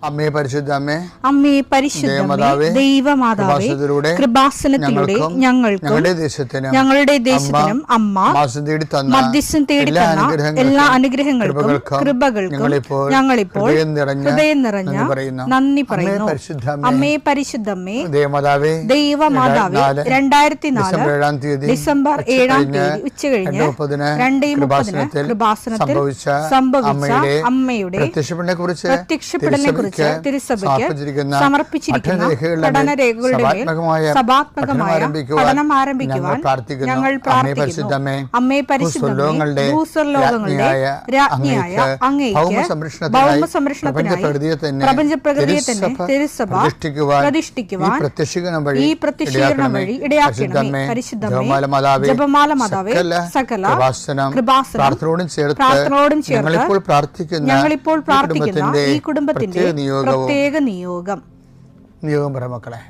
അമ്മേ പരിശുദ്ധ അമ്മേ, അമ്മേ പരിശുദ്ധ ദൈവമാതാവേ, കൃപാസനത്തിലൂടെ ഞങ്ങൾക്കും ഞങ്ങളുടെ ദേശത്തിനും അമ്മ മധ്യസ്ഥം തേടി തന്ന എല്ലാ അനുഗ്രഹങ്ങൾക്കും കൃപകൾക്കും ഞങ്ങളിപ്പോൾ ഹൃദയം നിറഞ്ഞ നന്ദി പറയുന്നു. അമ്മേ പരിശുദ്ധമ്മേ ദൈവമാതാവേ, 2004 ഡിസംബർ 7 ഉച്ചകഴിഞ്ഞ് 2:30 കൃപാസനത്തിൽ സംഭവിച്ച അമ്മയുടെ പ്രത്യക്ഷപ്പെടലിനെ കുറിച്ച് തിരുസഭയ്ക്ക് സമർപ്പിച്ചിരിക്കുന്ന പഠനരേഖകളുടെ മേൽ സഭാത്മകമായ പഠനം ആരംഭിക്കുവാൻ ഞങ്ങൾ പ്രാർത്ഥിക്കുന്നു. അമ്മേ പരിശുദ്ധമേ, ഭൂസ്വർലോകങ്ങളുടെ രാജ്ഞിയായ അങ്ങേയ്ക്ക് ഭൗമസംരക്ഷണത്തിനായി പ്രപഞ്ചപ്രകൃതിയെ തന്നെ തിരുസഭ പ്രതിഷ്ഠിക്കുവാൻ ഈ പ്രത്യക്ഷീകരണം വഴി ഇടയാക്കണമേ. പരിശുദ്ധമേ, ജപമാല മാതാവേ, സകല കൃപാസനം പ്രാർത്ഥനയോടും ചേർത്ത് ഞങ്ങളിപ്പോൾ പ്രാർത്ഥിക്കുന്ന ഈ കുടുംബത്തിന്റെ പ്രത്യേക നിയോഗം പറ മക്കളെ.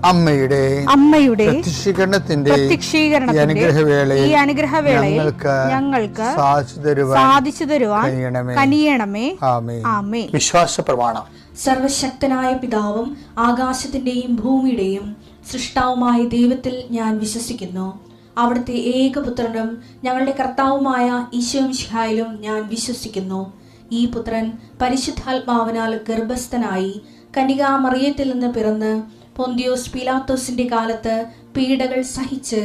അമ്മയുടെ പ്രത്യക്ഷീകരണത്തിന്റെ ഈ അനുഗ്രഹവേളയിൽ ഞങ്ങൾക്ക് സാധിച്ചു തരുവാൻ കനിയണമേ. ആമേൻ. വിശ്വാസ പ്രമാണം. സർവശക്തനായ പിതാവും ആകാശത്തിന്റെയും ഭൂമിയുടെയും സൃഷ്ടാവുമായ ദൈവത്തിൽ ഞാൻ വിശ്വസിക്കുന്നു. അവിടുത്തെ ഏകപുത്രനും ഞങ്ങളുടെ കർത്താവുമായ ഈശോ മിശിഹായിലും ഞാൻ വിശ്വസിക്കുന്നു. ഈ പുത്രൻ പരിശുദ്ധാത്മാവിനാൽ ഗർഭസ്ഥനായി കന്യകാമറിയത്തിൽ നിന്ന് പിറന്ന് പൊന്തിയോസ് പീലാത്തോസിന്റെ കാലത്ത് പീഡകൾ സഹിച്ച്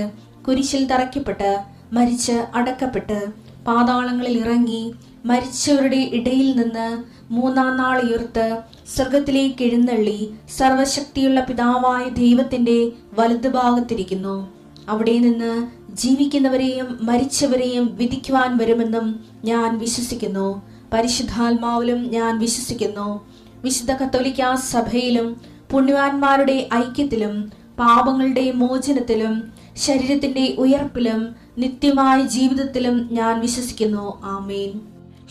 കുരിശിൽ തറയ്ക്കപ്പെട്ട് മരിച്ച് അടക്കപ്പെട്ട് പാതാളങ്ങളിൽ ഇറങ്ങി മരിച്ചവരുടെ ഇടയിൽ നിന്ന് 3-ാം നാൾ ഉയർത്ത് സ്വർഗത്തിലേക്ക് എഴുന്നള്ളി സർവശക്തിയുള്ള പിതാവായ ദൈവത്തിന്റെ വലതുഭാഗത്തിരിക്കുന്നു. അവിടെ നിന്ന് ജീവിക്കുന്നവരെയും മരിച്ചവരെയും വിധിക്കുവാൻ വരുമെന്നും ഞാൻ വിശ്വസിക്കുന്നു. പരിശുദ്ധാത്മാവിലും ഞാൻ വിശ്വസിക്കുന്നു. വിശുദ്ധ കത്തോലിക്കാ സഭയിലും പുണ്യവാന്മാരുടെ ഐക്യത്തിലും പാപങ്ങളുടെ മോചനത്തിലും ശരീരത്തിന്റെ ഉയർപ്പിലും നിത്യമായ ജീവിതത്തിലും ഞാൻ വിശ്വസിക്കുന്നു. ആമേൻ.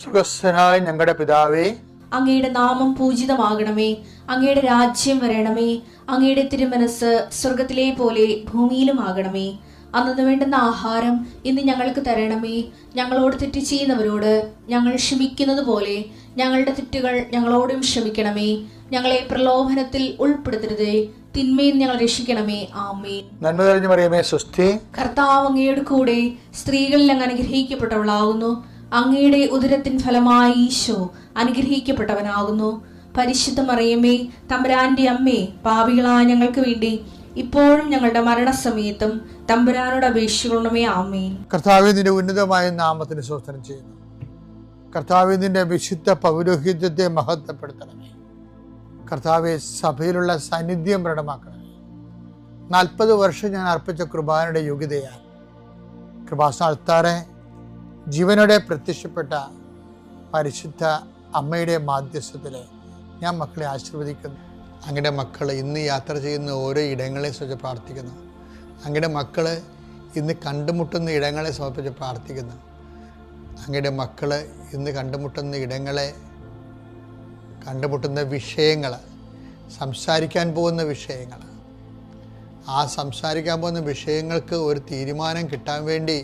സുഖസ്ഥനായ ഞങ്ങളുടെ പിതാവേ, അങ്ങയുടെ നാമം പൂജിതമാകണമേ. അങ്ങയുടെ രാജ്യം വരണമേ. അങ്ങയുടെ തിരുമനസ് സ്വർഗത്തിലെ പോലെ ഭൂമിയിലും ആകണമേ. അന്നു വേണ്ടുന്ന ആഹാരം ഇന്ന് ഞങ്ങൾക്ക് തരണമേ. ഞങ്ങളോട് തെറ്റ് ചെയ്യുന്നവരോട് ഞങ്ങൾ ക്ഷമിക്കുന്നത് പോലെ ഞങ്ങളുടെ തെറ്റുകൾ ഞങ്ങളോടും ക്ഷമിക്കണമേ. ഞങ്ങളെ പ്രലോഭനത്തിൽ ഉൾപ്പെടുത്തരുതേ, തിന്മയിൽ ഞങ്ങൾ രക്ഷിക്കണമേ. ആമേൻ. നന്മ നിറഞ്ഞ മറിയമേ, സ്വസ്തി. കർത്താവ് അങ്ങയുടെ കൂടെ സ്ത്രീകളിൽ അങ്ങ് അനുഗ്രഹിക്കപ്പെട്ടവളാകുന്നു. അങ്ങയുടെ ഉദരത്തിൻ ഫലമായി ഈശോ അനുഗ്രഹിക്കപ്പെട്ടവനാകുന്നു. പരിശുദ്ധ മറിയമേ, തമ്പുരാന്റെ അമ്മേ, പാപികളായ ഞങ്ങൾക്ക് വേണ്ടി ഇപ്പോഴും ഞങ്ങളുടെ മരണസമയത്തും തമ്പുരാനോട് അപേക്ഷിക്കണമേ. ആമേൻ. കർത്താവേ, നിന്റെ ഉന്നതമായ നാമത്തിന് സ്തോത്രം ചെയ്യുന്നു. കർത്താവേ, നിന്റെ വിശുദ്ധ പൗരോഹിത്യത്തെ മഹത്വപ്പെടുത്തണമേ. കർത്താവെ, സഭയിലുള്ള സാന്നിധ്യം പ്രകടമാക്കണമേ. 40 വർഷം ഞാൻ അർപ്പിച്ച കൃപാനയുടെ യോഗ്യതയാൽ കൃപാസന അൾത്താറെ ജീവനോടെ പ്രത്യക്ഷപ്പെട്ട പരിശുദ്ധ അമ്മയുടെ മാധ്യസ്ഥത്തിൽ ഞാൻ മക്കളെ ആശീർവദിക്കുന്നു. അങ്ങയുടെ മക്കൾ ഇന്ന് യാത്ര ചെയ്യുന്ന ഓരോ ഇടങ്ങളെ സംബന്ധിച്ച് പ്രാർത്ഥിക്കുന്നു. അങ്ങയുടെ മക്കൾ ഇന്ന് കണ്ടുമുട്ടുന്ന ഇടങ്ങളെ സമർപ്പിച്ച് പ്രാർത്ഥിക്കുന്നു. അങ്ങയുടെ മക്കൾ ഇന്ന് കണ്ടുമുട്ടുന്ന ഇടങ്ങളെ, കണ്ടുമുട്ടുന്ന വിഷയങ്ങൾ, സംസാരിക്കാൻ പോകുന്ന വിഷയങ്ങൾ, ആ സംസാരിക്കാൻ പോകുന്ന വിഷയങ്ങൾക്ക് ഒരു തീരുമാനം കിട്ടാൻ വേണ്ടി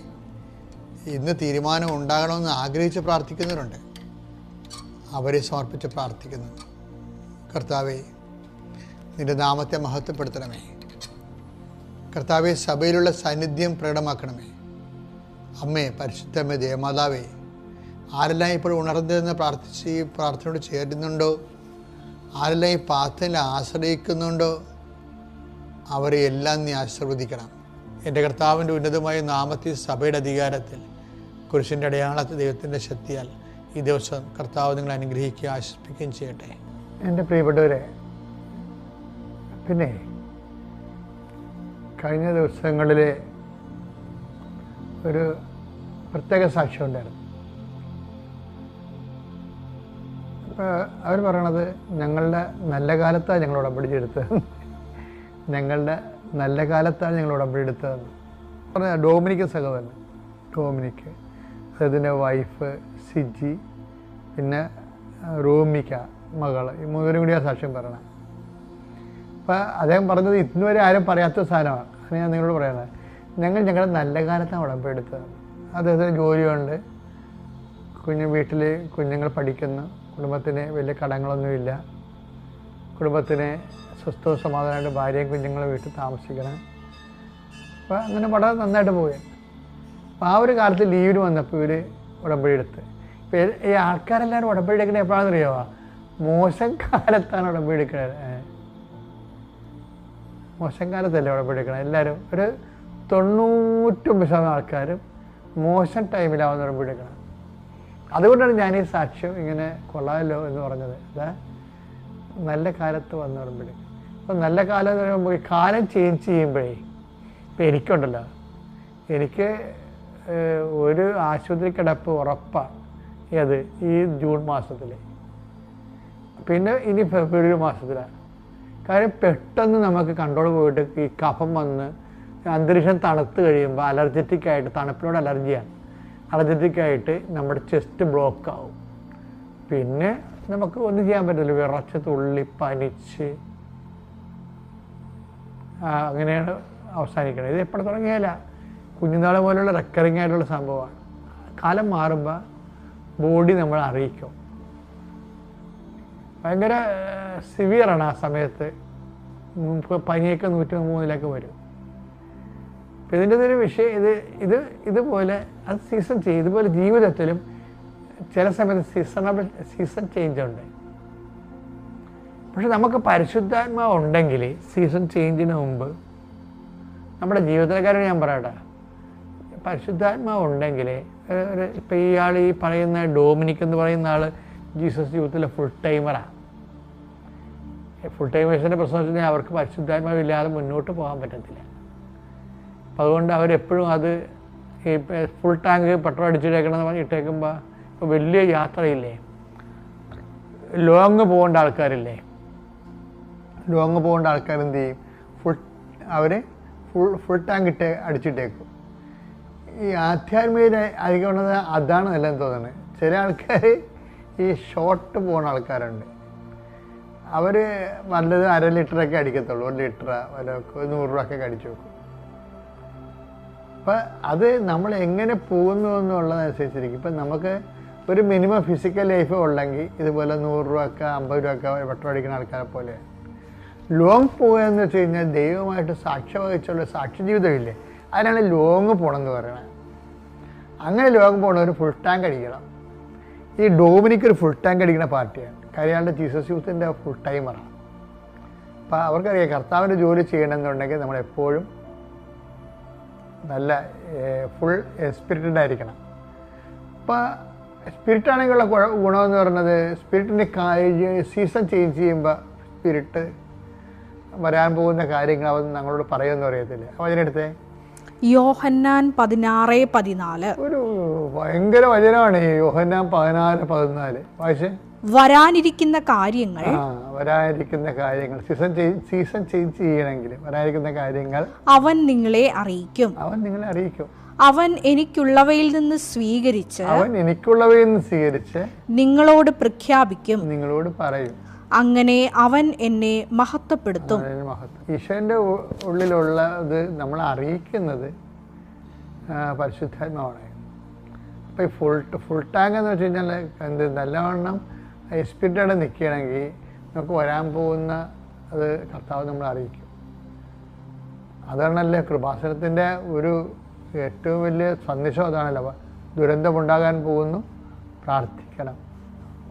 ഇന്ന് തീരുമാനം ഉണ്ടാകണമെന്ന് ആഗ്രഹിച്ച് പ്രാർത്ഥിക്കുന്നവരുണ്ട്. അവരെ സമർപ്പിച്ച് പ്രാർത്ഥിക്കുന്നു. കർത്താവെ, നിന്റെ നാമത്തെ മഹത്വപ്പെടുത്തണമേ. കർത്താവെ, സഭയിലുള്ള സാന്നിധ്യം പ്രകടമാക്കണമേ. അമ്മേ, പരിശുദ്ധമ്മേ, ദേവമാതാവേ, ആരെല്ലാം ഇപ്പോൾ ഉണർന്നിരുന്ന് പ്രാർത്ഥിച്ച് ഈ പ്രാർത്ഥനയോട് ചേരുന്നുണ്ടോ ആരെല്ലാം ഈ പാത്തിൽ ആശ്രയിക്കുന്നുണ്ടോ അവരെ എല്ലാം നീ ആശീർവദിക്കണം. എൻ്റെ കർത്താവിൻ്റെ ഉന്നതമായ നാമത്തിൽ, സഭയുടെ അധികാരത്തിൽ, കുരിശിൻ്റെ അടയാളത്തിൽ, ദൈവത്തിൻ്റെ ശക്തിയാൽ ഈ ദിവസം കർത്താവ് നിങ്ങളെ അനുഗ്രഹിക്കുകയും ആശ്വസിപ്പിക്കുകയും ചെയ്യട്ടെ. എൻ്റെ പ്രിയപ്പെട്ടവരെ, പിന്നെ കഴിഞ്ഞ ദിവസങ്ങളിൽ ഒരു പ്രത്യേക സാക്ഷ്യം ഉണ്ടായിരുന്നു. അവർ പറയണത് ഞങ്ങളുടെ നല്ല കാലത്താണ് ഞങ്ങൾ ഉടമ്പടിച്ചെടുത്തത്, ഞങ്ങളുടെ നല്ല കാലത്താണ് ഞങ്ങൾ ഉടമ്പടിയെടുത്തതെന്ന് പറഞ്ഞ ഡോമിനിക്ക് സഹോദരൻ, ഡോമിനിക്ക്, അദ്ദേഹത്തിൻ്റെ വൈഫ് സിജി, പിന്നെ റോമിക്ക മകൾ, ഈ മൂവരും കൂടി ആ സാക്ഷ്യം പറയണം. അപ്പം അദ്ദേഹം പറഞ്ഞത് ഇന്നുവരെ ആരും പറയാത്ത സാധനമാണ്. അത് ഞാൻ നിങ്ങളോട് പറയുന്നത്, ഞങ്ങളുടെ നല്ല കാലത്താണ് ഉടമ്പടിയെടുത്തത്. അദ്ദേഹത്തിന് ജോലിയുണ്ട്, വീട്ടിൽ കുഞ്ഞുങ്ങൾ പഠിക്കുന്നു, കുടുംബത്തിന് വലിയ കടങ്ങളൊന്നുമില്ല, കുടുംബത്തിന് സ്വസ്ഥവും സമാധാനമായിട്ട് ഭാര്യയും കുഞ്ഞുങ്ങളും വീട്ടിൽ താമസിക്കണം. അപ്പോൾ അങ്ങനെ വളരെ നന്നായിട്ട് പോയി. അപ്പോൾ ആ ഒരു കാലത്ത് ലീവിന് വന്നപ്പോൾ ഇവർ ഉടമ്പടി എടുത്ത്. ഇപ്പോൾ ഈ ആൾക്കാരെല്ലാവരും ഉടമ്പടി എടുക്കുന്നത് എപ്പോഴാണെന്ന് അറിയാമോ? മോശം കാലത്താണ് ഉടമ്പടി എടുക്കുന്നത്. മോശം കാലത്തല്ലേ ഉടമ്പടി എടുക്കണം. എല്ലാവരും ഒരു 99% ആൾക്കാരും മോശം ടൈമിലാവുന്ന ഉടമ്പടി എടുക്കണം. അതുകൊണ്ടാണ് ഞാൻ ഈ സാക്ഷ്യം ഇങ്ങനെ കൊള്ളാമല്ലോ എന്ന് പറഞ്ഞത്. അതാ നല്ല കാലത്ത് വന്ന് ഉടമ്പടി. അപ്പം നല്ല കാലം എന്ന് പറയുമ്പോൾ ഈ കാലം ചേഞ്ച് ചെയ്യുമ്പോഴേ, ഇപ്പം എനിക്കുണ്ടല്ലോ, എനിക്ക് ഒരു ആശുപത്രി കിടപ്പ് ഉറപ്പാണ്. അത് ഈ ജൂൺ മാസത്തിൽ, പിന്നെ ഇനി ഫെബ്രുവരി മാസത്തിലാണ്. കാര്യം പെട്ടെന്ന് നമുക്ക് കൺട്രോൾ പോയിട്ട് ഈ കഫം വന്ന് അന്തരീക്ഷം തണുത്ത് കഴിയുമ്പോൾ അലർജറ്റിക്കായിട്ട്, തണുപ്പിനോട് അലർജിയാണ്, അലർജറ്റിക്കായിട്ട് നമ്മുടെ ചെസ്റ്റ് ബ്ലോക്ക് ആവും. പിന്നെ നമുക്ക് ഒന്നും ചെയ്യാൻ പറ്റില്ല, വിറച്ച് തുള്ളി പനിച്ച് അങ്ങനെയാണ് അവസാനിക്കുന്നത്. ഇത് എപ്പോഴും തുടങ്ങിയാല കുഞ്ഞുനാളെ പോലുള്ള റെക്കറിങ് ആയിട്ടുള്ള സംഭവമാണ്. കാലം മാറുമ്പോൾ ബോഡി നമ്മൾ അറിയിക്കും. ഭയങ്കര സിവിയറാണ് ആ സമയത്ത്. പനിയൊക്കെ 103 വരും. അപ്പം ഇതിൻ്റെ ഒരു വിഷയം ഇതുപോലെ അത് സീസൺ ചെയ്യും. ഇതുപോലെ ജീവിതത്തിലും ചില സമയത്ത് സീസൺ ചേഞ്ച് ഉണ്ട്. പക്ഷെ നമുക്ക് പരിശുദ്ധാത്മാവ് ഉണ്ടെങ്കിൽ സീസൺ ചേഞ്ചിന് മുമ്പ് നമ്മുടെ ജീവിതത്തിലെ കാര്യം ഞാൻ പറയട്ടെ, പരിശുദ്ധാത്മാവ് ഉണ്ടെങ്കിൽ ഇപ്പം ഇയാൾ ഈ പറയുന്ന ഡോമിനിക് എന്ന് പറയുന്ന ആൾ ജീസസ് യൂത്തിലെ ഫുൾ ടൈമറാണ്. ഫുൾ ടൈമേഴ്സിൻ്റെ പ്രശ്നം വെച്ചാൽ അവർക്ക് പരിശുദ്ധാത്മാവില്ലാതെ മുന്നോട്ട് പോകാൻ പറ്റത്തില്ല. അപ്പം അതുകൊണ്ട് അവരെപ്പോഴും അത് ഈ ഫുൾ ടാങ്ക് പെട്രോൾ അടിച്ചിട്ടേക്കണമെന്ന് പറഞ്ഞ് ഇട്ടേക്കുമ്പോൾ, ഇപ്പോൾ വലിയ യാത്രയില്ലേ, ലോങ് പോകേണ്ട ആൾക്കാരില്ലേ, ലോങ് പോകേണ്ട ആൾക്കാരെന്ത് ചെയ്യും? അവർ ഫുൾ ടാങ്ക് അടിച്ചിട്ടേക്കും. ഈ ആധ്യാത്മിക ആയിരിക്കുന്നത് അതാണ് നല്ലതെന്ന് തോന്നുന്നത്. ചില ആൾക്കാർ ഈ ഷോർട്ട് പോകുന്ന ആൾക്കാരുണ്ട്. അവർ നല്ലത് 1/2 ലിറ്ററൊക്കെ അടിക്കത്തുള്ളൂ, 1 ലിറ്റർ വല്ലതൊക്കെ 100 രൂപയൊക്കെ അടിച്ചു വെക്കും. അപ്പം അത് നമ്മൾ എങ്ങനെ പോകുന്നു എന്നുള്ളതനുസരിച്ചിരിക്കും. ഇപ്പം നമുക്ക് ഒരു മിനിമം ഫിസിക്കൽ ലൈഫ് ഉള്ളെങ്കിൽ ഇതുപോലെ 100 രൂപയൊക്കെ 50 രൂപയൊക്കെ പെട്രോൾ അടിക്കുന്ന ആൾക്കാരെ പോലെ. ലോങ് പോകുക എന്ന് വെച്ച് കഴിഞ്ഞാൽ ദൈവമായിട്ട് സാക്ഷ്യം വഹിച്ചുള്ള സാക്ഷി ജീവിതമില്ലേ, അതിനാണ് ലോങ് പോകണമെന്ന് പറയണത്. അങ്ങനെ ലോങ് പോകണവർ ഫുൾ ടാങ്ക് അടിക്കണം. ഈ ഡോമിനിക്ക് ഒരു ഫുൾ ടാങ്ക് അടിക്കുന്ന പാർട്ടിയാണ്. കാര്യാളുടെ ജീസസ് യൂത്തിൻ്റെ ഫുൾ ടൈമറാണ്. അപ്പം അവർക്കറിയാം കർത്താവിൻ്റെ ജോലി ചെയ്യണമെന്നുണ്ടെങ്കിൽ നമ്മളെപ്പോഴും നല്ല ഫുൾ സ്പിരിറ്റഡ് ആയിരിക്കണം. അപ്പം സ്പിരിറ്റാണെങ്കിലുള്ള ഗുണമെന്ന് പറയുന്നത്, സ്പിരിറ്റിൻ്റെ സീസൺ ചേഞ്ച് ചെയ്യുമ്പോൾ സ്പിരിറ്റ് വരാൻ പോകുന്ന കാര്യങ്ങൾ അവൻ ഞങ്ങളോട് പറയുമെന്ന് പറയത്തില്ല. അപ്പം അതിനടുത്ത് യോഹന്നാൻ 16:14 ഒരു ഭയങ്കര വചനമാണ്. ഈ യോഹന്നാൻ 16:14 വായിച്ചേ. വരാനിരിക്കുന്ന കാര്യങ്ങൾ സീസൺ ചേഞ്ച് ചെയ്യണമെങ്കിൽ വരാനിരിക്കുന്ന കാര്യങ്ങൾ അവൻ നിങ്ങളെ അറിയിക്കും. അവൻ എനിക്കുള്ളവയിൽ നിന്ന് സ്വീകരിച്ച് നിങ്ങളോട് പ്രഖ്യാപിക്കും, നിങ്ങളോട് പറയും. അങ്ങനെ അവൻ എന്നെ മഹത്വപ്പെടുത്തും. ഈശോന്റെ ഉള്ളിലുള്ളത് നമ്മൾ അറിയിക്കുന്നത് പരിശുദ്ധാത്മാവാണ്. അപ്പോൾ ഈ ഫുൾ ടാങ്ക് എന്ന് വെച്ച് കഴിഞ്ഞാൽ എന്ത് നല്ലവണ്ണം സ്പിരിറ്റോടെ നിൽക്കുകയാണെങ്കിൽ നമുക്ക് വരാൻ പോകുന്ന അത് കർത്താവ് നമ്മൾ അറിയിക്കും. അതാണല്ലേ കൃപാസനത്തിൻ്റെ ഒരു ഏറ്റവും വലിയ സന്ദേശം അതാണല്ലോ. ദുരന്തമുണ്ടാകാൻ പോകുന്നു, പ്രാർത്ഥിക്കണം.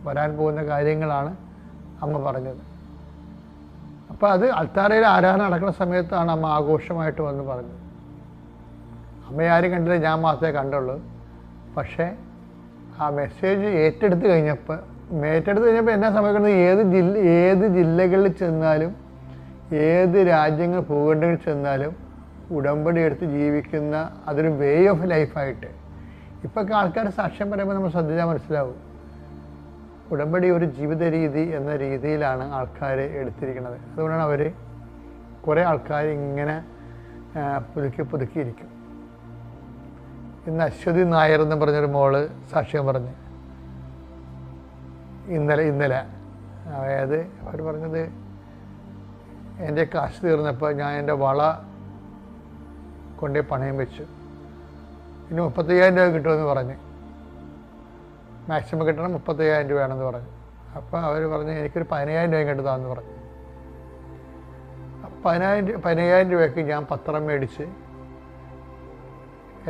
വരാൻ പോകുന്ന കാര്യങ്ങളാണ് അമ്മ പറഞ്ഞത്. അപ്പോൾ അത് അൾത്താരയിൽ ആരാധന നടക്കുന്ന സമയത്താണ് അമ്മ ആഘോഷമായിട്ട് വന്ന് പറഞ്ഞത്. അമ്മയാരും കണ്ടില്ല, ഞാൻ മാത്രമേ കണ്ടുള്ളൂ. പക്ഷേ ആ മെസ്സേജ് ഏറ്റെടുത്ത് കഴിഞ്ഞപ്പോൾ എന്നാ സംഭവിക്കുന്നത്, ഏത് ജില്ലകളിൽ ചെന്നാലും ഏത് രാജ്യങ്ങൾ ഭൂഖണ്ഡങ്ങളിൽ ചെന്നാലും ഉടമ്പടി എടുത്ത് ജീവിക്കുന്ന അതൊരു വേ ഓഫ് ലൈഫായിട്ട് ഇപ്പോഴൊക്കെ ആൾക്കാർ സാക്ഷ്യം പറയുമ്പോൾ നമ്മൾ ശ്രദ്ധിച്ചാൽ മനസ്സിലാവും. ഉടമ്പടി ഒരു ജീവിത രീതി എന്ന രീതിയിലാണ് ആൾക്കാർ എടുത്തിരിക്കുന്നത്. അതുകൊണ്ടാണ് അവർ കുറേ ആൾക്കാർ ഇങ്ങനെ പുതുക്കിയിരിക്കും. ഇന്ന് അശ്വതി നായർ എന്ന് പറഞ്ഞൊരു മോള് സാക്ഷ്യം പറഞ്ഞ് ഇന്നലെ അതായത് അവർ പറഞ്ഞത്, എൻ്റെ കാശ് തീർന്നപ്പോൾ ഞാൻ എൻ്റെ വള കൊണ്ടേ പണയം വെച്ചു, ഇനി 35,000 രൂപ കിട്ടുമെന്ന് പറഞ്ഞ്, മാക്സിമം കിട്ടണം 35,000 രൂപയാണെന്ന് പറഞ്ഞു. അപ്പോൾ അവർ പറഞ്ഞ് എനിക്കൊരു 15,000 രൂപയും കിട്ടുന്നതാണെന്ന് പറഞ്ഞു. 15,000 രൂപയ്ക്ക് ഞാൻ പത്രം മേടിച്ച്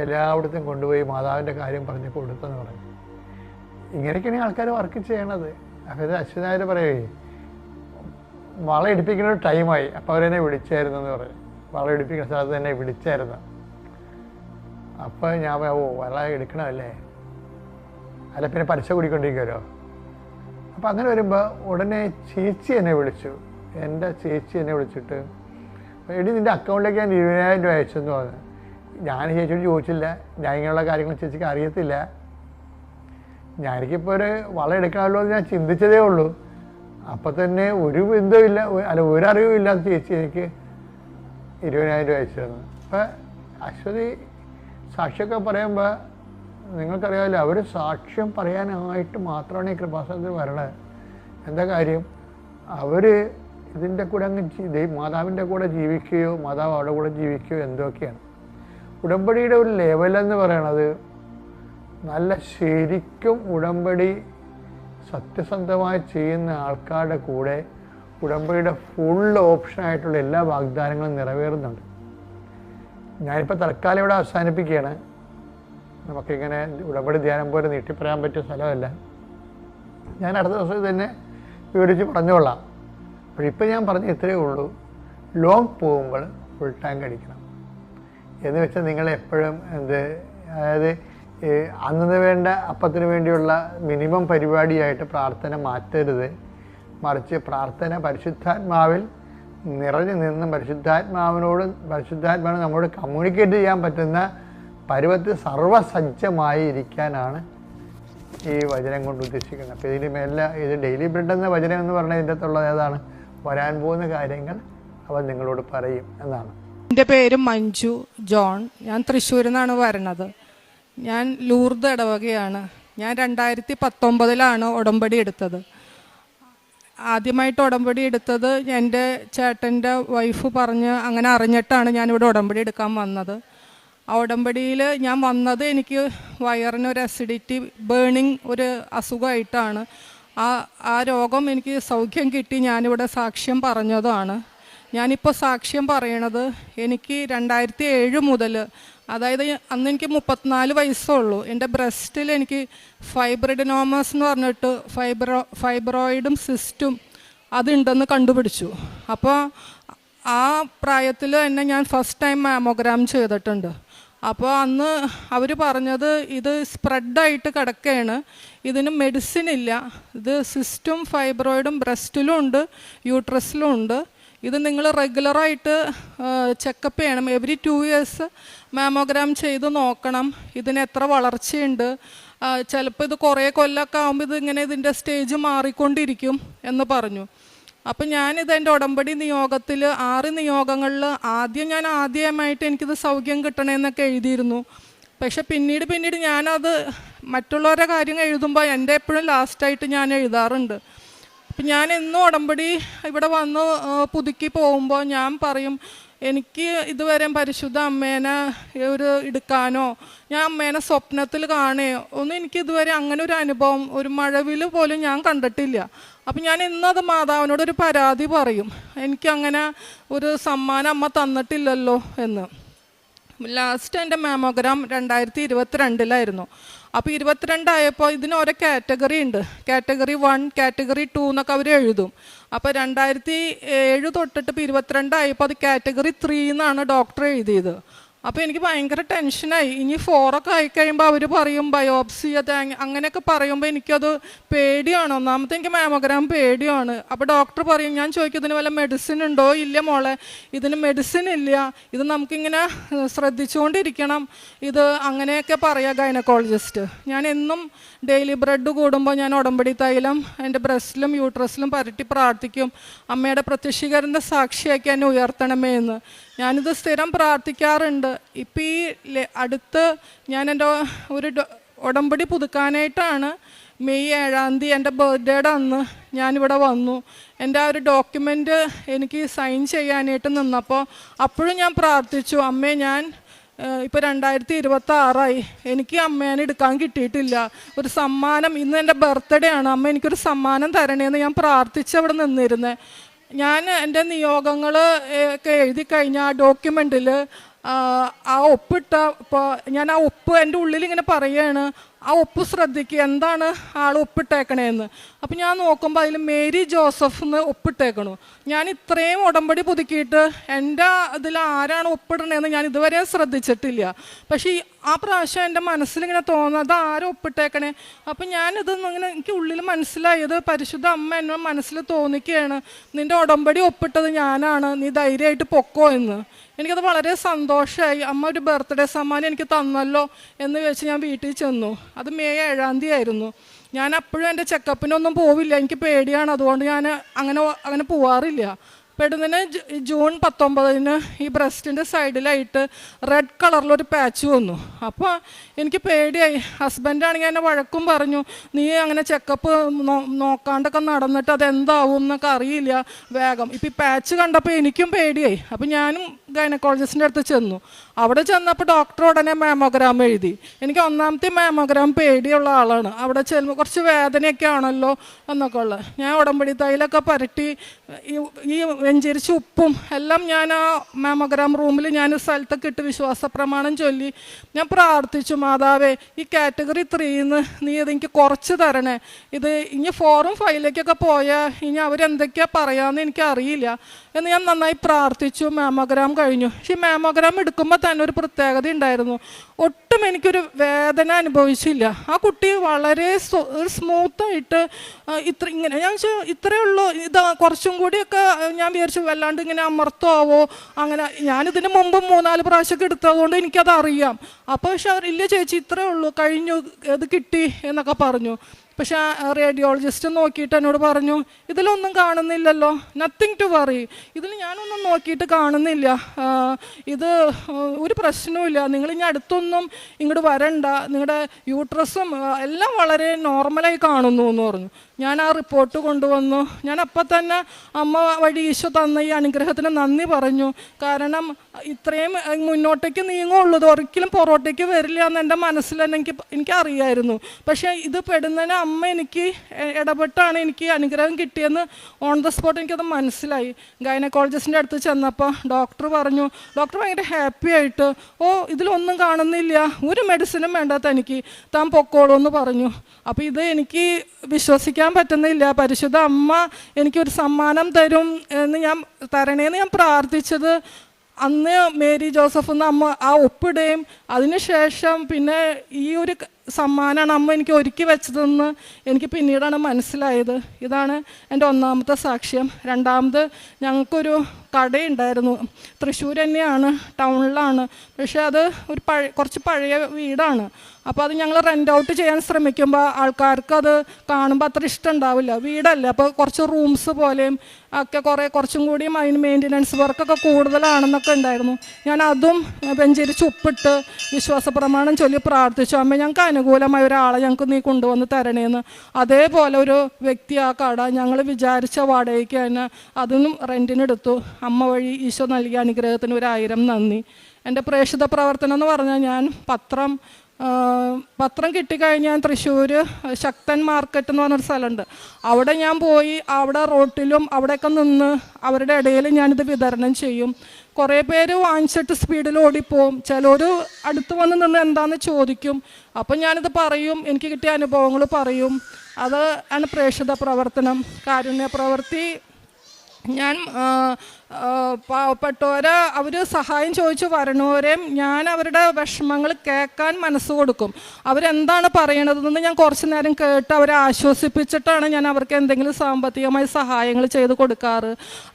എല്ലായിടത്തും കൊണ്ടുപോയി മാതാവിൻ്റെ കാര്യം പറഞ്ഞ് കൊടുത്തെന്ന് പറഞ്ഞു. ഇങ്ങനെയൊക്കെയാണ് ആൾക്കാർ വർക്ക് ചെയ്യണത്. അപ്പോൾ ഇത് അശ്വനായർ പറയുകയെ വള ഇടിപ്പിക്കുന്ന ഒരു ടൈമായി. അപ്പോൾ അവരെന്നെ വിളിച്ചായിരുന്നു എന്ന് പറയും. വള ഇടിപ്പിക്കുന്ന സ്ഥലത്ത് തന്നെ വിളിച്ചായിരുന്നു. അപ്പോൾ ഞാൻ വള എടുക്കണമല്ലേ, അല്ല പിന്നെ പലിശ കൂടിക്കൊണ്ടിരിക്കുമല്ലോ. അപ്പോൾ അങ്ങനെ വരുമ്പോൾ ഉടനെ ചേച്ചി എന്നെ വിളിച്ചു. എൻ്റെ ചേച്ചി എന്നെ വിളിച്ചിട്ട്, എടി നിൻ്റെ അക്കൗണ്ടിലേക്ക് ഞാൻ 20,000 രൂപ അയച്ചെന്ന് പറഞ്ഞു. ഞാൻ ചേച്ചിയോട് ചോദിച്ചില്ല, ഞാൻ ഇങ്ങനെയുള്ള കാര്യങ്ങൾ ചേച്ചിക്ക് അറിയത്തില്ല. എനിക്കിപ്പോൾ ഒരു വള എടുക്കണമല്ലോ എന്ന് ഞാൻ ചിന്തിച്ചതേ ഉള്ളൂ. അപ്പം തന്നെ ഒരു ബന്ധവുമില്ല, അല്ല ഒരറിവും ഇല്ലാത്ത ചേച്ചി എനിക്ക് 20,000 രൂപ അയച്ചു തന്നു. അപ്പം അശ്വതി സാക്ഷ്യമൊക്കെ പറയുമ്പോൾ നിങ്ങൾക്കറിയാമല്ലോ, അവർ സാക്ഷ്യം പറയാനായിട്ട് മാത്രമാണ് ഈ കൃപാസനത്തിൽ വരണത്. എന്താ കാര്യം, അവർ ഇതിൻ്റെ കൂടെ അങ്ങ് മാതാവിൻ്റെ കൂടെ ജീവിക്കുകയോ മാതാവ് അവരുടെ കൂടെ ജീവിക്കുകയോ എന്തൊക്കെയാണ്. ഉടമ്പടിയുടെ ഒരു ലെവലെന്ന് പറയണത് നല്ല ശരിക്കും ഉടമ്പടി സത്യസന്ധമായി ചെയ്യുന്ന ആൾക്കാരുടെ കൂടെ ഉടമ്പടിയുടെ ഫുൾ ഓപ്ഷനായിട്ടുള്ള എല്ലാ വാഗ്ദാനങ്ങളും നിറവേറുന്നുണ്ട്. ഞാനിപ്പോൾ തൽക്കാലം ഇവിടെ അവസാനിപ്പിക്കുകയാണ്. നമുക്കിങ്ങനെ ഉടമ്പടി ധ്യാനം പോലെ നീട്ടിപ്പറയാൻ പറ്റിയ സ്ഥലമല്ല. ഞാൻ അടുത്ത ദിവസം തന്നെ വിവരിച്ച് പറഞ്ഞോളാം. അപ്പോഴിപ്പോൾ ഞാൻ പറഞ്ഞ ഇത്രയേ ഉള്ളൂ, ലോങ് പോകുമ്പോൾ ഫുൾ ടാങ്ക് അടിക്കണം എന്ന് വെച്ചാൽ നിങ്ങളെപ്പോഴും അതായത് അന്ന് വേണ്ട അപ്പത്തിന് വേണ്ടിയുള്ള മിനിമം പരിപാടിയായിട്ട് പ്രാർത്ഥന മാറ്റരുത്. മറിച്ച് പ്രാർത്ഥന പരിശുദ്ധാത്മാവിൽ നിറഞ്ഞു നിന്ന് പരിശുദ്ധാത്മാവിനോട് നമ്മോട് കമ്മ്യൂണിക്കേറ്റ് ചെയ്യാൻ പറ്റുന്ന പരുവത്തിൽ സർവ്വസജ്ജമായി ഇരിക്കാനാണ് ഈ വചനം കൊണ്ട് ഉദ്ദേശിക്കുന്നത്. അപ്പോൾ ഇതിന് മേലെ ഇത് ഡെയിലി ബ്രെഡ് എന്ന വചനം എന്ന് പറഞ്ഞാൽ ഇതിൻ്റെ അകത്തുള്ളത് ഏതാണ്, വരാൻ പോകുന്ന കാര്യങ്ങൾ അവൻ നിങ്ങളോട് പറയും എന്നാണ്. എൻ്റെ പേര് മഞ്ജു ജോൺ. ഞാൻ തൃശ്ശൂരിൽ നിന്നാണ് വരണത്. ഞാൻ ലൂർദ് ഇടവകയാണ്. ഞാൻ 2019 ഉടമ്പടി എടുത്തത്. ആദ്യമായിട്ട് ഉടമ്പടി എടുത്തത് എൻ്റെ ചേട്ടൻ്റെ വൈഫ് പറഞ്ഞ് അങ്ങനെ അറിഞ്ഞിട്ടാണ് ഞാനിവിടെ ഉടമ്പടി എടുക്കാൻ വന്നത്. ആ ഉടമ്പടിയിൽ ഞാൻ വന്നത് എനിക്ക് വയറിനൊരു അസിഡിറ്റി ബേണിങ് ഒരു അസുഖമായിട്ടാണ്. ആ രോഗം എനിക്ക് സൗഖ്യം കിട്ടി ഞാനിവിടെ സാക്ഷ്യം പറഞ്ഞതാണ്. ഞാനിപ്പോൾ സാക്ഷ്യം പറയണത് എനിക്ക് 2007 മുതൽ, അതായത് അന്ന് എനിക്ക് 34 വയസ്സുള്ളൂ. എൻ്റെ ബ്രസ്റ്റിൽ എനിക്ക് ഫൈബ്രിഡിനോമസ് എന്ന് പറഞ്ഞിട്ട് ഫൈബ്രോയിഡും സിസ്റ്റും അതുണ്ടെന്ന് കണ്ടുപിടിച്ചു. അപ്പോൾ ആ പ്രായത്തിൽ തന്നെ ഞാൻ ഫസ്റ്റ് ടൈം മാമോഗ്രാം ചെയ്തിട്ടുണ്ട്. അപ്പോൾ അന്ന് അവർ പറഞ്ഞത് ഇത് സ്പ്രെഡായിട്ട് കിടക്കുകയാണ്, ഇതിന് മെഡിസിൻ ഇല്ല, ഇത് സിസ്റ്റും ഫൈബ്രോയിഡും ബ്രസ്റ്റിലും ഉണ്ട് യൂട്രസിലും ഉണ്ട്, ഇത് നിങ്ങൾ റെഗുലറായിട്ട് ചെക്കപ്പ് ചെയ്യണം, എവറി 2 years മാമോഗ്രാം ചെയ്ത് നോക്കണം, ഇതിന് എത്ര വളർച്ചയുണ്ട്, ചിലപ്പോൾ ഇത് കുറേ കൊല്ലമൊക്കെ ആകുമ്പോൾ ഇതിൻ്റെ സ്റ്റേജ് മാറിക്കൊണ്ടിരിക്കും എന്ന് പറഞ്ഞു. അപ്പം ഞാനിത് എൻ്റെ ഉടമ്പടി നിയോഗത്തിൽ 6 നിയോഗങ്ങളിൽ ആദ്യമായിട്ട് എനിക്കിത് സൗഖ്യം കിട്ടണമെന്നൊക്കെ എഴുതിയിരുന്നു. പക്ഷെ പിന്നീട് ഞാനത് മറ്റുള്ളവരുടെ കാര്യം എഴുതുമ്പോൾ എൻ്റെ എപ്പോഴും ലാസ്റ്റായിട്ട് ഞാൻ എഴുതാറുണ്ട്. അപ്പം ഞാൻ എന്നും ഉടമ്പടി ഇവിടെ വന്ന് പുതുക്കി പോകുമ്പോൾ ഞാൻ പറയും, എനിക്ക് ഇതുവരെ പരിശുദ്ധ അമ്മേനെ എടുക്കാനോ ഞാൻ അമ്മേനെ സ്വപ്നത്തിൽ കാണുകയോ ഒന്നും എനിക്ക് ഇതുവരെ അങ്ങനെ ഒരു അനുഭവം ഒരു മഴവിൽ പോലും ഞാൻ കണ്ടിട്ടില്ല. അപ്പം ഞാൻ ഇന്നത് മാതാവിനോടൊരു പരാതി പറയും, എനിക്കങ്ങനെ ഒരു സമ്മാനം അമ്മ തന്നിട്ടില്ലല്ലോ എന്ന്. ലാസ്റ്റ് എൻ്റെ മാമോഗ്രാം 2022 അപ്പോൾ 22 ആയപ്പോൾ ഇതിന് ഓരോ കാറ്റഗറി ഉണ്ട്. കാറ്റഗറി 1, കാറ്റഗറി 2 എന്നൊക്കെ അവർ എഴുതും. അപ്പോൾ 2007 തൊട്ടിട്ട് ഇപ്പോൾ 22 അത് കാറ്റഗറി 3 എന്നാണ് ഡോക്ടർ എഴുതിയത്. അപ്പോൾ എനിക്ക് ഭയങ്കര ടെൻഷനായി. ഇനി 4 ഒക്കെ ആയിക്കഴിയുമ്പോൾ അവർ പറയും ബയോപ്സി അത് അങ്ങനെയൊക്കെ പറയുമ്പോൾ എനിക്കത് പേടിയാണ്. ഒന്നാമത്തെ എനിക്ക് മാമോഗ്രാം പേടിയാണ്. അപ്പോൾ ഡോക്ടർ പറയും, ഞാൻ ചോദിക്കും ഇതിന് വല്ല മെഡിസിൻ ഉണ്ടോ? ഇല്ല മോളെ, ഇതിന് മെഡിസിൻ ഇല്ല, ഇത് നമുക്കിങ്ങനെ ശ്രദ്ധിച്ചുകൊണ്ടിരിക്കണം, ഇത് അങ്ങനെയൊക്കെ പറയുക ഗൈനക്കോളജിസ്റ്റ്. ഞാൻ എന്നും ഡെയിലി ബ്രെഡ് കൂടുമ്പോൾ ഞാൻ ഉടമ്പടി തൈലം എൻ്റെ ബ്രസ്റ്റിലും യൂട്രസിലും പരട്ടി പ്രാർത്ഥിക്കും, അമ്മയുടെ പ്രത്യക്ഷീകരണ സാക്ഷിയാക്കി എന്നെ ഉയർത്തണമേ എന്ന്. ഞാനിത് സ്ഥിരം പ്രാർത്ഥിക്കാറുണ്ട്. ഇപ്പം ഈ അടുത്ത് ഞാൻ എൻ്റെ ഒരു ഉടമ്പടി പുതുക്കാനായിട്ടാണ് മെയ് 7 എൻ്റെ ബർത്ത്ഡേയുടെ അന്ന് ഞാനിവിടെ വന്നു. എൻ്റെ ആ ഒരു ഡോക്യുമെൻ്റ് എനിക്ക് സൈൻ ചെയ്യാനായിട്ട് നിന്നപ്പോൾ അപ്പോഴും ഞാൻ പ്രാർത്ഥിച്ചു, അമ്മേ ഞാൻ ഇപ്പോൾ 2026 എനിക്ക് അമ്മേനെ എടുക്കാൻ കിട്ടിയിട്ടില്ല, ഒരു സമ്മാനം, ഇന്ന് എൻ്റെ ബർത്ത്ഡേ ആണ്, അമ്മ എനിക്കൊരു സമ്മാനം തരണേന്ന് ഞാൻ പ്രാർത്ഥിച്ച് അവിടെ നിന്നിരുന്നത്. ഞാൻ എൻ്റെ നിയോഗങ്ങൾ ഒക്കെ എഴുതി കഴിഞ്ഞ ആ ഡോക്യുമെൻറ്റിൽ ആ ഒപ്പിട്ട ഇപ്പോൾ ഞാൻ ആ ഒപ്പ് എൻ്റെ ഉള്ളിൽ ഇങ്ങനെ പറയുകയാണ്, ആ ഒപ്പ് ശ്രദ്ധിക്കുക, എന്താണ് ആൾ ഒപ്പിട്ടേക്കണേന്ന്. അപ്പം ഞാൻ നോക്കുമ്പോൾ അതിൽ മേരി ജോസഫ് എന്ന് ഒപ്പിട്ടേക്കണു. ഞാൻ ഇത്രയും ഉടമ്പടി പുതുക്കിയിട്ട് എൻ്റെ ഇതിൽ ആരാണ് ഒപ്പിടണേന്ന് ഞാൻ ഇതുവരെ ശ്രദ്ധിച്ചിട്ടില്ല. പക്ഷേ ആ പ്രാവശ്യം എൻ്റെ മനസ്സിലിങ്ങനെ തോന്നുന്നത് ആരും ഒപ്പിട്ടേക്കണേ. അപ്പം ഞാനിത് ഇങ്ങനെ എനിക്ക് ഉള്ളിൽ മനസ്സിലായത് പരിശുദ്ധ അമ്മ എന്നെ മനസ്സിൽ തോന്നിക്കുകയാണ്, നിൻ്റെ ഉടമ്പടി ഒപ്പിട്ടത് ഞാനാണ്, നീ ധൈര്യമായിട്ട് പൊക്കോ എന്ന്. എനിക്കത് വളരെ സന്തോഷമായി. അമ്മ ഒരു ബർത്ത്ഡേ സമ്മാനം എനിക്ക് തന്നല്ലോ എന്ന് വെച്ച് ഞാൻ വീട്ടിൽ ചെന്നു. അത് മെയ് 7 ആയിരുന്നു. ഞാൻ അപ്പോഴും എൻ്റെ ചെക്കപ്പിനൊന്നും പോവില്ല, എനിക്ക് പേടിയാണ്, അതുകൊണ്ട് ഞാൻ അങ്ങനെ പോവാറില്ല. പെടുന്നതിന് ജൂൺ 19 ഈ ബ്രസ്റ്റിൻ്റെ സൈഡിലായിട്ട് റെഡ് കളറിലൊരു പാച്ച് വന്നു. അപ്പോൾ എനിക്ക് പേടിയായി. ഹസ്ബൻഡാണെങ്കിൽ എന്നെ വഴക്കും പറഞ്ഞു, നീ അങ്ങനെ ചെക്കപ്പ് നോക്കാണ്ടൊക്കെ നടന്നിട്ട് അതെന്താവും എന്നൊക്കെ അറിയില്ല വേഗം. ഇപ്പം ഈ പാച്ച് കണ്ടപ്പോൾ എനിക്കും പേടിയായി. അപ്പം ഞാനും ഗൈനക്കോളജിസ്റ്റിൻ്റെ അടുത്ത് ചെന്നു. അവിടെ ചെന്നപ്പോൾ ഡോക്ടർ ഉടനെ മാമോഗ്രാം എഴുതി. എനിക്ക് 1ാമത്തെ മാമോഗ്രാം പേടിയുള്ള ആളാണ്. അവിടെ ചെല്ലുമ്പോൾ കുറച്ച് വേദനയൊക്കെ ആണല്ലോ എന്നൊക്കെ ഉള്ളത്. ഞാൻ ഉടമ്പടി തൈലൊക്കെ പരട്ടി ഈ വെഞ്ചരിച്ച് ഉപ്പും എല്ലാം ഞാൻ ആ മാമോഗ്രാം റൂമിൽ ഞാൻ സ്ഥലത്തൊക്കെ ഇട്ട് വിശ്വാസ പ്രമാണം ചൊല്ലി ഞാൻ പ്രാർത്ഥിച്ചു, മാതാവേ ഈ കാറ്റഗറി 3 നീ ഇതെനിക്ക് കുറച്ച് തരണേ, ഇത് ഇനി 4ഉം 5ലേക്കൊക്കെ പോയാൽ ഇനി അവരെന്തൊക്കെയാണ് പറയാമെന്ന് എനിക്കറിയില്ല എന്ന് ഞാൻ നന്നായി പ്രാർത്ഥിച്ചു. മാമോഗ്രാം കഴിഞ്ഞു. പക്ഷേ ഈ മാമോഗ്രാം എടുക്കുമ്പോൾ തന്നെ ഒരു പ്രത്യേകത ഉണ്ടായിരുന്നു, ഒട്ടും എനിക്കൊരു വേദന അനുഭവിച്ചില്ല. ആ കുട്ടി വളരെ സ്മൂത്തായിട്ട് ഇങ്ങനെ ഞാൻ ഇത്രയേ ഉള്ളൂ, ഇത് കുറച്ചും കൂടിയൊക്കെ ഞാൻ വിചാരിച്ചു വല്ലാണ്ട് ഇങ്ങനെ അമർത്താവോ അങ്ങനെ. ഞാനിതിന് മുമ്പ് 3-4 പ്രാവശ്യമൊക്കെ എടുത്തതുകൊണ്ട് എനിക്കത് അറിയാം. അപ്പോൾ പക്ഷെ ഇല്ല ചേച്ചി ഇത്രയേ ഉള്ളൂ, കഴിഞ്ഞു, ഇത് കിട്ടി എന്നൊക്കെ പറഞ്ഞു. പക്ഷെ ആ റേഡിയോളജിസ്റ്റ് നോക്കിയിട്ട് എന്നോട് പറഞ്ഞു, ഇതിലൊന്നും കാണുന്നില്ലല്ലോ, നത്തിങ് ടു വറി, ഇതിൽ ഞാനൊന്നും നോക്കിയിട്ട് കാണുന്നില്ല, ഇത് ഒരു പ്രശ്നവുമില്ല, നിങ്ങളിനി അടുത്തൊന്നും ഇങ്ങോട്ട് വരണ്ട, നിങ്ങളുടെ യൂട്രസും എല്ലാം വളരെ നോർമലായി കാണുന്നു എന്ന് പറഞ്ഞു. ഞാൻ ആ റിപ്പോർട്ട് കൊണ്ടുവന്നു. ഞാൻ അപ്പം തന്നെ അമ്മ വഴി ഈശോ തന്ന ഈ അനുഗ്രഹത്തിന് നന്ദി പറഞ്ഞു. കാരണം ഇത്രയും മുന്നോട്ടേക്ക് നീങ്ങുള്ളൂ, ഒരിക്കലും പുറകോട്ടേക്ക് വരില്ല എന്ന് എൻ്റെ മനസ്സിൽ തന്നെ എനിക്കറിയായിരുന്നു. പക്ഷേ ഇത് പെടുന്നതിന് അമ്മ എനിക്ക് ഇടപെട്ടാണ് എനിക്ക് അനുഗ്രഹം കിട്ടിയെന്ന് ഓൺ ദ സ്പോട്ട് എനിക്കത് മനസ്സിലായി. ഗൈനക്കോളജിസ്റ്റിൻ്റെ അടുത്ത് ചെന്നപ്പോൾ ഡോക്ടർ പറഞ്ഞു, ഡോക്ടർ ഭയങ്കര ഹാപ്പി ആയിട്ട്, ഓ ഇതിലൊന്നും കാണുന്നില്ല, ഒരു മെഡിസിനും വേണ്ടാത്ത എനിക്ക്, താൻ പൊക്കോളൂ എന്ന് പറഞ്ഞു. അപ്പോൾ ഇത് എനിക്ക് വിശ്വസിക്കാൻ പറ്റുന്നില്ല. പരിശുദ്ധ അമ്മ എനിക്കൊരു സമ്മാനം തരും എന്ന് തരണേന്ന് ഞാൻ പ്രാർത്ഥിച്ചത് അന്ന് മേരി ജോസഫ് എന്ന അമ്മ ആ ഒപ്പിടുകയും അതിനുശേഷം പിന്നെ ഈ ഒരു സമ്മാനമാണ് അമ്മ എനിക്ക് ഒരുക്കി വെച്ചതെന്ന് എനിക്ക് പിന്നീടാണ് മനസ്സിലായത്. ഇതാണ് എൻ്റെ 1ാമത്തെ സാക്ഷ്യം. 2ാമത് ഞങ്ങൾക്കൊരു കടയുണ്ടായിരുന്നു, തൃശ്ശൂർ തന്നെയാണ്, ടൗണിലാണ്. പക്ഷേ അത് ഒരു കുറച്ച് പഴയ വീടാണ്. അപ്പോൾ അത് ഞങ്ങൾ റെൻ്റ് ഔട്ട് ചെയ്യാൻ ശ്രമിക്കുമ്പോൾ ആൾക്കാർക്ക് അത് കാണുമ്പോൾ അത്ര ഇഷ്ടം ഉണ്ടാവില്ല, വീടല്ല. അപ്പോൾ കുറച്ച് റൂംസ് പോലെയും ഒക്കെ കുറച്ചും കൂടിയും അതിന് മെയിൻ്റനൻസ് വർക്കൊക്കെ കൂടുതലാണെന്നൊക്കെ ഉണ്ടായിരുന്നു. ഞാൻ അതും വെഞ്ചരിച്ച് ഉപ്പിട്ട് വിശ്വാസ പ്രമാണം ചൊല്ലി പ്രാർത്ഥിച്ചു, അമ്മ ഞങ്ങൾക്ക് അനുകൂലമായ ഒരാളെ ഞങ്ങൾക്ക് നീ കൊണ്ടുവന്ന് തരണേന്ന്. അതേപോലെ ഒരു വ്യക്തി ആ കട ഞങ്ങൾ വിചാരിച്ച വാടകയ്ക്ക് തന്നെ അതിനും റെൻറ്റിനെടുത്തു. അമ്മ വഴി ഈശോ നൽകിയ അനുഗ്രഹത്തിന് 1000 നന്ദി. എൻ്റെ പ്രേക്ഷിത പ്രവർത്തനം എന്ന് പറഞ്ഞാൽ ഞാൻ പത്രം കിട്ടിക്കഴിഞ്ഞാൽ ഞാൻ തൃശ്ശൂർ ശക്തൻ മാർക്കറ്റ് എന്ന് പറഞ്ഞൊരു സ്ഥലമുണ്ട്, അവിടെ ഞാൻ പോയി അവിടെ റോട്ടിലും അവിടെയൊക്കെ നിന്ന് അവരുടെ ഇടയിൽ ഞാനിത് വിതരണം ചെയ്യും. കുറേ പേര് വാങ്ങിച്ചിട്ട് സ്പീഡിൽ ഓടിപ്പോവും, ചിലർ അടുത്ത് വന്ന് നിന്ന് എന്താണെന്ന് ചോദിക്കും. അപ്പം ഞാനിത് പറയും, എനിക്ക് കിട്ടിയ അനുഭവങ്ങൾ പറയും. അത് ആണ് പ്രേക്ഷിത പ്രവർത്തനം. കാരുണ്യ പ്രവൃത്തി ഞാൻ പാവപ്പെട്ടവരെ അവർ സഹായം ചോദിച്ച് വരണവരെയും ഞാൻ അവരുടെ വിഷമങ്ങൾ കേൾക്കാൻ മനസ്സ് കൊടുക്കും. അവരെന്താണ് പറയണതെന്ന് ഞാൻ കുറച്ച് നേരം കേട്ട് അവരെ ആശ്വസിപ്പിച്ചിട്ടാണ് ഞാൻ അവർക്ക് എന്തെങ്കിലും സാമ്പത്തികമായി സഹായങ്ങൾ ചെയ്ത് കൊടുക്കാറ്.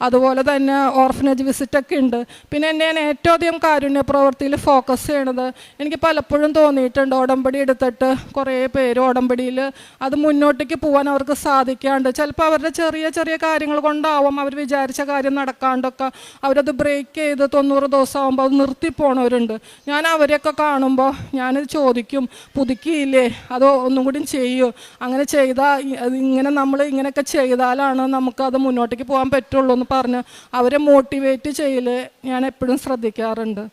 അതുപോലെ തന്നെ ഓർഫനേജ് വിസിറ്റൊക്കെ ഉണ്ട്. പിന്നെ ഞാൻ ഏറ്റവും അധികം കാരുണ്യ പ്രവൃത്തിയിൽ ഫോക്കസ് ചെയ്യണത് എനിക്ക് പലപ്പോഴും തോന്നിയിട്ടുണ്ട്, ഉടമ്പടി എടുത്തിട്ട് കുറേ പേര് ഉടമ്പടിയിൽ അത് മുന്നോട്ടേക്ക് പോകാൻ അവർക്ക് സാധിക്കാണ്ട്, ചിലപ്പോൾ അവരുടെ ചെറിയ ചെറിയ കാര്യങ്ങൾ കൊണ്ടാവും അവർ വിചാരിച്ച കാര്യം നടക്കാണ്ടൊക്കെ അവരത് ബ്രേക്ക് ചെയ്ത് 90 ദിവസം ആകുമ്പോൾ അത് നിർത്തിപ്പോണവരുണ്ട്. ഞാൻ അവരെയൊക്കെ കാണുമ്പോൾ ഞാനത് ചോദിക്കും, പുതുക്കിയില്ലേ, അതോ ഒന്നും കൂടി ചെയ്യൂ, അങ്ങനെ ചെയ്താൽ ഇങ്ങനെ നമ്മൾ ഇങ്ങനെയൊക്കെ ചെയ്താലാണ് നമുക്കത് മുന്നോട്ടേക്ക് പോകാൻ പറ്റുള്ളൂ എന്ന് പറഞ്ഞ് അവരെ മോട്ടിവേറ്റ് ചെയ്യൽ ഞാൻ എപ്പോഴും ശ്രദ്ധിക്കാറുണ്ട്.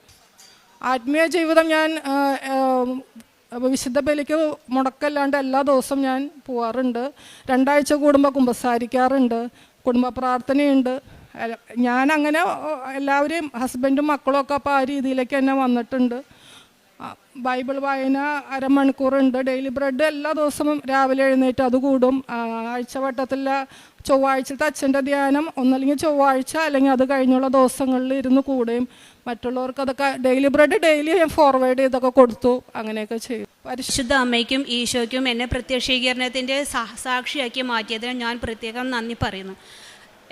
ആത്മീയ ജീവിതം ഞാൻ വിശുദ്ധ ബലിക്ക് മുടക്കല്ലാണ്ട് എല്ലാ ദിവസവും ഞാൻ പോവാറുണ്ട്. 2 ആഴ്ച കൂടുമ്പോൾ കുമ്പസാരിക്കാറുണ്ട്, കുടുംബ പ്രാർത്ഥനയുണ്ട്. ഞാനങ്ങനെ എല്ലാവരെയും ഹസ്ബൻഡും മക്കളും ഒക്കെ അപ്പോൾ ആ രീതിയിലേക്ക് തന്നെ വന്നിട്ടുണ്ട്. ബൈബിൾ വായന അരമണിക്കൂറുണ്ട്. ഡെയിലി ബ്രെഡ് എല്ലാ ദിവസവും രാവിലെ എഴുന്നേറ്റ് അത് കൂടും. ആഴ്ചവട്ടത്തിലെ ചൊവ്വാഴ്ചത്തെ അച്ഛൻ്റെ ധ്യാനം ഒന്നല്ലെങ്കിൽ ചൊവ്വാഴ്ച അല്ലെങ്കിൽ അത് കഴിഞ്ഞുള്ള ദിവസങ്ങളിൽ ഇരുന്ന് കൂടുകയും മറ്റുള്ളവർക്ക് അതൊക്കെ ഡെയിലി ബ്രെഡ് ഡെയിലി ഞാൻ ഫോർവേഡ് ചെയ്തൊക്കെ കൊടുത്തു. അങ്ങനെയൊക്കെ ചെയ്യും. പരിശുദ്ധ അമ്മയ്ക്കും ഈശോയ്ക്കും എന്നെ പ്രത്യക്ഷീകരണത്തിൻ്റെ സാക്ഷിയാക്കി മാറ്റിയതിന് ഞാൻ പ്രത്യേകം നന്ദി പറയുന്നു.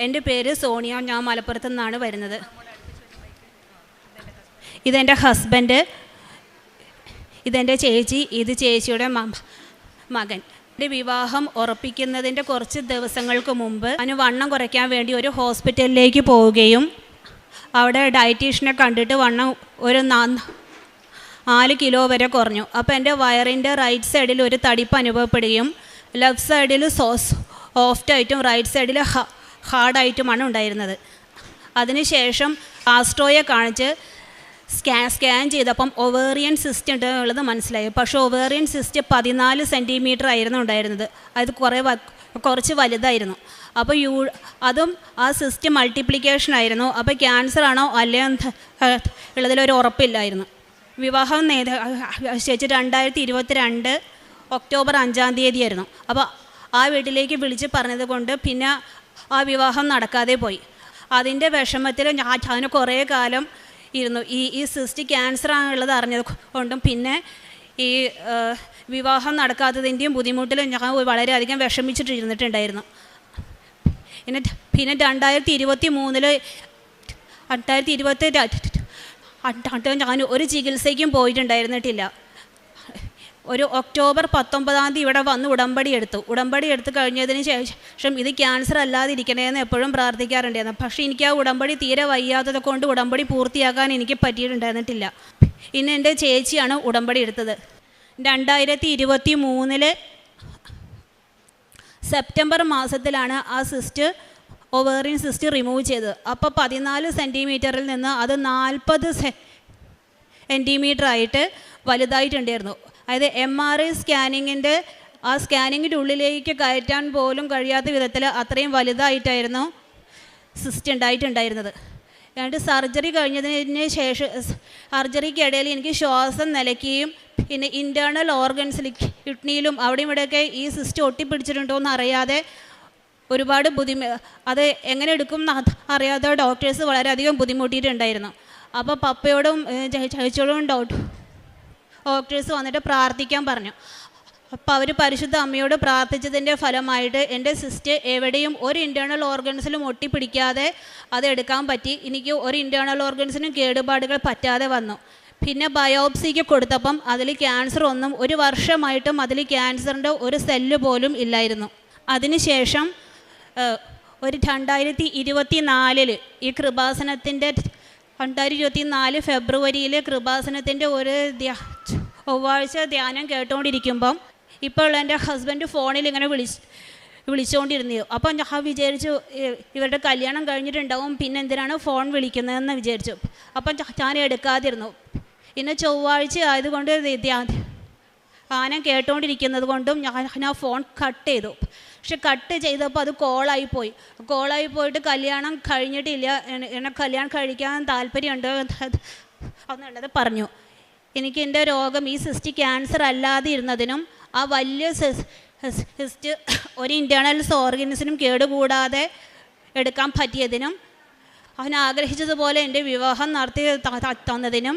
എൻ്റെ പേര് സോണിയ, ഞാൻ മലപ്പുറത്തു നിന്നാണ് വരുന്നത്. ഇതെൻ്റെ ഹസ്ബൻഡ്, ഇതെൻ്റെ ചേച്ചി, ഇത് ചേച്ചിയുടെ മകൻ. എൻ്റെ വിവാഹം ഉറപ്പിക്കുന്നതിൻ്റെ കുറച്ച് ദിവസങ്ങൾക്ക് മുമ്പ് ഞാൻ വണ്ണം കുറയ്ക്കാൻ വേണ്ടി ഒരു ഹോസ്പിറ്റലിലേക്ക് പോവുകയും അവിടെ ഡയറ്റീഷ്യനെ കണ്ടിട്ട് വണ്ണം ഒരു 4 കിലോ വരെ കുറഞ്ഞു. അപ്പോൾ എൻ്റെ വയറിൻ്റെ റൈറ്റ് സൈഡിൽ ഒരു തടിപ്പ് അനുഭവപ്പെടുകയും ലെഫ്റ്റ് സൈഡിൽ സോഫ്റ്റായിട്ടും റൈറ്റ് സൈഡിൽ ഹാർഡായിട്ടുമാണ് ഉണ്ടായിരുന്നത്. അതിനുശേഷം ആസ്ട്രോയെ കാണിച്ച് സ്കാൻ ചെയ്തപ്പം ഒവേറിയൻ സിസ്റ്റ് ഉള്ളത് മനസ്സിലായി. പക്ഷേ ഒവേറിയൻ സിസ്റ്റ് 14 സെൻറ്റിമീറ്റർ ആയിരുന്നു ഉണ്ടായിരുന്നത്. അത് കുറച്ച് വലുതായിരുന്നു. അപ്പോൾ അതും ആ സിസ്റ്റ് മൾട്ടിപ്ലിക്കേഷൻ ആയിരുന്നു. അപ്പോൾ ക്യാൻസർ ആണോ അല്ലേ ഉള്ളതിലൊരു ഉറപ്പില്ലായിരുന്നു. വിവാഹം ശേഷം 2022 ഒക്ടോബർ 5-ാം തീയതി ആയിരുന്നു. അപ്പോൾ ആ വീട്ടിലേക്ക് വിളിച്ച് പറഞ്ഞത് കൊണ്ട് പിന്നെ ആ വിവാഹം നടക്കാതെ പോയി. അതിൻ്റെ വിഷമത്തിൽ ഞാൻ കുറേ കാലം ഇരുന്നു. ഈ സിസ്റ്റ് ക്യാൻസർ ആണുള്ളത് അറിഞ്ഞത് കൊണ്ടും പിന്നെ ഈ വിവാഹം നടക്കാത്തതിൻ്റെയും ബുദ്ധിമുട്ടിൽ ഞാൻ വളരെയധികം വിഷമിച്ചിട്ടിരുന്നിട്ടുണ്ടായിരുന്നു. പിന്നെ 2023 ഞാൻ ഒരു ചികിത്സയ്ക്കും പോയിട്ടുണ്ടായിരുന്നിട്ടില്ല. ഒരു ഒക്ടോബർ 19-ാം തീയതി ഇവിടെ വന്ന് ഉടമ്പടി എടുത്തു കഴിഞ്ഞതിന് ശേഷം ഇത് ക്യാൻസർ അല്ലാതിരിക്കണേന്ന് എപ്പോഴും പ്രാർത്ഥിക്കാറുണ്ടായിരുന്നു. പക്ഷേ എനിക്ക് ആ ഉടമ്പടി തീരെ വയ്യാത്തത് കൊണ്ട് ഉടമ്പടി പൂർത്തിയാക്കാൻ എനിക്ക് പറ്റിയിട്ടുണ്ടായിരുന്നിട്ടില്ല. ഇന്ന് എൻ്റെ ചേച്ചിയാണ് ഉടമ്പടി എടുത്തത്. 2023 സെപ്റ്റംബർ മാസത്തിലാണ് ആ ഒവേറിയൻ സിസ്റ്റ് റിമൂവ് ചെയ്തത്. അപ്പോൾ 14 സെൻറ്റിമീറ്ററിൽ നിന്ന് അത് 40 സെൻറ്റിമീറ്റർ ആയിട്ട് വലുതായിട്ടുണ്ടായിരുന്നു. അതായത് MRI സ്കാനിങ്ങിൻ്റെ ആ സ്കാനിങ്ങിൻ്റെ ഉള്ളിലേക്ക് കയറ്റാൻ പോലും കഴിയാത്ത വിധത്തിൽ അത്രയും വലുതായിട്ടായിരുന്നു സിസ്റ്റ് ഉണ്ടായിട്ടുണ്ടായിരുന്നത്. എന്നിട്ട് സർജറി കഴിഞ്ഞതിന് ശേഷം സർജറിക്കിടയിൽ എനിക്ക് ശ്വാസം നിലയ്ക്കുകയും പിന്നെ ഇൻറ്റേർണൽ ഓർഗൻസിൽ കിഡ്നിയിലും അവിടെയും ഇവിടെയൊക്കെ ഈ സിസ്റ്റ് ഒട്ടിപ്പിടിച്ചിട്ടുണ്ടോ എന്ന് അറിയാതെ ഒരുപാട് അത് എങ്ങനെ എടുക്കും എന്ന് അറിയാതെ ഡോക്ടേഴ്സ് വളരെയധികം ബുദ്ധിമുട്ടിയിട്ടുണ്ടായിരുന്നു. അപ്പോൾ പപ്പയോടും ചേച്ചിയോടും ഡോക്ടേഴ്സ് വന്നിട്ട് പ്രാർത്ഥിക്കാൻ പറഞ്ഞു. അപ്പോൾ അവർ പരിശുദ്ധ അമ്മയോട് പ്രാർത്ഥിച്ചതിൻ്റെ ഫലമായിട്ട് എൻ്റെ സിസ്റ്റ് എവിടെയും ഒരു ഇൻറ്റേർണൽ ഓർഗൻസിലും ഒട്ടിപ്പിടിക്കാതെ അത് എടുക്കാൻ പറ്റി. എനിക്ക് ഒരു ഇൻറ്റേർണൽ ഓർഗൻസിനും കേടുപാടുകൾ പറ്റാതെ വന്നു. പിന്നെ ബയോപ്സിക്ക് കൊടുത്തപ്പം അതിൽ ക്യാൻസർ ഒന്നും 1 വർഷമായിട്ടും അതിൽ ക്യാൻസറിൻ്റെ ഒരു സെല്ല് പോലും ഇല്ലായിരുന്നു. അതിനുശേഷം ഒരു 2024 ഈ കൃപാസനത്തിൻ്റെ 2024 ഫെബ്രുവരിയിൽ കൃപാസനത്തിൻ്റെ ഒരു ചൊവ്വാഴ്ച ധ്യാനം കേട്ടുകൊണ്ടിരിക്കുമ്പം ഇപ്പോൾ എൻ്റെ ഹസ്ബൻഡ് ഫോണിൽ ഇങ്ങനെ വിളിച്ചുകൊണ്ടിരുന്നു. അപ്പം ഞാൻ വിചാരിച്ചു ഇവരുടെ കല്യാണം കഴിഞ്ഞിട്ടുണ്ടാവും, പിന്നെ എന്തിനാണ് ഫോൺ വിളിക്കുന്നതെന്ന് വിചാരിച്ചു. അപ്പം ഞാൻ എടുക്കാതിരുന്നു. ഇന്ന് ചൊവ്വാഴ്ച ആയതുകൊണ്ട് ധ്യാനം കേട്ടുകൊണ്ടിരിക്കുന്നത് കൊണ്ടും ഞാൻ ഫോൺ കട്ട് ചെയ്തു. പക്ഷെ കട്ട് ചെയ്തപ്പോൾ അത് കോളായി പോയിട്ട് കല്യാണം കഴിഞ്ഞിട്ടില്ല, എന്നെ കല്യാണം കഴിക്കാൻ താല്പര്യമുണ്ട് എന്നുള്ളത് പറഞ്ഞു. എനിക്ക് എൻ്റെ രോഗം ഈ സിസ്റ്റ് ക്യാൻസർ അല്ലാതെ ഇരുന്നതിനും ആ വലിയ സിസ്റ്റ് ഒരു ഇൻറ്റേർണൽ ഓർഗൻസിനും കേടുകൂടാതെ എടുക്കാൻ പറ്റിയതിനും അവൻ ആഗ്രഹിച്ചതുപോലെ എൻ്റെ വിവാഹം നടത്തി തന്നതിനും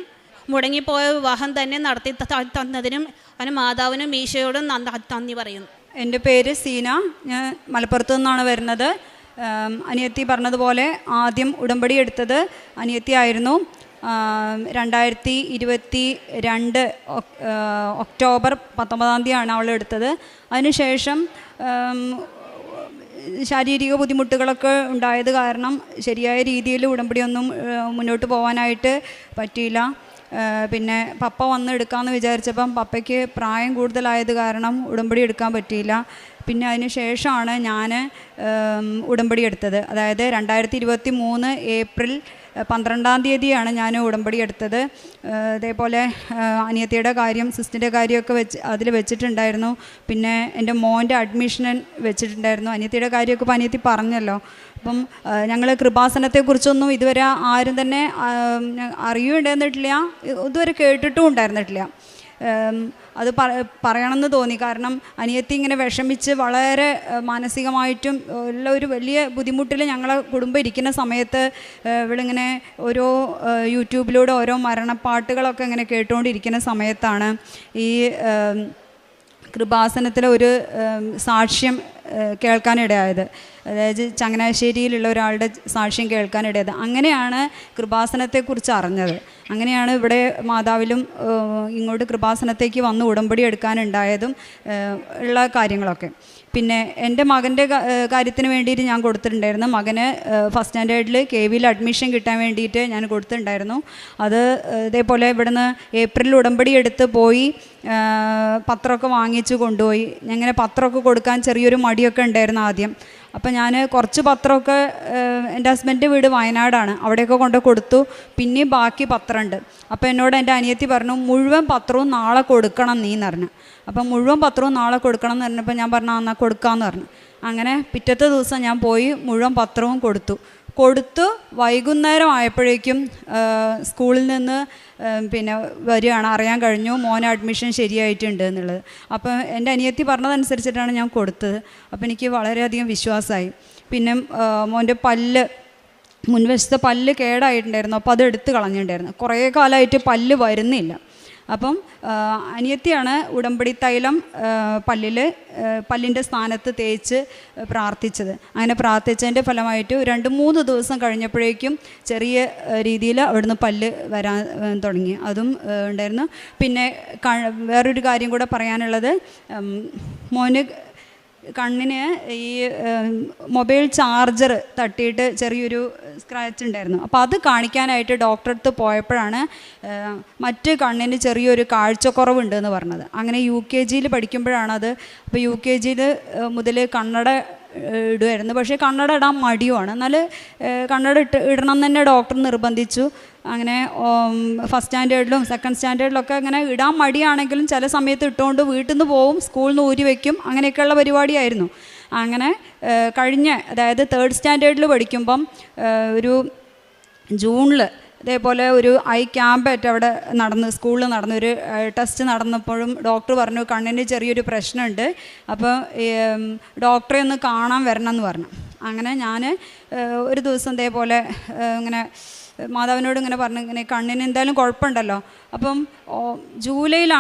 മുടങ്ങിപ്പോയ വിവാഹം തന്നെ നടത്തി തന്നതിനും അവന് മാതാവിനും ഈശോയോടും നന്ദി പറയുന്നു. എൻ്റെ പേര് സീന, ഞാൻ മലപ്പുറത്തു നിന്നാണ് വരുന്നത്. അനിയത്തി പറഞ്ഞതുപോലെ ആദ്യം ഉടമ്പടി എടുത്തത് അനിയത്തി ആയിരുന്നു. 2022 ഒക്ടോബർ 19 അവൾ എടുത്തത്. അതിനുശേഷം ശാരീരിക ബുദ്ധിമുട്ടുകളൊക്കെ ഉണ്ടായത് കാരണം ശരിയായ രീതിയിൽ ഉടമ്പടിയൊന്നും മുന്നോട്ട് പോകാനായിട്ട് പറ്റിയില്ല. പിന്നെ പപ്പ വന്ന് എടുക്കാമെന്ന് വിചാരിച്ചപ്പം പപ്പയ്ക്ക് പ്രായം കൂടുതലായത് കാരണം ഉടമ്പടി എടുക്കാൻ പറ്റിയില്ല. പിന്നെ അതിന് ശേഷമാണ് ഞാൻ ഉടമ്പടി എടുത്തത്. അതായത് 2023 ഏപ്രിൽ 12 ഞാൻ ഉടമ്പടി എടുത്തത്. അതേപോലെ അനിയത്തിയുടെ കാര്യം, സിസ്റ്റിൻ്റെ കാര്യമൊക്കെ അതിൽ വെച്ചിട്ടുണ്ടായിരുന്നു. പിന്നെ എൻ്റെ മോൻ്റെ അഡ്മിഷൻ വെച്ചിട്ടുണ്ടായിരുന്നു. അനിയത്തിയുടെ കാര്യമൊക്കെ ഇപ്പോൾ അനിയത്തി പറഞ്ഞല്ലോ. അപ്പം ഞങ്ങൾ കൃപാസനത്തെക്കുറിച്ചൊന്നും ഇതുവരെ ആരും തന്നെ അറിയുണ്ടായിരുന്നിട്ടില്ല, ഇതുവരെ കേട്ടിട്ടും ഉണ്ടായിരുന്നിട്ടില്ല. അത് പറയണമെന്ന് തോന്നി. കാരണം അനിയത്തി ഇങ്ങനെ വിഷമിച്ച് വളരെ മാനസികമായിട്ടും ഉള്ള ഒരു വലിയ ബുദ്ധിമുട്ടിൽ ഞങ്ങളെ കുടുംബം ഇരിക്കുന്ന സമയത്ത് ഇവളിങ്ങനെ ഓരോ യൂട്യൂബിലൂടെ ഓരോ മരണപ്പാട്ടുകളൊക്കെ ഇങ്ങനെ കേട്ടുകൊണ്ടിരിക്കുന്ന സമയത്താണ് ഈ കൃപാസനത്തിലെ ഒരു സാക്ഷ്യം കേൾക്കാനിടയായത്. അതായത് ചങ്ങനാശ്ശേരിയിലുള്ള ഒരാളുടെ സാക്ഷ്യം കേൾക്കാനിടയായത്. അങ്ങനെയാണ് കൃപാസനത്തെക്കുറിച്ച് അറിഞ്ഞത്. അങ്ങനെയാണ് ഇവിടെ മാതാവിലും ഇങ്ങോട്ട് കൃപാസനത്തേക്ക് വന്ന് ഉടമ്പടി എടുക്കാനുണ്ടായതും ഉള്ള കാര്യങ്ങളൊക്കെ. പിന്നെ എൻ്റെ മകൻ്റെ കാര്യത്തിന് വേണ്ടിയിട്ട് ഞാൻ കൊടുത്തിട്ടുണ്ടായിരുന്നു. മകന് ഫസ്റ്റ് സ്റ്റാൻഡേർഡിൽ KVയിൽ അഡ്മിഷൻ കിട്ടാൻ വേണ്ടിയിട്ട് ഞാൻ കൊടുത്തിട്ടുണ്ടായിരുന്നു. അത് ഇതേപോലെ ഇവിടുന്ന് ഏപ്രിൽ ഉടമ്പടി എടുത്ത് പോയി പത്രമൊക്കെ വാങ്ങിച്ച് കൊണ്ടുപോയി. അങ്ങനെ പത്രമൊക്കെ കൊടുക്കാൻ ചെറിയൊരു മടിയൊക്കെ ഉണ്ടായിരുന്നു ആദ്യം. അപ്പം ഞാൻ കുറച്ച് പത്രമൊക്കെ, എൻ്റെ ഹസ്ബൻഡിൻ്റെ വീട് വയനാടാണ്, അവിടെയൊക്കെ കൊണ്ട് കൊടുത്തു. പിന്നെ ബാക്കി പത്രമുണ്ട്. അപ്പോൾ എന്നോട് എൻ്റെ അനിയത്തി പറഞ്ഞു, മുഴുവൻ പത്രവും നാളെ കൊടുക്കണം നീ എന്ന് പറഞ്ഞു. അപ്പം മുഴുവൻ പത്രവും നാളെ കൊടുക്കണം എന്ന് പറഞ്ഞപ്പോൾ ഞാൻ പറഞ്ഞു എന്നാൽ കൊടുക്കാമെന്ന് പറഞ്ഞു. അങ്ങനെ പിറ്റത്തെ ദിവസം ഞാൻ പോയി മുഴുവൻ പത്രവും കൊടുത്തു വൈകുന്നേരം ആയപ്പോഴേക്കും സ്കൂളിൽ നിന്ന് പിന്നെ വരികയാണ്, അറിയാൻ കഴിഞ്ഞു മോന് അഡ്മിഷൻ ശരിയായിട്ടുണ്ട് എന്നുള്ളത്. അപ്പോൾ എൻ്റെ അനിയത്തി പറഞ്ഞതനുസരിച്ചിട്ടാണ് ഞാൻ കൊടുത്തത്. അപ്പോൾ എനിക്ക് വളരെയധികം വിശ്വാസമായി. പിന്നെ മോൻ്റെ മുൻവശത്തെ പല്ല് കേടായിട്ടുണ്ടായിരുന്നു. അപ്പോൾ അത് എടുത്ത് കളഞ്ഞിട്ടുണ്ടായിരുന്നു. കുറേ കാലമായിട്ട് പല്ല് വരുന്നില്ല. അപ്പം അനിയത്തിയാണ് ഉടമ്പടി തൈലം പല്ലിൻ്റെ സ്ഥാനത്ത് തേച്ച് പ്രാർത്ഥിച്ചത്. അങ്ങനെ പ്രാർത്ഥിച്ചതിൻ്റെ ഫലമായിട്ട് 2-3 ദിവസം കഴിഞ്ഞപ്പോഴേക്കും ചെറിയ രീതിയിൽ അവിടുന്ന് പല്ല് വരാൻ തുടങ്ങി. അതും ഉണ്ടായിരുന്നു. പിന്നെ വേറൊരു കാര്യം കൂടെ പറയാനുള്ളത്, മോന് കണ്ണിന് ഈ മൊബൈൽ ചാർജർ തട്ടിയിട്ട് ചെറിയൊരു സ്ക്രാച്ച് ഉണ്ടായിരുന്നു. അപ്പോൾ അത് കാണിക്കാനായിട്ട് ഡോക്ടറെ അടുത്ത് പോയപ്പോഴാണ് മറ്റ് കണ്ണിന് ചെറിയൊരു കാഴ്ചക്കുറവുണ്ട് എന്ന് പറഞ്ഞത്. അങ്ങനെ UKG പഠിക്കുമ്പോഴാണ് അത്. അപ്പോൾ UKG മുതൽ കണ്ണട ഇടുമായിരുന്നു. പക്ഷേ കണ്ണട ഇടാൻ മടിയുമാണ്. എന്നാൽ കണ്ണട ഇടണം എന്ന് തന്നെ ഡോക്ടർ നിർബന്ധിച്ചു. അങ്ങനെ ഫസ്റ്റ് സ്റ്റാൻഡേർഡിലും സെക്കൻഡ് സ്റ്റാൻഡേർഡിലൊക്കെ അങ്ങനെ ഇടാൻ മടിയാണെങ്കിലും ചില സമയത്ത് ഇട്ടുകൊണ്ട് വീട്ടിൽ നിന്ന് പോവും, സ്കൂളിൽ നിന്ന് ഊരി വയ്ക്കും. അങ്ങനെയൊക്കെയുള്ള പരിപാടിയായിരുന്നു. അങ്ങനെ അതായത് 3rd സ്റ്റാൻഡേർഡിൽ പഠിക്കുമ്പം ഒരു ജൂണിൽ ഇതേപോലെ ഒരു ഐ ക്യാമ്പായിട്ട് അവിടെ സ്കൂളിൽ നടന്നു. ഒരു ടെസ്റ്റ് നടന്നപ്പോഴും ഡോക്ടർ പറഞ്ഞു കണ്ണിന് ചെറിയൊരു പ്രശ്നമുണ്ട്, അപ്പോൾ ഡോക്ടറെ ഒന്ന് കാണാൻ വരണം എന്ന് പറഞ്ഞു. അങ്ങനെ ഞാൻ ഒരു ദിവസം ഇതേപോലെ ഇങ്ങനെ മാതാവിനോട് ഇങ്ങനെ പറഞ്ഞു, ഇങ്ങനെ കണ്ണിന് എന്തായാലും കുഴപ്പമുണ്ടല്ലോ. അപ്പം ജൂലൈയിൽ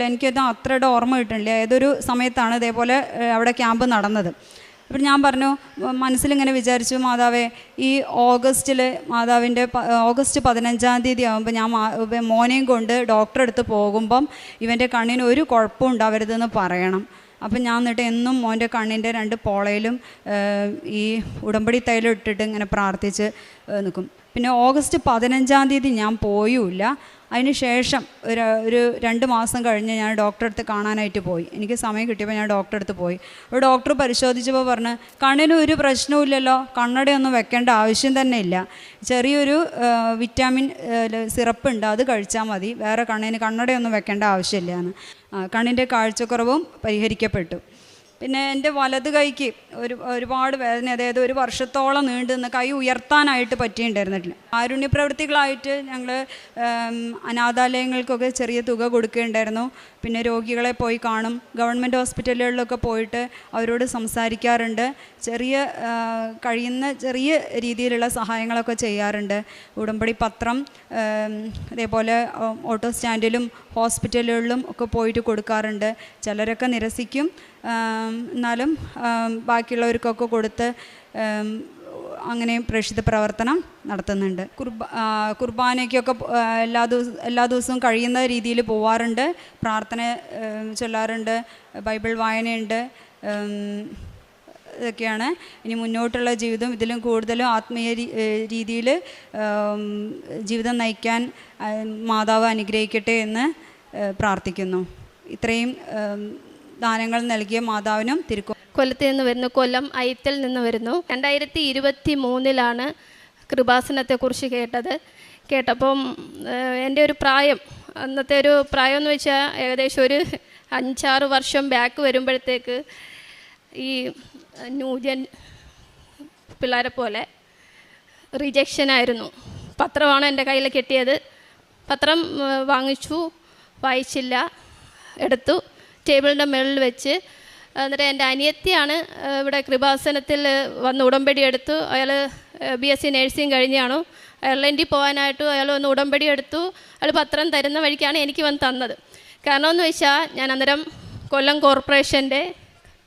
എനിക്കത് അത്രയുടെ ഓർമ്മ കിട്ടണില്ല, ഏതൊരു സമയത്താണ് ഇതേപോലെ അവിടെ ക്യാമ്പ് നടന്നത്. അപ്പം ഞാൻ പറഞ്ഞു, മനസ്സിലിങ്ങനെ വിചാരിച്ചു, മാതാവേ ഈ ഓഗസ്റ്റ് 15 ആകുമ്പോൾ ഞാൻ മോനെയും കൊണ്ട് ഡോക്ടറെ അടുത്ത് പോകുമ്പം ഇവൻ്റെ കണ്ണിന് ഒരു കുഴപ്പം ഉണ്ടാവരുതെന്ന് പറയണം. അപ്പം ഞാൻ എന്നിട്ട് എന്നും മോൻ്റെ കണ്ണിൻ്റെ 2 പോളയിലും ഈ ഉടമ്പടി തൈലം ഇട്ടിട്ട് ഇങ്ങനെ പ്രാർത്ഥിച്ച് നിൽക്കും. പിന്നെ ഓഗസ്റ്റ് 15 ഞാൻ പോയുമില്ല. അതിന് ശേഷം ഒരു 2 മാസം കഴിഞ്ഞ് ഞാൻ ഡോക്ടറെ അടുത്ത് കാണാനായിട്ട് പോയി. എനിക്ക് സമയം കിട്ടിയപ്പോൾ ഞാൻ ഡോക്ടറെ അടുത്ത് പോയി. ഒരു ഡോക്ടർ പരിശോധിച്ചപ്പോൾ പറഞ്ഞ് കണ്ണിന് ഒരു പ്രശ്നവുമില്ലല്ലോ, കണ്ണടയൊന്നും വെക്കേണ്ട ആവശ്യം തന്നെ ഇല്ല, ചെറിയൊരു വിറ്റാമിൻ സിറപ്പ് ഉണ്ട്, അത് കഴിച്ചാൽ മതി, വേറെ കണ്ണിന് കണ്ണടയൊന്നും വെക്കേണ്ട ആവശ്യമില്ല എന്ന്. കണ്ണിൻ്റെ കാഴ്ചക്കുറവും പരിഹരിക്കപ്പെട്ടു. പിന്നെ എൻ്റെ വലത് കൈക്ക് ഒരുപാട് വേദന, അതായത് 1 വർഷത്തോളം നീണ്ടു നിന്ന് കൈ ഉയർത്താനായിട്ട് പറ്റിയിട്ടുണ്ടായിരുന്നില്ല. കാരുണ്യ പ്രവൃത്തികളായിട്ട് ഞങ്ങൾ അനാഥാലയങ്ങൾക്കൊക്കെ ചെറിയ തുക കൊടുക്കുകയുണ്ടായിരുന്നു. പിന്നെ രോഗികളെ പോയി കാണും, ഗവൺമെൻറ് ഹോസ്പിറ്റലുകളിലൊക്കെ പോയിട്ട് അവരോട് സംസാരിക്കാറുണ്ട്, കഴിയുന്ന ചെറിയ രീതിയിലുള്ള സഹായങ്ങളൊക്കെ ചെയ്യാറുണ്ട്. ഉടമ്പടി പത്രം അതേപോലെ ഓട്ടോ സ്റ്റാൻഡിലും ഹോസ്പിറ്റലുകളിലും ഒക്കെ പോയിട്ട് കൊടുക്കാറുണ്ട്. ചിലരൊക്കെ നിരസിക്കും, എന്നാലും ബാക്കിയുള്ളവർക്കൊക്കെ കൊടുത്ത് അങ്ങനെ പ്രേക്ഷിത പ്രവർത്തനം നടത്തുന്നുണ്ട്. കുർബാനയ്ക്കൊക്കെ എല്ലാ ദിവസവും കഴിയുന്ന രീതിയിൽ പോവാറുണ്ട്, പ്രാർത്ഥന ചൊല്ലാറുണ്ട്, ബൈബിൾ വായനയുണ്ട്. ഇതൊക്കെയാണ്. ഇനി മുന്നോട്ടുള്ള ജീവിതം ഇതിലും കൂടുതലും ആത്മീയ രീതിയിൽ ജീവിതം നയിക്കാൻ മാതാവ് അനുഗ്രഹിക്കട്ടെ എന്ന് പ്രാർത്ഥിക്കുന്നു. ഇത്രയും ദാനങ്ങൾ നൽകിയ മാതാവിനും കൊല്ലത്തിൽ നിന്ന് വരുന്നു, കൊല്ലം ഐത്തിൽ നിന്ന് വരുന്നു. 2023 കൃപാസനത്തെക്കുറിച്ച് കേട്ടപ്പം എൻ്റെ ഒരു പ്രായം, അന്നത്തെ ഒരു പ്രായം എന്ന് വെച്ചാൽ ഏകദേശം ഒരു 5-6 വർഷം ബാക്ക് വരുമ്പോഴത്തേക്ക് ഈ ന്യൂജൻ പിള്ളേരെ പോലെ റിജക്ഷനായിരുന്നു. പത്രമാണ് എൻ്റെ കയ്യിൽ കിട്ടിയത്. പത്രം വാങ്ങിച്ചു, വായിച്ചില്ല, എടുത്തു ടേബിളിൻ്റെ മുകളിൽ വെച്ച്. എന്നിട്ട് എൻ്റെ അനിയത്തിയാണ് ഇവിടെ കൃപാസനത്തിൽ വന്ന് ഉടമ്പടി എടുത്തു. അയാൾ BSc നേഴ്സിംഗ് കഴിഞ്ഞാണ്. അയർലൻഡിൽ പോകാനായിട്ട് അയാൾ വന്ന് ഉടമ്പടി എടുത്തു. അയാൾ പത്രം തരുന്ന വഴിക്കാണ് എനിക്ക് വന്ന് തന്നത്. കാരണമെന്ന് വെച്ചാൽ ഞാൻ അന്നേരം കൊല്ലം കോർപ്പറേഷൻ്റെ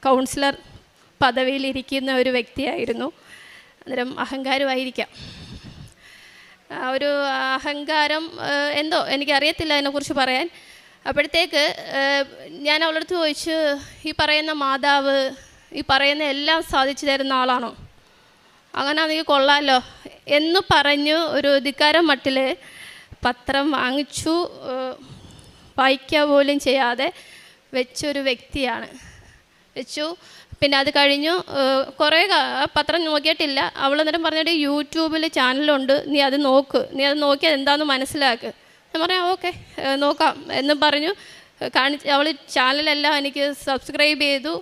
കൗൺസിലർ പദവിയിലിരിക്കുന്ന ഒരു വ്യക്തിയായിരുന്നു. അന്നേരം അഹങ്കാരമായിരിക്കാം, ഒരു അഹങ്കാരം എന്തോ എനിക്കറിയത്തില്ല അതിനെക്കുറിച്ച് പറയാൻ. അപ്പോഴത്തേക്ക് ഞാൻ അവളടുത്ത് ചോദിച്ചു, ഈ പറയുന്ന മാതാവ് ഈ പറയുന്ന എല്ലാം സാധിച്ചു തരുന്ന ആളാണോ? അങ്ങനെ ആണെങ്കിൽ കൊള്ളാമല്ലോ എന്ന് പറഞ്ഞു ഒരു ധിക്കാരം മട്ടിൽ പത്രം വാങ്ങിച്ചു, വായിക്കുക പോലും ചെയ്യാതെ വെച്ചൊരു വ്യക്തിയാണ്. വെച്ചു. പിന്നെ അത് കഴിഞ്ഞു കുറേ പത്രം നോക്കിയിട്ടില്ല. അവൾ അന്നേരം പറഞ്ഞിട്ട് യൂട്യൂബിൽ ചാനലുണ്ട്, നീ അത് നോക്കി അതെന്താണെന്ന് മനസ്സിലാക്ക്. ഞാൻ പറയാം ഓക്കെ നോക്കാം എന്ന് പറഞ്ഞു. അവൾ ചാനലെല്ലാം എനിക്ക് സബ്സ്ക്രൈബ് ചെയ്തു.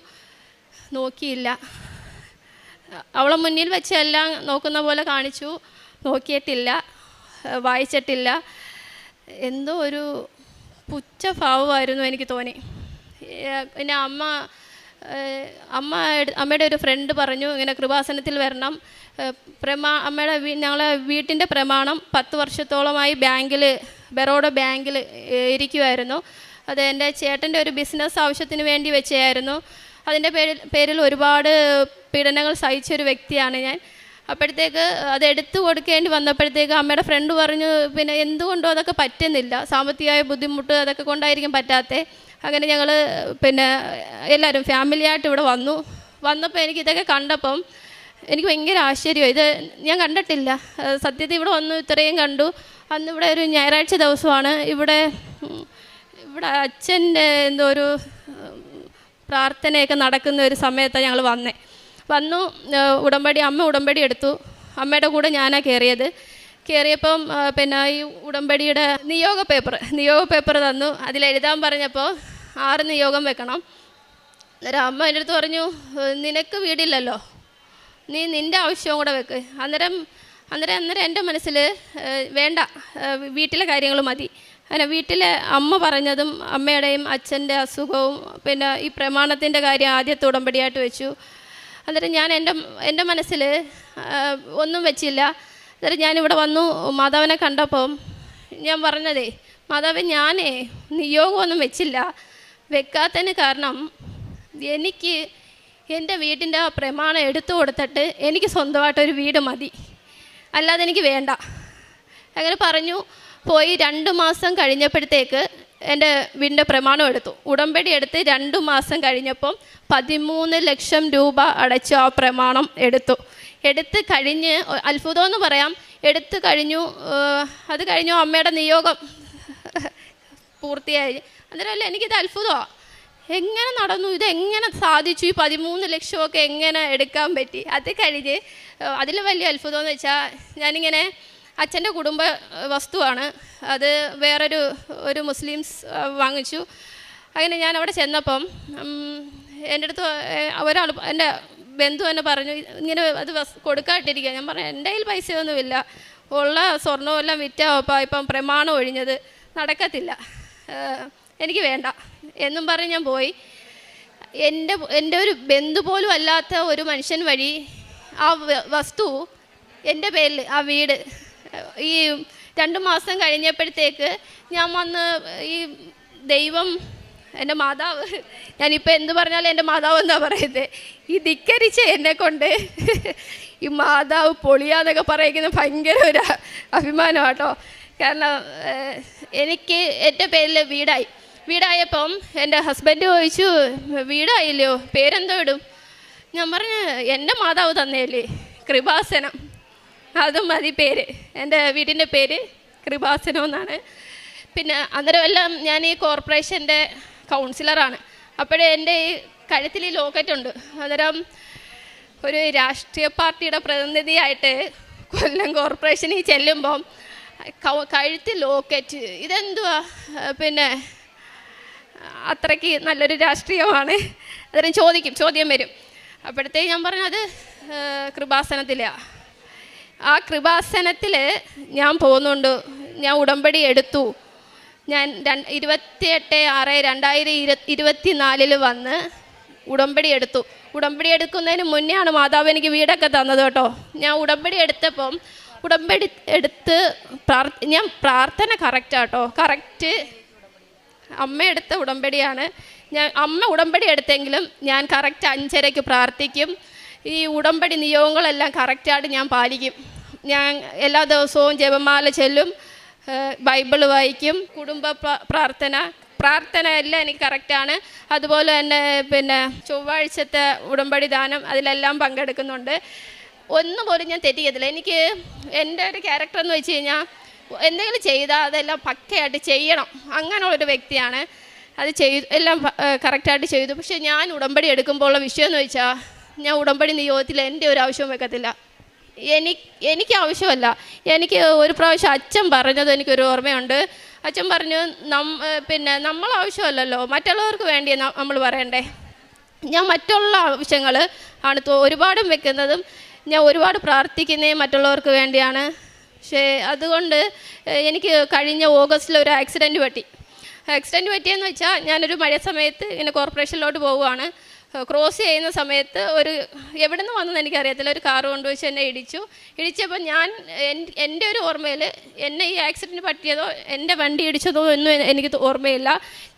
നോക്കിയില്ല, അവളെ മുന്നിൽ വെച്ച് എല്ലാം നോക്കുന്ന പോലെ കാണിച്ചു, നോക്കിയിട്ടില്ല, വായിച്ചിട്ടില്ല. എന്തോ ഒരു പുച്ഛഭാവമായിരുന്നു എനിക്ക് തോന്നി. പിന്നെ അമ്മയുടെ ഒരു ഫ്രണ്ട് പറഞ്ഞു ഇങ്ങനെ കൃപാസനത്തിൽ വരണം. ഞങ്ങളെ വീട്ടിൻ്റെ പ്രമാണം 10 വർഷത്തോളമായി ബറോഡ ബാങ്കിൽ ഇരിക്കുമായിരുന്നു. അത് എൻ്റെ ചേട്ടൻ്റെ ഒരു ബിസിനസ് ആവശ്യത്തിന് വേണ്ടി വെച്ചായിരുന്നു. അതിൻ്റെ പേരിൽ ഒരുപാട് പീഡനങ്ങൾ സഹിച്ചൊരു വ്യക്തിയാണ് ഞാൻ. അപ്പോഴത്തേക്ക് അത് എടുത്തു കൊടുക്കേണ്ടി വന്നപ്പോഴത്തേക്ക് അമ്മയുടെ ഫ്രണ്ട് പറഞ്ഞു പിന്നെ എന്തുകൊണ്ടോ അതൊക്കെ പറ്റുന്നില്ല, സാമ്പത്തികമായ ബുദ്ധിമുട്ട് അതൊക്കെ കൊണ്ടായിരിക്കും പറ്റാത്തത്. അങ്ങനെ ഞങ്ങൾ പിന്നെ എല്ലാവരും ഫാമിലിയായിട്ട് ഇവിടെ വന്നപ്പോൾ എനിക്ക് ഇതൊക്കെ കണ്ടപ്പം എനിക്ക് ഭയങ്കര ആശ്ചര്യമായി. ഇത് ഞാൻ കണ്ടിട്ടില്ല സത്യത്തിൽ. ഇവിടെ വന്നു ഇത്രയും കണ്ടു. അന്ന് ഇവിടെ ഒരു ഞായറാഴ്ച ദിവസമാണ്. ഇവിടെ അച്ഛൻ്റെ എന്തോ ഒരു പ്രാർത്ഥനയൊക്കെ നടക്കുന്ന ഒരു സമയത്താണ് ഞങ്ങൾ വന്നു. അമ്മ ഉടമ്പടി എടുത്തു. അമ്മയുടെ കൂടെ ഞാനാണ് കയറിയപ്പം പിന്നെ ഈ ഉടമ്പടിയുടെ നിയോഗ പേപ്പർ തന്നു. അതിലെഴുതാൻ പറഞ്ഞപ്പോൾ 6 നിയോഗം വെക്കണം. അന്നേരം അമ്മ എൻ്റെ അടുത്ത് പറഞ്ഞു നിനക്ക് വീടില്ലല്ലോ, നീ നിൻ്റെ ആവശ്യവും കൂടെ വെക്ക്. അന്നേരം എൻ്റെ മനസ്സിൽ വേണ്ട, വീട്ടിലെ കാര്യങ്ങൾ മതി. അങ്ങനെ വീട്ടിലെ അമ്മ പറഞ്ഞതും അമ്മയുടെയും അച്ഛൻ്റെ അസുഖവും പിന്നെ ഈ പ്രമാണത്തിൻ്റെ കാര്യം ആദ്യത്തെ ഉടമ്പടിയായിട്ട് വെച്ചു. അന്നേരം ഞാൻ എൻ്റെ മനസ്സിൽ ഒന്നും വെച്ചില്ല. അന്നേരം ഞാനിവിടെ വന്നു മാതാവിനെ കണ്ടപ്പം ഞാൻ പറഞ്ഞതേ, മാതാവ് ഞാനേ നിയോഗമൊന്നും വെച്ചില്ല. വെക്കാത്തതിന് കാരണം എനിക്ക് എൻ്റെ വീട്ടിൻ്റെ ആ പ്രമാണം എടുത്തു കൊടുത്തിട്ട് എനിക്ക് സ്വന്തമായിട്ടൊരു വീട് മതി, അല്ലാതെ എനിക്ക് വേണ്ട. അങ്ങനെ പറഞ്ഞു. പോയി 2 മാസം കഴിഞ്ഞപ്പോഴത്തേക്ക് എൻ്റെ വീടിൻ്റെ പ്രമാണം എടുത്തു. ഉടമ്പടി എടുത്ത് 2 മാസം കഴിഞ്ഞപ്പം 13 ലക്ഷം രൂപ അടച്ചു ആ പ്രമാണം എടുത്ത് കഴിഞ്ഞ് അത്ഭുതമെന്ന് പറയാം. എടുത്തു കഴിഞ്ഞു. അത് കഴിഞ്ഞു അമ്മയുടെ നിയോഗം പൂർത്തിയായി. അന്നേരമല്ല എനിക്കിത് അത്ഭുതമാണ്. എങ്ങനെ നടന്നു, ഇതെങ്ങനെ സാധിച്ചു, ഈ 13 ലക്ഷമൊക്കെ എങ്ങനെ എടുക്കാൻ പറ്റി? അത് കഴിഞ്ഞ് അതിൽ വലിയ അത്ഭുതം എന്ന് വെച്ചാൽ ഞാനിങ്ങനെ അച്ഛൻ്റെ കുടുംബ വസ്തുവാണ്, അത് വേറൊരു മുസ്ലിംസ് വാങ്ങിച്ചു. അങ്ങനെ ഞാൻ അവിടെ ചെന്നപ്പം എൻ്റെ അടുത്ത് ഒരാൾ എൻ്റെ ബന്ധു എന്നെ പറഞ്ഞു ഇങ്ങനെ അത് കൊടുക്കാട്ടിരിക്കുക. ഞാൻ പറഞ്ഞു എൻ്റെ കയ്യിൽ പൈസയൊന്നുമില്ല, ഉള്ള സ്വർണ്ണവും എല്ലാം വിറ്റാപ്പാ ഇപ്പം പ്രമാണം ഒഴിഞ്ഞത്, നടക്കത്തില്ല, എനിക്ക് വേണ്ട എന്നും പറഞ്ഞ് ഞാൻ പോയി. എൻ്റെ ഒരു ബന്ധു പോലും അല്ലാത്ത ഒരു മനുഷ്യൻ വഴി ആ വസ്തു എൻ്റെ പേരിൽ, ആ വീട് ഈ 2 മാസം കഴിഞ്ഞപ്പോഴത്തേക്ക് ഞാൻ വന്ന് ഈ ദൈവം, എൻ്റെ മാതാവ്, ഞാനിപ്പോൾ എന്ത് പറഞ്ഞാലും എൻ്റെ മാതാവ് എന്താ പറയുന്നത്, ഈ ധിക്കരിച്ച എന്നെ കൊണ്ട് ഈ മാതാവ് പൊളിയാന്നൊക്കെ പറയുന്നത് ഭയങ്കര ഒരു അഭിമാനം കേട്ടോ. കാരണം എനിക്ക് എൻ്റെ പേരിൽ വീടായപ്പം എൻ്റെ ഹസ്ബൻഡ് ചോദിച്ചു വീടായില്ലയോ, പേരെന്തോ ഇടും? ഞാൻ പറഞ്ഞു എൻ്റെ മാതാവ് തന്നേല്ലേ, കൃപാസനം, അതും മതി പേര്. എൻ്റെ വീടിൻ്റെ പേര് കൃപാസനം എന്നാണ്. പിന്നെ അന്നേരം എല്ലാം ഞാൻ ഈ കോർപ്പറേഷൻ്റെ കൗൺസിലറാണ്. അപ്പോഴേ എൻ്റെ ഈ കഴുത്തിൽ ഈ ലോക്കറ്റുണ്ട്. അന്നേരം ഒരു രാഷ്ട്രീയ പാർട്ടിയുടെ പ്രതിനിധിയായിട്ട് കൊല്ലം കോർപ്പറേഷനിൽ ചെല്ലുമ്പം കഴുത്തിൽ ലോക്കറ്റ്, ഇതെന്തുവാ? പിന്നെ അത്രയ്ക്ക് നല്ലൊരു രാഷ്ട്രീയമാണ്. അന്നേരം ചോദ്യം വരും. അപ്പോഴത്തേക്ക് ഞാൻ പറഞ്ഞത് കൃപാസനത്തിലാണ്. ആ കൃപാസനത്തിൽ ഞാൻ പോകുന്നുണ്ട്. ഞാൻ ഉടമ്പടി എടുത്തു. ഞാൻ 28/6/2024 വന്ന് ഉടമ്പടി എടുത്തു. ഉടമ്പടി എടുക്കുന്നതിന് മുന്നെയാണ് മാതാവ് എനിക്ക് വീടൊക്കെ തന്നത് കേട്ടോ. ഞാൻ ഉടമ്പടി എടുത്തപ്പം ഉടമ്പടി എടുത്ത് ഞാൻ പ്രാർത്ഥന കറക്റ്റാട്ടോ, കറക്റ്റ് അമ്മ എടുത്ത ഉടമ്പടിയാണ്. അമ്മ ഉടമ്പടി എടുത്തെങ്കിലും ഞാൻ കറക്റ്റ് 5:30 പ്രാർത്ഥിക്കും. ഈ ഉടമ്പടി നിയോഗങ്ങളെല്ലാം കറക്റ്റായിട്ട് ഞാൻ പാലിക്കും. ഞാൻ എല്ലാ ദിവസവും ജപമാല ചൊല്ലും, ബൈബിൾ വായിക്കും, കുടുംബ പ്രാർത്ഥന എല്ലാം എനിക്ക് കറക്റ്റാണ്. അതുപോലെ തന്നെ പിന്നെ ചൊവ്വാഴ്ചത്തെ ഉടമ്പടി ദാനം അതിലെല്ലാം പങ്കെടുക്കുന്നുണ്ട്. ഒന്നുപോലും ഞാൻ തെറ്റിക്കത്തില്ല. എനിക്ക് എൻ്റെ ഒരു ക്യാരക്ടർ എന്ന് വെച്ച് കഴിഞ്ഞാൽ എന്തെങ്കിലും ചെയ്താൽ അതെല്ലാം പക്കയായിട്ട് ചെയ്യണം, അങ്ങനെയുള്ളൊരു വ്യക്തിയാണ്. അത് എല്ലാം കറക്റ്റായിട്ട് ചെയ്തു. പക്ഷേ ഞാൻ ഉടമ്പടി എടുക്കുമ്പോൾ ഉള്ള വിഷയം എന്ന് വെച്ചാൽ ഞാൻ ഉടമ്പടി നിയോഗത്തിൽ എൻ്റെ ഒരു ആവശ്യവും വെക്കത്തില്ല. എനിക്ക് ആവശ്യമല്ല. എനിക്ക് ഒരു പ്രാവശ്യം അച്ഛൻ പറഞ്ഞത് എനിക്കൊരു ഓർമ്മയുണ്ട്. അച്ഛൻ പറഞ്ഞു പിന്നെ നമ്മൾ ആവശ്യമല്ലല്ലോ, മറ്റുള്ളവർക്ക് വേണ്ടി നമ്മൾ പറയണ്ടേ. ഞാൻ മറ്റുള്ള ആവശ്യങ്ങൾ ആണ് ഒരുപാടും വെക്കുന്നതും ഞാൻ ഒരുപാട് പ്രാർത്ഥിക്കുന്നതും മറ്റുള്ളവർക്ക് വേണ്ടിയാണ്. പക്ഷേ അതുകൊണ്ട് എനിക്ക് കഴിഞ്ഞ ഓഗസ്റ്റിൽ ഒരു ആക്സിഡൻറ്റ് പറ്റിയെന്ന് വെച്ചാൽ ഞാനൊരു മഴ സമയത്ത് ഇങ്ങനെ കോർപ്പറേഷനിലോട്ട് പോവുകയാണ്. ക്രോസ് ചെയ്യുന്ന സമയത്ത് എവിടെ നിന്ന് വന്നെന്ന് എനിക്കറിയത്തില്ല, ഒരു കാറ് കൊണ്ടുവച്ച് എന്നെ ഇടിച്ചപ്പോൾ എൻ്റെ ഒരു ഓർമ്മയിൽ എന്നെ ഈ ആക്സിഡൻറ്റ് പറ്റിയതോ എൻ്റെ വണ്ടി ഇടിച്ചതോ ഒന്നും എനിക്ക് ഓർമ്മയില്ല.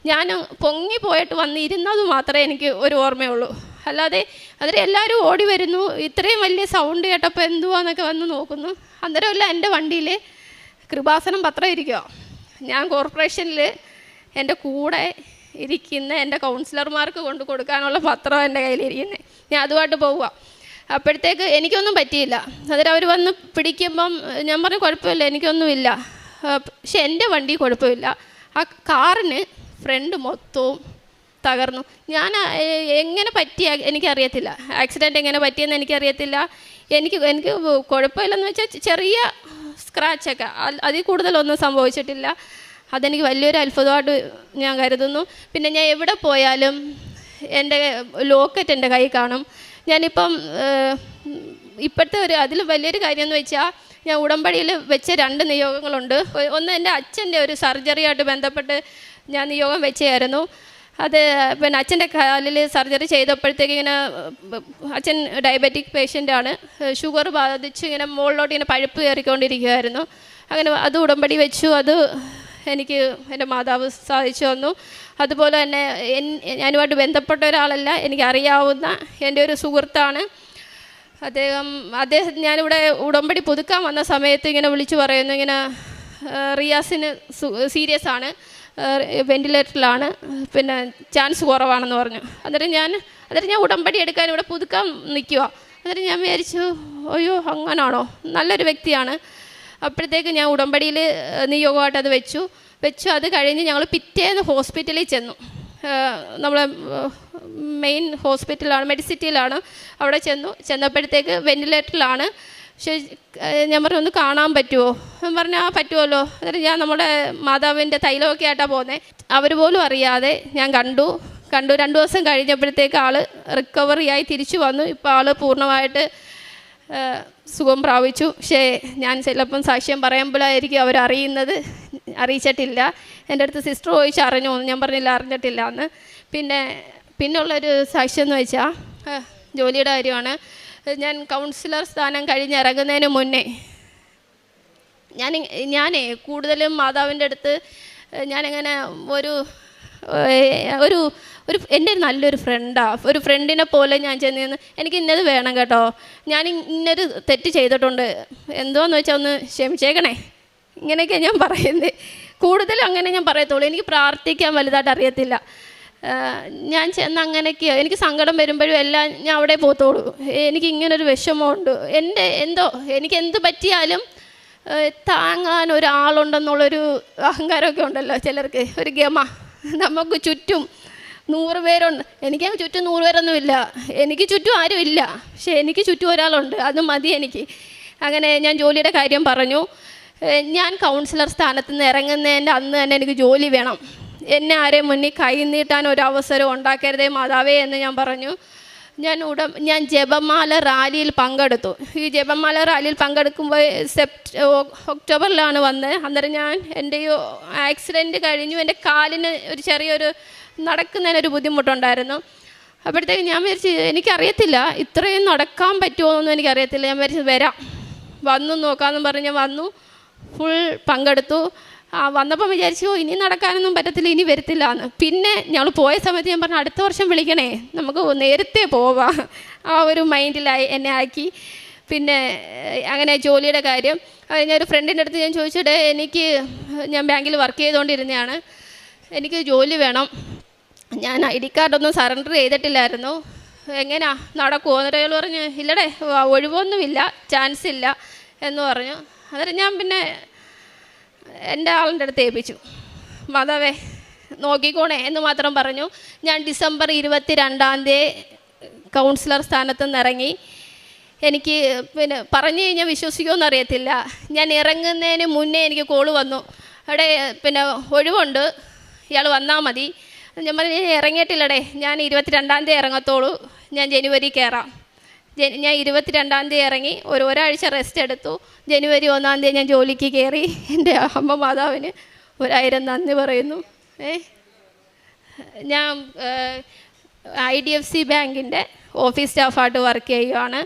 ഞാൻ പൊങ്ങിപ്പോയിട്ട് വന്നിരുന്നത് മാത്രമേ എനിക്ക് ഒരു ഓർമ്മയുള്ളൂ. അല്ലാതെ അതിൽ എല്ലാവരും ഓടി വരുന്നു, ഇത്രയും വലിയ സൗണ്ട് കേട്ടപ്പോൾ എന്തുവാന്നൊക്കെ വന്ന് നോക്കുന്നു. അന്നേരമല്ല എൻ്റെ വണ്ടിയിൽ കൃപാസനം പത്രം ഇരിക്കുക. ഞാൻ കോർപ്പറേഷനിൽ എൻ്റെ കൂടെ ഇരിക്കുന്ന എൻ്റെ കൗൺസിലർമാർക്ക് കൊണ്ട് കൊടുക്കാനുള്ള പത്രം എൻ്റെ കയ്യിലിരിക്കുന്നത്. ഞാൻ അതുമായിട്ട് പോവുക. അപ്പോഴത്തേക്ക് എനിക്കൊന്നും പറ്റിയില്ല. അന്നേരം അവർ വന്ന് പിടിക്കുമ്പം ഞാൻ പറഞ്ഞു കുഴപ്പമില്ല, എനിക്കൊന്നുമില്ല. പക്ഷെ എൻ്റെ വണ്ടി കുഴപ്പമില്ല. ആ കാറിന് ഫ്രണ്ട് മൊത്തവും തകർന്നു. ഞാൻ എങ്ങനെ പറ്റിയ എനിക്കറിയത്തില്ല, ആക്സിഡൻറ്റ് എങ്ങനെ പറ്റിയെന്ന് എനിക്കറിയത്തില്ല. എനിക്ക് കുഴപ്പമില്ലെന്ന് വെച്ചാൽ ചെറിയ സ്ക്രാച്ചൊക്കെ, അതിൽ കൂടുതലൊന്നും സംഭവിച്ചിട്ടില്ല. അതെനിക്ക് വലിയൊരു അത്ഭുതമായിട്ട് ഞാൻ കരുതുന്നു. പിന്നെ ഞാൻ എവിടെ പോയാലും എൻ്റെ ലോക്കറ്റ് എൻ്റെ കൈ കാണും. ഞാനിപ്പം ഇപ്പോഴത്തെ അതിൽ വലിയൊരു കാര്യം എന്ന് വെച്ചാൽ ഞാൻ ഉടമ്പടിയിൽ വെച്ച 2 നിയോഗങ്ങളുണ്ട്. ഒന്ന് എൻ്റെ അച്ഛൻ്റെ ഒരു സർജറിയായിട്ട് ബന്ധപ്പെട്ട് ഞാൻ നിയോഗം വെച്ചായിരുന്നു. അത് പിന്നെ അച്ഛൻ്റെ കാലിൽ സർജറി ചെയ്തപ്പോഴത്തേക്ക് ഇങ്ങനെ അച്ഛൻ ഡയബറ്റിക് പേഷ്യൻ്റാണ്, ഷുഗർ ബാധിച്ച് ഇങ്ങനെ മുകളിലോട്ട് ഇങ്ങനെ പഴുപ്പ് കയറിക്കൊണ്ടിരിക്കുകയായിരുന്നു. അങ്ങനെ അത് ഉടമ്പടി വെച്ചു. അത് എനിക്ക് എൻ്റെ മാതാവ് സാധിച്ചു തന്നു. അതുപോലെ തന്നെ ഞാനുമായിട്ട് ബന്ധപ്പെട്ട ഒരാളല്ല, എനിക്കറിയാവുന്ന എൻ്റെ ഒരു സുഹൃത്താണ് അദ്ദേഹം. ഞാനിവിടെ ഉടമ്പടി പുതുക്കാൻ വന്ന സമയത്ത് ഇങ്ങനെ വിളിച്ചു പറയുന്നു, ഇങ്ങനെ റിയാസിന് സീരിയസ് ആണ്, വെൻറ്റിലേറ്ററിലാണ്, പിന്നെ ചാൻസ് കുറവാണെന്ന് പറഞ്ഞു. അന്നേരം ഞാൻ ഉടമ്പടി എടുക്കാൻ ഇവിടെ പുതുക്കാൻ നിൽക്കുക. അന്നേരം ഞാൻ വിചാരിച്ചു അയ്യോ അങ്ങനാണോ, നല്ലൊരു വ്യക്തിയാണ്. അപ്പോഴത്തേക്ക് ഞാൻ ഉടമ്പടിയിൽ നിയോഗമായിട്ട് അത് വെച്ചു. അത് കഴിഞ്ഞ് ഞങ്ങൾ പിറ്റേന്ന് ഹോസ്പിറ്റലിൽ ചെന്നു. നമ്മളെ മെയിൻ ഹോസ്പിറ്റലാണ്, മെഡിസിറ്റിയിലാണ്. അവിടെ ചെന്നപ്പോഴത്തേക്ക് വെൻറ്റിലേറ്ററിലാണ്. പക്ഷേ ഞാൻ പറഞ്ഞു ഒന്ന് കാണാൻ പറ്റുമോ? ഞാൻ പറഞ്ഞാൽ പറ്റുമല്ലോ. അന്നേരം ഞാൻ നമ്മുടെ മാതാവിൻ്റെ തൈലമൊക്കെ ആയിട്ടാണ് പോകുന്നത്. അവർ പോലും അറിയാതെ ഞാൻ കണ്ടു. കണ്ടു. 2 ദിവസം കഴിഞ്ഞപ്പോഴത്തേക്ക് ആൾ റിക്കവറിയായി തിരിച്ചു വന്നു. ഇപ്പോൾ ആൾ പൂർണ്ണമായിട്ട് സുഖം പ്രാപിച്ചു. പക്ഷേ ഞാൻ ചിലപ്പം സാക്ഷ്യം പറയുമ്പോഴായിരിക്കും അവരറിയുന്നത്, അറിയിച്ചിട്ടില്ല. എൻ്റെ അടുത്ത് സിസ്റ്റർ ചോദിച്ച് അറിഞ്ഞു, ഞാൻ പറഞ്ഞില്ല അറിഞ്ഞിട്ടില്ല എന്ന്. പിന്നുള്ളൊരു സാക്ഷ്യം എന്ന് വെച്ചാൽ ജോലിയുടെ കാര്യമാണ്. ഞാൻ കൗൺസിലർ സ്ഥാനം കഴിഞ്ഞിറങ്ങുന്നതിന് മുന്നേ ഞാനേ കൂടുതലും മാതാവിൻ്റെ അടുത്ത് ഞാനിങ്ങനെ ഒരു എൻ്റെ നല്ലൊരു ഫ്രണ്ടാണ്, ഒരു ഫ്രണ്ടിനെ പോലെ ഞാൻ ചെന്ന് എനിക്ക് ഇന്നത് വേണം കേട്ടോ, ഞാൻ ഇന്നൊരു തെറ്റ് ചെയ്തിട്ടുണ്ട്, എന്തോന്ന് വെച്ചാൽ ഒന്ന് ക്ഷമിച്ചേക്കണേ, ഇങ്ങനെയൊക്കെ ഞാൻ പറയുന്നത്. കൂടുതലും അങ്ങനെ ഞാൻ പറയത്തുള്ളൂ. എനിക്ക് പ്രാർത്ഥിക്കാൻ വലുതായിട്ട് അറിയത്തില്ല. ഞാൻ ചെന്ന് അങ്ങനെയൊക്കെയോ എനിക്ക് സങ്കടം വരുമ്പോഴും എല്ലാം ഞാൻ അവിടെ പോകത്തുള്ളൂ. എനിക്ക് ഇങ്ങനൊരു വിഷമമുണ്ട്, എനിക്ക് എന്ത് പറ്റിയാലും താങ്ങാൻ ഒരാളുണ്ടെന്നുള്ളൊരു അഹങ്കാരമൊക്കെ ഉണ്ടല്ലോ ചിലർക്ക്, ഒരു ഗമ. നമുക്ക് ചുറ്റും 100 പേരുണ്ട്, എനിക്ക് ചുറ്റും 100 പേരൊന്നുമില്ല, എനിക്ക് ചുറ്റും ആരും ഇല്ല, പക്ഷേ എനിക്ക് ചുറ്റും ഒരാളുണ്ട്, അത് മതി എനിക്ക്. അങ്ങനെ ഞാൻ ജോലിയുടെ കാര്യം പറഞ്ഞു. ഞാൻ കൗൺസിലർ സ്ഥാനത്ത് നിന്ന് ഇറങ്ങുന്നതിൻ്റെ അന്ന് തന്നെ എനിക്ക് ജോലി വേണം, എന്നെ ആരെയും മുന്നിൽ കൈ നീട്ടാൻ ഒരു അവസരം ഉണ്ടാക്കരുതേ മാതാവേ എന്ന് ഞാൻ പറഞ്ഞു. ഞാൻ ജപമാല റാലിയിൽ പങ്കെടുത്തു. ഈ ജപമാല റാലിയിൽ പങ്കെടുക്കുമ്പോൾ ഒക്ടോബറിലാണ് വന്നത്. അന്നേരം എൻ്റെ ഈ ആക്സിഡൻറ്റ് കഴിഞ്ഞു, എൻ്റെ കാലിന് ഒരു ചെറിയൊരു നടക്കുന്നതിനൊരു ബുദ്ധിമുട്ടുണ്ടായിരുന്നു. അപ്പോഴത്തേക്ക് ഞാൻ വിചാരിച്ചു എനിക്കറിയത്തില്ല ഇത്രയും നടക്കാൻ പറ്റുമോ എന്നൊന്നും എനിക്കറിയത്തില്ല. ഞാൻ വിചാരിച്ചു വന്നു നോക്കാമെന്ന് പറഞ്ഞ് വന്നു, ഫുൾ പങ്കെടുത്തു. വന്നപ്പം വിചാരിച്ചു ഇനി നടക്കാനൊന്നും പറ്റത്തില്ല, ഇനി വരത്തില്ല എന്ന്. പിന്നെ ഞങ്ങൾ പോയ സമയത്ത് ഞാൻ പറഞ്ഞു അടുത്ത വർഷം വിളിക്കണേ, നമുക്ക് നേരത്തെ പോവാം, ആ ഒരു മൈൻഡിലായി എന്നെ ആക്കി. പിന്നെ അങ്ങനെ ജോലിയുടെ കാര്യം ഞാനൊരു ഫ്രണ്ടിൻ്റെ അടുത്ത് ഞാൻ ചോദിച്ചിട്ട് ഞാൻ ബാങ്കിൽ വർക്ക് ചെയ്തുകൊണ്ടിരുന്നതാണ്, എനിക്ക് ജോലി വേണം, ഞാൻ ID കാർഡൊന്നും സറണ്ടർ ചെയ്തിട്ടില്ലായിരുന്നു, എങ്ങനെയാ നടക്കുമോ? എന്നിട്ട് അയാൾ പറഞ്ഞു ഇല്ലടേ ഒഴിവൊന്നുമില്ല, ചാൻസ് ഇല്ല എന്ന് പറഞ്ഞു. അന്നേരം ഞാൻ പിന്നെ എൻ്റെ ആളിൻ്റെ അടുത്ത് ഏൽപ്പിച്ചു, മാതാവേ നോക്കിക്കോണേ എന്ന് മാത്രം പറഞ്ഞു. ഞാൻ ഡിസംബർ 22 കൗൺസിലർ സ്ഥാനത്ത് നിന്ന് ഇറങ്ങി. എനിക്ക് പിന്നെ പറഞ്ഞു കഴിഞ്ഞാൽ വിശ്വസിക്കുമെന്ന് അറിയത്തില്ല, ഞാൻ ഇറങ്ങുന്നതിന് മുന്നേ എനിക്ക് കോള് വന്നു, അവിടെ പിന്നെ ഒഴിവുണ്ട്, ഇയാൾ വന്നാൽ മതി. ഞാൻ പറഞ്ഞു ഞാൻ ഇറങ്ങിയിട്ടില്ലടേ, ഞാൻ 22 ഇറങ്ങത്തുള്ളൂ, ഞാൻ ജനുവരി കയറാം. ഞാൻ 22 ഇറങ്ങി, ഒരാഴ്ച റെസ്റ്റ് എടുത്തു. ജനുവരി 1 ഞാൻ ജോലിക്ക് കയറി. എൻ്റെ അമ്മ മാതാവിന് 1000 നന്ദി പറയുന്നു. ഞാൻ IDFC ബാങ്കിൻ്റെ ഓഫീസ് സ്റ്റാഫായിട്ട് വർക്ക് ചെയ്യുകയാണ്.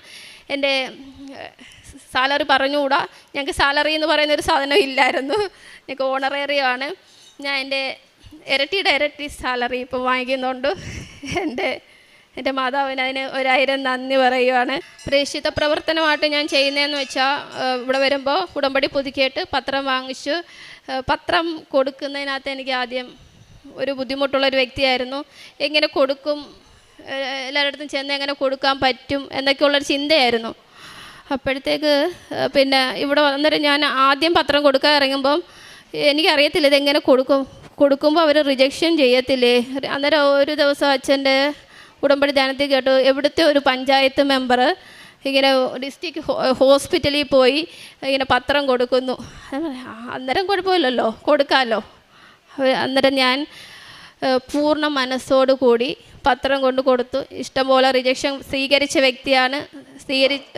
എൻ്റെ സാലറി പറഞ്ഞുകൂടാ, ഞങ്ങൾക്ക് സാലറി എന്ന് പറയുന്നൊരു സാധനം ഇല്ലായിരുന്നു, ഞങ്ങൾക്ക് ഓണറേറിയമാണ്. ഞാൻ എൻ്റെ ഇരട്ടി സാലറി ഇപ്പോൾ വാങ്ങിക്കുന്നുണ്ട്. എൻ്റെ മാതാവിന് അതിന് 1000 നന്ദി പറയുകയാണ്. പ്രേക്ഷിത പ്രവർത്തനമായിട്ട് ഞാൻ ചെയ്യുന്നതെന്ന് വെച്ചാൽ ഇവിടെ വരുമ്പോൾ ഉടമ്പടി പുതുക്കിയിട്ട് പത്രം വാങ്ങിച്ചു. പത്രം കൊടുക്കുന്നതിനകത്ത് എനിക്ക് ആദ്യം ഒരു ബുദ്ധിമുട്ടുള്ളൊരു വ്യക്തിയായിരുന്നു. എങ്ങനെ കൊടുക്കും, എല്ലായിടത്തും ചെന്ന് എങ്ങനെ കൊടുക്കാൻ പറ്റും എന്നൊക്കെയുള്ളൊരു ചിന്തയായിരുന്നു. അപ്പോഴത്തേക്ക് പിന്നെ ഇവിടെ വന്നിട്ട് ഞാൻ ആദ്യം പത്രം കൊടുക്കാൻ ഇറങ്ങുമ്പം എനിക്കറിയത്തില്ല ഇതെങ്ങനെ കൊടുക്കുമ്പോൾ അവർ റിജക്ഷൻ ചെയ്യത്തില്ലേ. അന്നേരം ഒരു ദിവസം അച്ഛൻ്റെ ഉടമ്പടി ധ്യാനത്തിൽ കേട്ടു, എവിടുത്തെ ഒരു പഞ്ചായത്ത് മെമ്പർ ഇങ്ങനെ ഡിസ്ട്രിക്ട് ഹോസ്പിറ്റലിൽ പോയി ഇങ്ങനെ പത്രം കൊടുക്കുന്നു. അന്നേരം കുഴപ്പമില്ലല്ലോ, കൊടുക്കാമല്ലോ. അന്നേരം ഞാൻ പൂർണ്ണ മനസ്സോടു കൂടി പത്രം കൊണ്ട് കൊടുത്തു. ഇഷ്ടംപോലെ റിജക്ഷൻ സ്വീകരിച്ച വ്യക്തിയാണ്.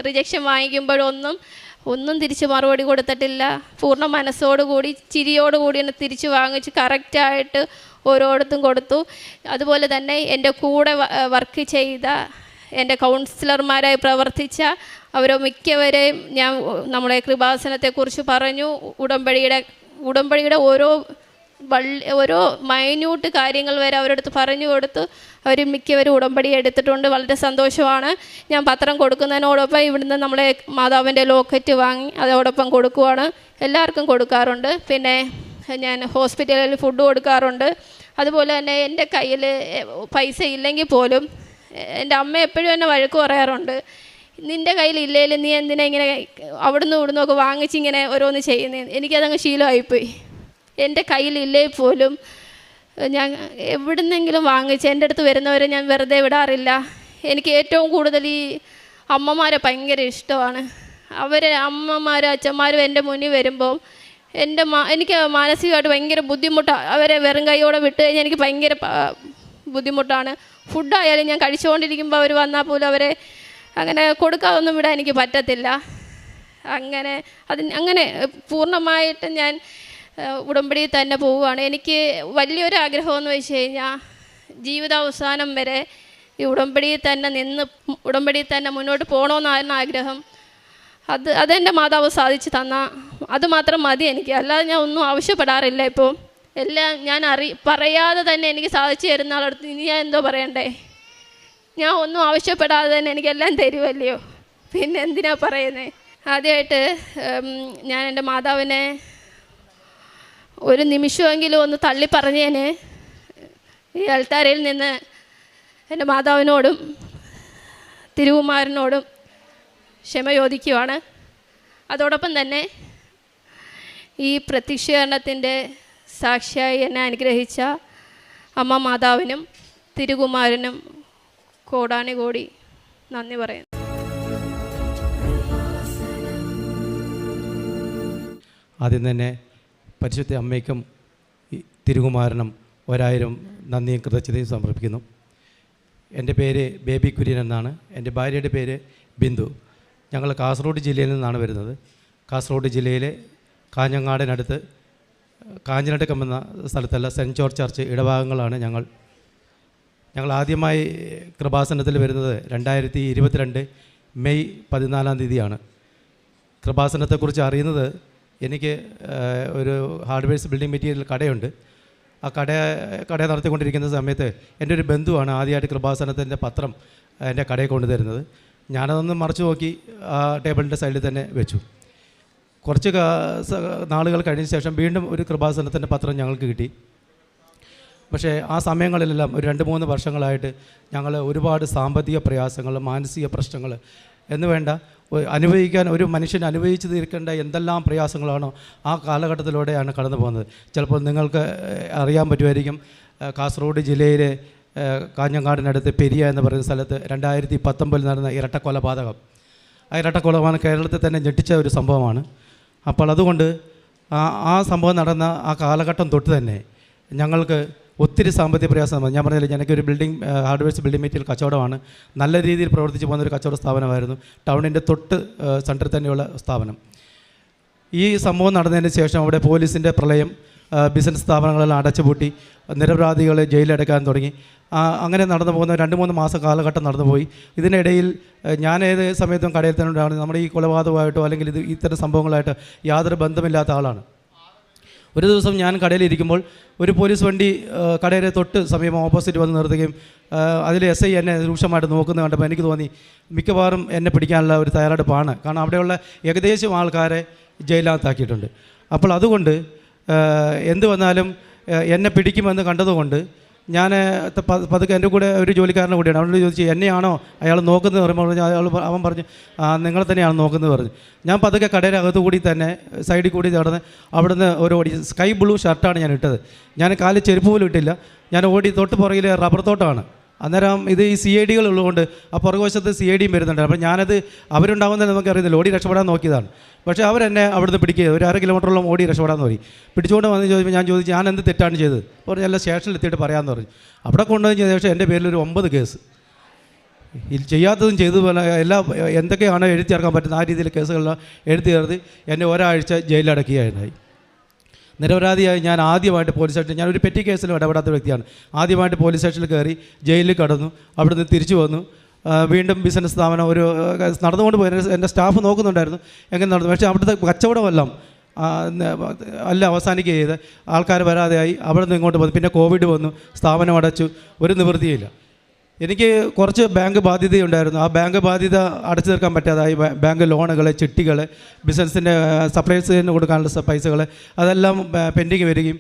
റിജക്ഷൻ വാങ്ങിക്കുമ്പോഴൊന്നും തിരിച്ച് മറുപടി കൊടുത്തിട്ടില്ല. പൂർണ്ണ മനസ്സോടുകൂടി ചിരിയോടുകൂടി തിരിച്ച് വാങ്ങിച്ച് കറക്റ്റായിട്ട് ഓരോടത്തും കൊടുത്തു. അതുപോലെ തന്നെ എൻ്റെ കൂടെ വർക്ക് ചെയ്ത എൻ്റെ കൗൺസിലർമാരായി പ്രവർത്തിച്ച മിക്കവരെയും ഞാൻ നമ്മുടെ കൃപാസനത്തെക്കുറിച്ച് പറഞ്ഞു. ഉടമ്പടിയുടെ ഓരോ മൈന്യൂട്ട് കാര്യങ്ങൾ വരെ അവരുടെ അടുത്ത് പറഞ്ഞു കൊടുത്തു. അവർ മിക്കവരും ഉടമ്പടി എടുത്തിട്ടുണ്ട്. വളരെ സന്തോഷമാണ്. ഞാൻ പത്രം കൊടുക്കുന്നതിനോടൊപ്പം ഇവിടുന്ന് നമ്മളെ മാതാവിൻ്റെ ലോക്കറ്റ് വാങ്ങി അതോടൊപ്പം കൊടുക്കുവാണ്. എല്ലാവർക്കും കൊടുക്കാറുണ്ട്. പിന്നെ ഞാൻ ഹോസ്പിറ്റലിൽ ഫുഡ് കൊടുക്കാറുണ്ട്. അതുപോലെ തന്നെ എൻ്റെ കയ്യിൽ പൈസ ഇല്ലെങ്കിൽ പോലും എൻ്റെ അമ്മ എപ്പോഴും എന്നെ വഴക്ക് പറയാറുണ്ട്, നിൻ്റെ കയ്യിൽ ഇല്ലെങ്കിലും നീ എന്തിനാ ഇങ്ങനെ അവിടുന്ന് ഇവിടുന്നൊക്കെ വാങ്ങിച്ചിങ്ങനെ ഓരോന്ന് ചെയ്യുന്നത്. എനിക്കതങ്ങ് ശീലമായിപ്പോയി. എൻ്റെ കയ്യിലില്ലേ പോലും ഞാൻ എവിടുന്നെങ്കിലും വാങ്ങിച്ച് എൻ്റെ അടുത്ത് വരുന്നവരെ ഞാൻ വെറുതെ വിടാറില്ല. എനിക്ക് ഏറ്റവും കൂടുതൽ ഈ അമ്മമാരെ ഭയങ്കര ഇഷ്ടമാണ്. അമ്മമാരും അച്ഛന്മാരും എൻ്റെ മുന്നിൽ വരുമ്പോൾ എനിക്ക് മാനസികമായിട്ട് ഭയങ്കര ബുദ്ധിമുട്ടാണ്. അവരെ വെറും കൈയോടെ വിട്ട് കഴിഞ്ഞാൽ എനിക്ക് ഭയങ്കര ബുദ്ധിമുട്ടാണ്. ഫുഡായാലും ഞാൻ കഴിച്ചുകൊണ്ടിരിക്കുമ്പോൾ അവർ വന്നാൽ പോലും അവരെ അങ്ങനെ കൊടുക്കാതൊന്നും വിടാൻ എനിക്ക് പറ്റത്തില്ല. അങ്ങനെ പൂർണ്ണമായിട്ട് ഞാൻ ഉടമ്പടിയിൽ തന്നെ പോവുകയാണ്. എനിക്ക് വലിയൊരു ആഗ്രഹമെന്ന് വെച്ച് കഴിഞ്ഞാൽ ജീവിതാവസാനം വരെ ഈ ഉടമ്പടിയിൽ തന്നെ മുന്നോട്ട് പോകണമെന്നായിരുന്നു ആഗ്രഹം. അതെൻ്റെ മാതാവ് സാധിച്ചു തന്ന അത് മാത്രം മതി എനിക്ക്. അല്ലാതെ ഞാൻ ഒന്നും ആവശ്യപ്പെടാറില്ല. ഇപ്പോൾ എല്ലാം ഞാൻ പറയാതെ തന്നെ എനിക്ക് സാധിച്ചു തരുന്ന ആളടുത്ത് ഇനി ഞാൻ എന്തോ പറയണ്ടേ? ഞാൻ ഒന്നും ആവശ്യപ്പെടാതെ തന്നെ എനിക്കെല്ലാം തരുമല്ലയോ, പിന്നെ എന്തിനാ പറയുന്നത്? ആദ്യമായിട്ട് ഞാൻ എൻ്റെ മാതാവിനെ ഒരു നിമിഷമെങ്കിലും ഒന്ന് തള്ളി പറഞ്ഞതിന് ഈ അൾത്താരയിൽ നിന്ന് എൻ്റെ മാതാവിനോടും തിരുകുമാരനോടും ക്ഷമ ചോദിക്കുവാണ്. അതോടൊപ്പം തന്നെ ഈ പ്രത്യക്ഷീകരണത്തിൻ്റെ സാക്ഷിയായി എന്നെ അനുഗ്രഹിച്ച അമ്മ മാതാവിനും തിരുകുമാരനും കോടാനുകോടി നന്ദി പറയുന്നു. ആദ്യം തന്നെ പരിശുദ്ധ അമ്മയ്ക്കും തിരുകുമാരനും 1000 നന്ദിയും കൃതജ്ഞതയും സമർപ്പിക്കുന്നു. എൻ്റെ പേര് ബേബി കുര്യൻ എന്നാണ്. എൻ്റെ ഭാര്യയുടെ പേര് ബിന്ദു. ഞങ്ങൾ കാസർഗോഡ് ജില്ലയിൽ നിന്നാണ് വരുന്നത്. കാസർഗോഡ് ജില്ലയിലെ കാഞ്ഞങ്ങാടിനടുത്ത് കാഞ്ഞിരട്ടക്കം എന്ന സ്ഥലത്തുള്ള സെൻറ്റ് ജോർജ് ചർച്ച് ഇടഭാഗങ്ങളാണ് ഞങ്ങൾ ആദ്യമായി കൃപാസനത്തിൽ വരുന്നത് 2022 മെയ് 14 കൃപാസനത്തെക്കുറിച്ച് അറിയുന്നത് എനിക്ക് ഒരു ഹാർഡ്വെയർസ് ബിൽഡിംഗ് മെറ്റീരിയൽ കടയുണ്ട്. ആ കട നടത്തിക്കൊണ്ടിരിക്കുന്ന സമയത്ത് എൻ്റെ ഒരു ബന്ധുവാണ് ആദ്യമായിട്ട് കൃപാസനത്തിൻ്റെ പത്രം എൻ്റെ കടയിൽ കൊണ്ടുതരുന്നത്. ഞാനതൊന്ന് മറച്ചു നോക്കി ആ ടേബിളിൻ്റെ സൈഡിൽ തന്നെ വെച്ചു. കുറച്ച് നാളുകൾ കഴിഞ്ഞ ശേഷം വീണ്ടും ഒരു കൃപാസനത്തിൻ്റെ പത്രം ഞങ്ങൾക്ക് കിട്ടി. പക്ഷേ ആ സമയങ്ങളിലെല്ലാം ഒരു 2-3 വർഷങ്ങളായിട്ട് ഞങ്ങൾ ഒരുപാട് സാമ്പത്തിക പ്രയാസങ്ങൾ, മാനസിക പ്രശ്നങ്ങൾ എന്നുവേണ്ട അനുഭവിക്കാൻ ഒരു മനുഷ്യൻ അനുഭവിച്ച് തീർക്കേണ്ട എന്തെല്ലാം പ്രയാസങ്ങളാണോ ആ കാലഘട്ടത്തിലൂടെയാണ് കടന്നു പോകുന്നത്. ചിലപ്പോൾ നിങ്ങൾക്ക് അറിയാൻ പറ്റുമായിരിക്കും, കാസർഗോഡ് ജില്ലയിലെ കാഞ്ഞങ്ങാടിനടുത്ത് പെരിയ എന്ന് പറയുന്ന സ്ഥലത്ത് 2019 നടന്ന ഇരട്ടക്കൊലപാതകം. ആ ഇരട്ടക്കൊലപാതകം കേരളത്തിൽ തന്നെ ഞെട്ടിച്ച ഒരു സംഭവമാണ്. അപ്പോൾ അതുകൊണ്ട് ആ സംഭവം നടന്ന ആ കാലഘട്ടം തൊട്ട് തന്നെ ഞങ്ങൾക്ക് ഒത്തിരി സാമ്പത്തിക പ്രയാസം. ഞാൻ പറഞ്ഞില്ല, എനിക്കൊരു ഹാർഡ്വെയർസ് ബിൽഡിംഗ് മെറ്റീരിയൽ കച്ചവടമാണ്. നല്ല രീതിയിൽ പ്രവർത്തിച്ച് പോകുന്നൊരു കച്ചവട സ്ഥാപനമായിരുന്നു. ടൗണിൻ്റെ തൊട്ട് സെൻറ്ററിൽ തന്നെയുള്ള സ്ഥാപനം. ഈ സംഭവം നടന്നതിന് ശേഷം അവിടെ പോലീസിൻ്റെ പ്രളയം, ബിസിനസ് സ്ഥാപനങ്ങളെല്ലാം അടച്ചുപൂട്ടി, നിരപരാധികളെ ജയിലടക്കാൻ തുടങ്ങി. അങ്ങനെ നടന്നു പോകുന്ന 2-3 മാസം കാലഘട്ടം നടന്നുപോയി. ഇതിനിടയിൽ ഞാൻ ഏത് സമയത്തും കടയിൽ തന്നെ ഉണ്ടാകുന്നത്. നമ്മുടെ ഈ കൊലപാതകമായിട്ടോ അല്ലെങ്കിൽ ഇത്തരം സംഭവങ്ങളായിട്ട് യാതൊരു ബന്ധമില്ലാത്ത ആളാണ്. ഒരു ദിവസം ഞാൻ കടയിലിരിക്കുമ്പോൾ ഒരു പോലീസ് വണ്ടി കടയുടെ തൊട്ട് സമീപം ഓപ്പോസിറ്റ് വന്ന് നിർത്തുകയും അതിൽ SI എന്നെ രൂക്ഷമായിട്ട് നോക്കുന്നത് കണ്ടപ്പോൾ എനിക്ക് തോന്നി മിക്കവാറും എന്നെ പിടിക്കാനുള്ള ഒരു തയ്യാറെടുപ്പാണ്. കാരണം അവിടെയുള്ള ഏകദേശം ആൾക്കാരെ ജയിലിനകത്താക്കിയിട്ടുണ്ട്. അപ്പോൾ അതുകൊണ്ട് എന്ത് വന്നാലും എന്നെ പിടിക്കുമെന്ന് കണ്ടതുകൊണ്ട് ഞാൻ പതുക്കെ എൻ്റെ കൂടെ ഒരു ജോലിക്കാരൻ്റെ കൂടെയാണ്. അവനോട് ചോദിച്ചു, എന്നെയാണോ അയാൾ നോക്കുന്നത് പറയുമ്പോൾ അവൻ പറഞ്ഞു, നിങ്ങളെ തന്നെയാണ് നോക്കുന്നത് പറഞ്ഞു. ഞാൻ പതുക്കെ കടയുടെ അകത്തു കൂടി തന്നെ സൈഡിൽ കൂടി നടന്ന് അവിടുന്ന് ഓടി. സ്കൈ ബ്ലൂ ഷർട്ടാണ് ഞാൻ ഇട്ടത്. ഞാൻ കാലിൽ ചെരുപ്പ് പോലും ഇട്ടില്ല. ഞാൻ ഓടി തൊട്ട് പുറകിൽ റബ്ബർ തോട്ടമാണ്. അന്നേരം ഇത് ഈ CID ഉള്ളതുകൊണ്ട് ആ പുറകുവശത്ത് CID വരുന്നുണ്ട്. അപ്പോൾ ഞാനത് അവരുണ്ടാകുന്നത് നമുക്കറിയത്തില്ല. ഓടി രക്ഷപ്പെടാൻ നോക്കിയതാണ്. പക്ഷേ അവരെന്നെ അവിടുന്ന് പിടിക്കുക, ഒരു 1/2 കിലോമീറ്ററോളം ഓടി രക്ഷപ്പെടാൻ നോക്കി. പിടിച്ചുകൊണ്ട് വന്ന് ചോദിച്ചപ്പോൾ ഞാൻ ചോദിച്ചു, ഞാൻ എന്ത് തെറ്റാണ് ചെയ്തത്? പറഞ്ഞു, എല്ലാ സ്റ്റേഷനിൽ എത്തിയിട്ട് പറയാമെന്ന് പറഞ്ഞു. അവിടെ കൊണ്ടുവന്ന് ചെയ്ത ശേഷം എൻ്റെ പേരിൽ ഒരു 9 കേസ്, ചെയ്യാത്തതും ചെയ്തു എന്തൊക്കെയാണോ എഴുതി ചേർക്കാൻ പറ്റുന്ന ആ രീതിയിൽ കേസുകളെല്ലാം എഴുതി ചേർത്ത് എന്നെ ഒരാഴ്ച ജയിലടക്കുകയായി. നിരപരാധിയായി ഞാൻ ആദ്യമായിട്ട് പോലീസ് സ്റ്റേഷനിൽ, ഞാനൊരു പെറ്റി കേസിലും ഇടപെടാത്ത വ്യക്തിയാണ്. ആദ്യമായിട്ട് പോലീസ് സ്റ്റേഷനിൽ കയറി ജയിലിൽ കടന്നു. അവിടുന്ന് തിരിച്ചു വന്നു. വീണ്ടും ബിസിനസ് സ്ഥാപനം ഒരു നടന്നുകൊണ്ട് പോയി. എൻ്റെ സ്റ്റാഫ് നോക്കുന്നുണ്ടായിരുന്നു എങ്ങനെ നടന്നു. പക്ഷേ അവിടുത്തെ കച്ചവടമെല്ലാം അവസാനിക്കുക ചെയ്ത് ആൾക്കാർ വരാതെയായി. അവിടെ നിന്ന് ഇങ്ങോട്ട് വന്നു. പിന്നെ കോവിഡ് വന്നു, സ്ഥാപനം അടച്ചു, ഒരു നിവൃത്തിയില്ല. എനിക്ക് കുറച്ച് ബാങ്ക് ബാധ്യതയുണ്ടായിരുന്നു. ആ ബാങ്ക് ബാധ്യത അടച്ചു തീർക്കാൻ പറ്റാതായി. ബാങ്ക് ലോണുകൾ, ചിട്ടികൾ, ബിസിനസ്സിൻ്റെ സപ്ലൈസിന് കൊടുക്കാനുള്ള പൈസകൾ അതെല്ലാം പെൻഡിങ് വരികയും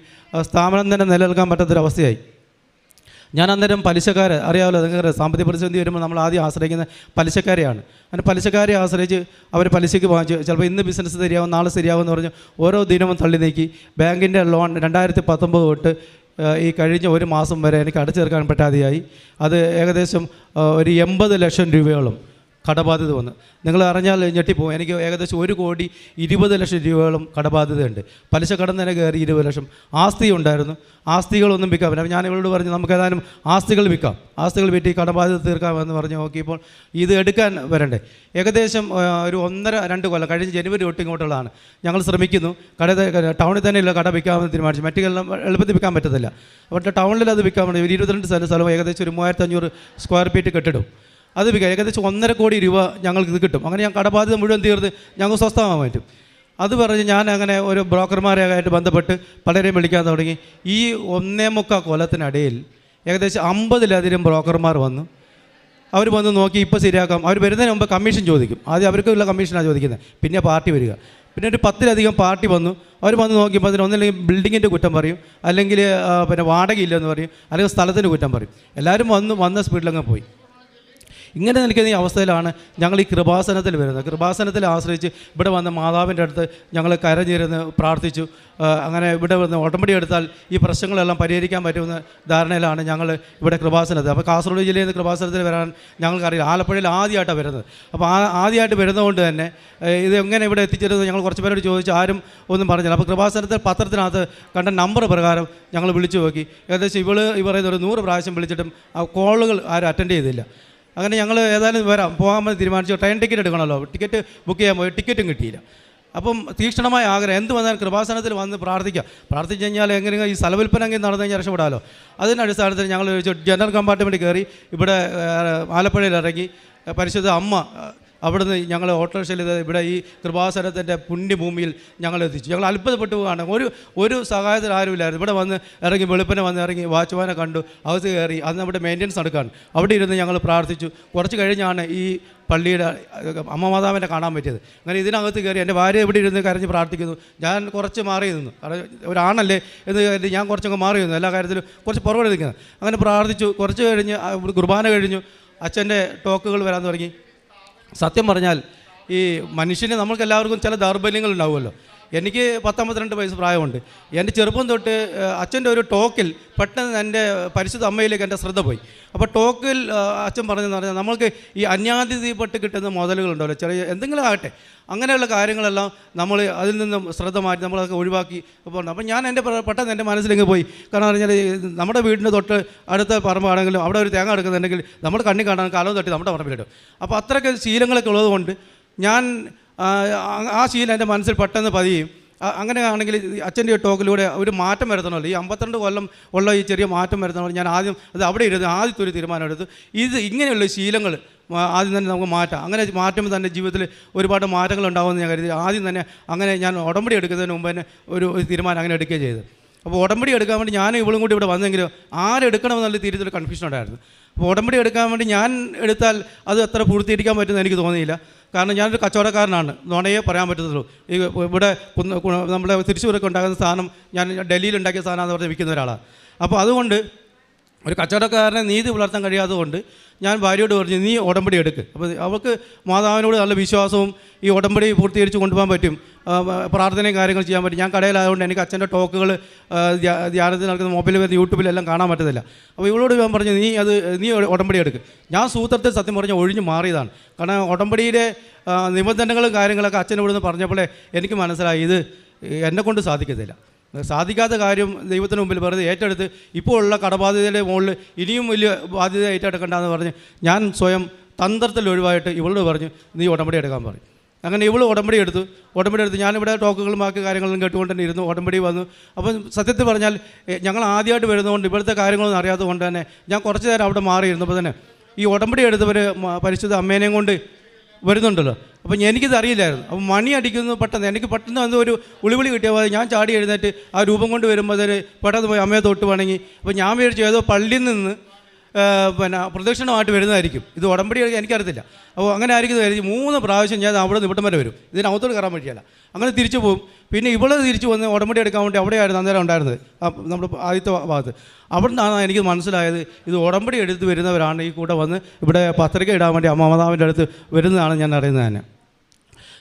സ്ഥാപനം തന്നെ നിലനിൽക്കാൻ പറ്റാത്തൊരവസ്ഥയായി. ഞാൻ അന്നേരം പലിശക്കാരെ അറിയാമല്ലോ, നിങ്ങൾക്ക് സാമ്പത്തിക പ്രതിസന്ധി വരുമ്പോൾ നമ്മൾ ആദ്യം ആശ്രയിക്കുന്ന പലിശക്കാരെയാണ്. അങ്ങനെ പലിശക്കാരെ ആശ്രയിച്ച് അവർ പലിശയ്ക്ക് വാങ്ങിച്ച് ചിലപ്പോൾ ഇന്ന് ബിസിനസ് ശരിയാവും, നാളെ ശരിയാവുമെന്ന് പറഞ്ഞ് ഓരോ ദിനവും തള്ളി നീക്കി ബാങ്കിൻ്റെ ലോൺ 2019 തൊട്ട് ഈ കഴിഞ്ഞ 1 മാസം വരെ എനിക്ക് അടച്ചു തീർക്കാൻ പറ്റാതെയായി. അത് ഏകദേശം ഒരു 80 ലക്ഷം രൂപയോളം കടബാധ്യത വന്നു. നിങ്ങൾ അറിഞ്ഞാൽ ഞെട്ടിപ്പോകും. എനിക്ക് ഏകദേശം 1,20,00,000 രൂപയോളം കടബാധ്യതയുണ്ട്. പലിശ കടം തന്നെ കയറി 20 ലക്ഷം. ആസ്തി ഉണ്ടായിരുന്നു, ആസ്തികളൊന്നും വിൽക്കാൻ പറ്റില്ല. ഞാൻ ഇവളോട് പറഞ്ഞു നമുക്ക് ഏതായാലും ആസ്തികൾ വിൽക്കാം, ആസ്തികൾ വിറ്റ് ഈ കടബാധ്യത തീർക്കാമെന്ന് പറഞ്ഞ് നോക്കിയപ്പോൾ ഇത് എടുക്കാൻ വരണ്ടേ. ഏകദേശം ഒരു 1.5-2 കൊല്ലം കഴിഞ്ഞ് ജനുവരി തൊട്ട് ഇങ്ങോട്ടുള്ളതാണ് ഞങ്ങൾ ശ്രമിക്കുന്നു. ടൗണിൽ തന്നെയുള്ള കട വിൽക്കാമെന്ന് തീരുമാനിച്ചു. മറ്റു എളുപ്പത്തിൽ വിൽക്കാൻ പറ്റത്തില്ല. അപ്പോൾ ടൗണിൽ അത് വിൽക്കാൻ വേണ്ടി 22 സ്ഥലം ഏകദേശം ഒരു 3,500 സ്ക്വയർ ഫീറ്റ് കെട്ടിടും. അത് വിൽക്കാം. ഏകദേശം 1.5 കോടി രൂപ ഞങ്ങൾക്ക് ഇത് കിട്ടും. അങ്ങനെ ഞാൻ കടബാധ്യത മുഴുവൻ തീർന്ന് ഞങ്ങൾക്ക് സ്വസ്ഥമാകാൻ പറ്റും. അത് പറഞ്ഞ് ഞാൻ അങ്ങനെ ഒരു ബ്രോക്കർമാരായിട്ട് ബന്ധപ്പെട്ട് പലരെയും വിളിക്കാൻ തുടങ്ങി. ഈ 1.25 കൊല്ലത്തിനിടയിൽ ഏകദേശം 50-ലധികം ബ്രോക്കർമാർ വന്നു. അവർ വന്ന് നോക്കി ഇപ്പോൾ ശരിയാക്കാം. അവർ വരുന്നതിന് മുമ്പ് കമ്മീഷൻ ചോദിക്കും. ആദ്യം അവർക്കുള്ള കമ്മീഷനാണ് ചോദിക്കുന്നത്, പിന്നെ പാർട്ടി വരിക. പിന്നെ ഒരു 10-ലധികം പാർട്ടി വന്നു. അവർ വന്ന് നോക്കിയപ്പോൾ അതിന് ഒന്നില്ലെങ്കിൽ ബിൽഡിങ്ങിൻ്റെ കുറ്റം പറയും, അല്ലെങ്കിൽ പിന്നെ വാടകയില്ലെന്ന് പറയും, അല്ലെങ്കിൽ സ്ഥലത്തിൻ്റെ കുറ്റം പറയും. എല്ലാവരും വന്ന സ്പീഡിലങ്ങ് പോയി. ഇങ്ങനെ നിൽക്കുന്ന ഈ അവസ്ഥയിലാണ് ഞങ്ങൾ ഈ കൃപാസനത്തിൽ വരുന്നത്. കൃപാസനത്തിൽ ആശ്രയിച്ച് ഇവിടെ വന്ന മാതാവിൻ്റെ അടുത്ത് ഞങ്ങൾ കരഞ്ഞിരുന്ന് പ്രാർത്ഥിച്ചു. അങ്ങനെ ഇവിടെ വന്ന് ഉടമ്പടി എടുത്താൽ ഈ പ്രശ്നങ്ങളെല്ലാം പരിഹരിക്കാൻ പറ്റുമെന്ന ധാരണയിലാണ് ഞങ്ങൾ ഇവിടെ കൃപാസനത്തിൽ. അപ്പോൾ കാസർഗോഡ് ജില്ലയിൽ നിന്ന് കൃപാസനത്തിൽ വരാൻ ഞങ്ങൾക്കറിയില്ല. ആലപ്പുഴയിൽ ആദ്യമായിട്ടാണ് വരുന്നത്. അപ്പോൾ ആദ്യമായിട്ട് വരുന്നതുകൊണ്ട് തന്നെ ഇത് എങ്ങനെ ഇവിടെ എത്തിച്ചേരുന്നത് ഞങ്ങൾ കുറച്ച് പേരോട് ചോദിച്ചു. ആരും ഒന്നും പറഞ്ഞില്ല. അപ്പോൾ കൃപാസനത്തിൽ പത്രത്തിനകത്ത് കണ്ട നമ്പർ പ്രകാരം ഞങ്ങൾ വിളിച്ചു നോക്കി. ഏകദേശം ഈ പറയുന്ന ഒരു 100 പ്രാവശ്യം വിളിച്ചിട്ടും ആ കോളുകൾ ആരും അറ്റൻഡ് ചെയ്തില്ല. അങ്ങനെ ഞങ്ങൾ ഏതായാലും പോകാൻ വേണ്ടി തീരുമാനിച്ചു. ട്രെയിൻ ടിക്കറ്റ് എടുക്കണമല്ലോ, ടിക്കറ്റ് ബുക്ക് ചെയ്യാൻ പോയി, ടിക്കറ്റും കിട്ടിയില്ല. അപ്പം തീക്ഷ്ണമായ ആഗ്രഹം എന്ത് വന്നാൽ കൃപാസനത്തിൽ വന്ന് പ്രാർത്ഥിച്ചു കഴിഞ്ഞാൽ എങ്ങനെയെങ്കിലും ഈ സ്ഥലവിൽപ്പനെങ്കിൽ നടന്നു കഴിഞ്ഞാൽ രക്ഷപ്പെടാമല്ലോ. അതിൻ്റെ അടിസ്ഥാനത്തിൽ ഞങ്ങൾ ജനറൽ കമ്പാർട്ട്മെൻറ്റ് കയറി ഇവിടെ ആലപ്പുഴയിൽ ഇറങ്ങി പരിശുദ്ധ അമ്മ അവിടുന്ന് ഞങ്ങൾ ഓട്ടോറിക്ഷയിൽ ഇവിടെ ഈ കൃപാസനത്തിൻ്റെ പുണ്യഭൂമിയിൽ ഞങ്ങൾ എത്തിച്ചു. ഞങ്ങൾ അത്ഭുതപ്പെട്ടു പോവുകയാണ്. ഒരു സഹായത്തിൽ ആരുമില്ലായിരുന്നു. ഇവിടെ വന്ന് ഇറങ്ങി വെളുപ്പിനെ വന്ന് ഇറങ്ങി വാച്ച്മാനെ കണ്ടു, അകത്ത് കയറി. അന്ന് നമ്മുടെ മെയിൻ്റനൻസ് നടക്കുകയാണ്. അവിടെ ഇരുന്ന് ഞങ്ങൾ പ്രാർത്ഥിച്ചു. കുറച്ച് കഴിഞ്ഞാണ് ഈ പള്ളിയുടെ അമ്മ മാതാവിനെ കാണാൻ പറ്റിയത്. അങ്ങനെ ഇതിനകത്ത് കയറി എൻ്റെ ഭാര്യ ഇവിടെ ഇരുന്ന് കരഞ്ഞ് പ്രാർത്ഥിക്കുന്നു. ഞാൻ കുറച്ച് മാറി നിന്നു. ഒരാണല്ലേ എന്ന് കരുതി ഞാൻ കുറച്ചൊക്കെ മാറി നിന്നു. എല്ലാ കാര്യത്തിലും കുറച്ച് പുറകെ നിൽക്കുന്നത്. അങ്ങനെ പ്രാർത്ഥിച്ചു. കുറച്ച് കഴിഞ്ഞ് കുർബാന കഴിഞ്ഞു. അച്ഛൻ്റെ ടോക്കുകൾ വരാൻ തുടങ്ങി. സത്യം പറഞ്ഞാൽ ഈ മനുഷ്യന് നമ്മൾക്കെല്ലാവർക്കും ചില ദൗർബല്യങ്ങൾ ഉണ്ടാവുമല്ലോ. എനിക്ക് 52 വയസ്സ് പ്രായമുണ്ട്. എൻ്റെ ചെറുപ്പം തൊട്ട് അച്ഛൻ്റെ ഒരു ടോക്കിൽ പെട്ടെന്ന് എൻ്റെ പരിശുദ്ധ അമ്മയിലേക്ക് എൻ്റെ ശ്രദ്ധ പോയി. അപ്പോൾ ടോക്കിൽ അച്ഛൻ പറഞ്ഞതെന്ന് പറഞ്ഞാൽ നമ്മൾക്ക് ഈ അന്യാധിപപ്പെട്ട് കിട്ടുന്ന മുതലുകളുണ്ടല്ലോ, ചെറിയ എന്തെങ്കിലും ആകട്ടെ, അങ്ങനെയുള്ള കാര്യങ്ങളെല്ലാം നമ്മൾ അതിൽ നിന്നും ശ്രദ്ധ മാറ്റി നമ്മളതൊക്കെ ഒഴിവാക്കി പോകുന്നു. അപ്പോൾ ഞാൻ പെട്ടെന്ന് എൻ്റെ മനസ്സിലേക്ക് പോയി. കാരണം പറഞ്ഞാൽ നമ്മുടെ വീടിൻ്റെ തൊട്ട് അടുത്ത പറമ്പാണെങ്കിലും അവിടെ ഒരു തേങ്ങ എടുക്കുന്നുണ്ടെങ്കിൽ നമ്മുടെ കണ്ണി കാണാൻ കാലം തട്ടി നമ്മുടെ പറമ്പിലിടും. അപ്പോൾ അത്രയ്ക്ക് ശീലങ്ങളൊക്കെ ഉള്ളതുകൊണ്ട് ഞാൻ ആ ശീലം എൻ്റെ മനസ്സിൽ പെട്ടെന്ന് പതിയും. അങ്ങനെയാണെങ്കിൽ അച്ഛൻ്റെ ടോക്കിലൂടെ ഒരു മാറ്റം വരുത്തണമല്ലോ. ഈ 52 കൊല്ലം ഉള്ള ഈ ചെറിയ മാറ്റം വരുത്തണമല്ലോ. ഞാൻ അവിടെ ഇരുന്ന് ആദ്യത്തെ ഒരു തീരുമാനം എടുത്തു. ഇങ്ങനെയുള്ള ശീലങ്ങൾ ആദ്യം തന്നെ നമുക്ക് മാറ്റാം. അങ്ങനെ മാറ്റുമ്പോൾ തന്നെ ജീവിതത്തിൽ ഒരുപാട് മാറ്റങ്ങൾ ഉണ്ടാകുമെന്ന് ഞാൻ കരുതി. ആദ്യം തന്നെ അങ്ങനെ ഞാൻ ഉടമ്പടി എടുക്കുന്നതിന് മുമ്പ് തന്നെ ഒരു തീരുമാനം അങ്ങനെ എടുക്കുകയും ചെയ്തു. അപ്പോൾ ഉടമ്പടി എടുക്കാൻ വേണ്ടി ഞാൻ ഇവളും കൂടി ഇവിടെ വന്നെങ്കിലും ആരെടുക്കണമെന്നുള്ള രീതിയിൽ കൺഫ്യൂഷൻ ഉണ്ടായിരുന്നു. അപ്പോൾ ഉടമ്പടി എടുക്കാൻ വേണ്ടി ഞാൻ എടുത്താൽ അത് അത്ര പൂർത്തീകരിക്കാൻ പറ്റുമെന്ന് എനിക്ക് തോന്നിയില്ല. കാരണം ഞാനൊരു കച്ചവടക്കാരനാണ്, നുണയെ പറയാൻ പറ്റത്തുള്ളൂ. ഈ ഇവിടെ നമ്മുടെ തൃശ്ശൂരൊക്കെ ഉണ്ടാകുന്ന സാധനം ഞാൻ ഡൽഹിയിൽ ഉണ്ടാക്കിയ സാധനമാണെന്ന് പറഞ്ഞ് വിൽക്കുന്ന ഒരാളാണ്. അപ്പോൾ അതുകൊണ്ട് ഒരു കച്ചവടക്കാരനെ നീതി പുലർത്താൻ കഴിയാത്തത് കൊണ്ട് ഞാൻ ഭാര്യയോട് പറഞ്ഞു, നീ ഉടമ്പടി എടുക്ക്. അപ്പോൾ അവൾക്ക് മാതാവിനോട് നല്ല വിശ്വാസവും ഈ ഉടമ്പടി പൂർത്തീകരിച്ച് കൊണ്ടുപോകാൻ പറ്റും, പ്രാർത്ഥനയും കാര്യങ്ങൾ ചെയ്യാൻ പറ്റും. ഞാൻ കടയിലായതുകൊണ്ട് എനിക്ക് അച്ഛൻ്റെ ടോക്കുകൾ ധ്യാനത്തിൽ നടക്കുന്ന മൊബൈലിൽ വരുന്ന യൂട്യൂബിലെല്ലാം കാണാൻ പറ്റത്തില്ല. അപ്പോൾ ഇവളോട് ഞാൻ പറഞ്ഞു, നീ ഉടമ്പടി എടുക്ക്. ഞാൻ സൂത്രത്തിൽ സത്യം പറഞ്ഞാൽ ഒഴിഞ്ഞു മാറിയതാണ്. കാരണം ഉടമ്പടിയിലെ നിബന്ധനകളും കാര്യങ്ങളൊക്കെ അച്ഛനോട് നിന്ന് പറഞ്ഞപ്പോഴേ എനിക്ക് മനസ്സിലായി ഇത് എന്നെക്കൊണ്ട് സാധിക്കത്തില്ല. സാധിക്കാത്ത കാര്യം ദൈവത്തിന് മുമ്പിൽ വെറുതെ ഏറ്റെടുത്ത് ഇപ്പോൾ ഉള്ള കടബാധ്യതയുടെ മുകളിൽ ഇനിയും വലിയ ബാധ്യത ഏറ്റെടുക്കണ്ടെന്ന് പറഞ്ഞ് ഞാൻ സ്വയം തന്ത്രത്തിൽ ഒഴിവായിട്ട് ഇവളോട് പറഞ്ഞു, നീ ഉടമ്പടി എടുക്കാൻ പറയും. അങ്ങനെ ഇവൾ ഉടമ്പടി എടുത്ത് ഞാനിവിടെ ടോക്കുകളും ബാക്കി കാര്യങ്ങളും കേട്ടുകൊണ്ട് തന്നെ ഇരുന്നു. ഉടമ്പടി വന്നു. അപ്പം സത്യത്തിൽ പറഞ്ഞാൽ ഞങ്ങൾ ആദ്യമായിട്ട് വരുന്നതുകൊണ്ട് ഇവിടുത്തെ കാര്യങ്ങളൊന്നും അറിയാത്തത് കൊണ്ട് തന്നെ ഞാൻ കുറച്ച് നേരം അവിടെ മാറിയിരുന്നപ്പോൾ തന്നെ ഈ ഉടമ്പടി എടുത്തവർ പരിശുദ്ധ അമ്മേനെയും കൊണ്ട് വരുന്നുണ്ടല്ലോ. അപ്പം എനിക്കിത് അറിയില്ലായിരുന്നു. അപ്പം മണി അടിക്കുന്നു പെട്ടെന്ന് പെട്ടെന്ന് എന്തോ ഒരു വിളിവിളി കിട്ടിയ പോലെ ഞാൻ ചാടി എഴുന്നേറ്റ് ആ രൂപം കൊണ്ട് വരുമ്പോൾ അതിന് പെട്ടെന്ന് പോയി അമ്മയെ തൊട്ട് വണങ്ങി. അപ്പോൾ ഞാൻ വിചാരിച്ചു ഏതോ പള്ളിയിൽ നിന്ന് പ്രദക്ഷിണമായിട്ട് വരുന്നതായിരിക്കും, ഇത് ഉടമ്പടി എനിക്കറിയത്തില്ല. അപ്പോൾ അങ്ങനെ ആയിരിക്കും കരുതി 3 പ്രാവശ്യം ഞാൻ അവിടെ നിന്ന് ഇവിടം വരെ വരും, ഇതിനകത്തോട് കയറാൻ പറ്റിയല്ല. അങ്ങനെ തിരിച്ചു പോകും. പിന്നെ ഇവിടെ തിരിച്ചു വന്ന് ഉടമ്പടി എടുക്കാൻ വേണ്ടി അവിടെയായിരുന്നു അന്നേരം ഉണ്ടായിരുന്നത്, നമ്മുടെ ആദ്യത്തെ ഭാഗത്ത്. അവിടെ നിന്നാണ് എനിക്ക് മനസ്സിലായത് ഇത് ഉടമ്പടി എടുത്ത് വരുന്നവരാണ് ഈ കൂടെ വന്ന് ഇവിടെ പത്രിക ഇടാൻ വേണ്ടി അമ്മ മാതാവിൻ്റെ അടുത്ത് വരുന്നതാണ് ഞാൻ അറിയുന്നത് തന്നെ.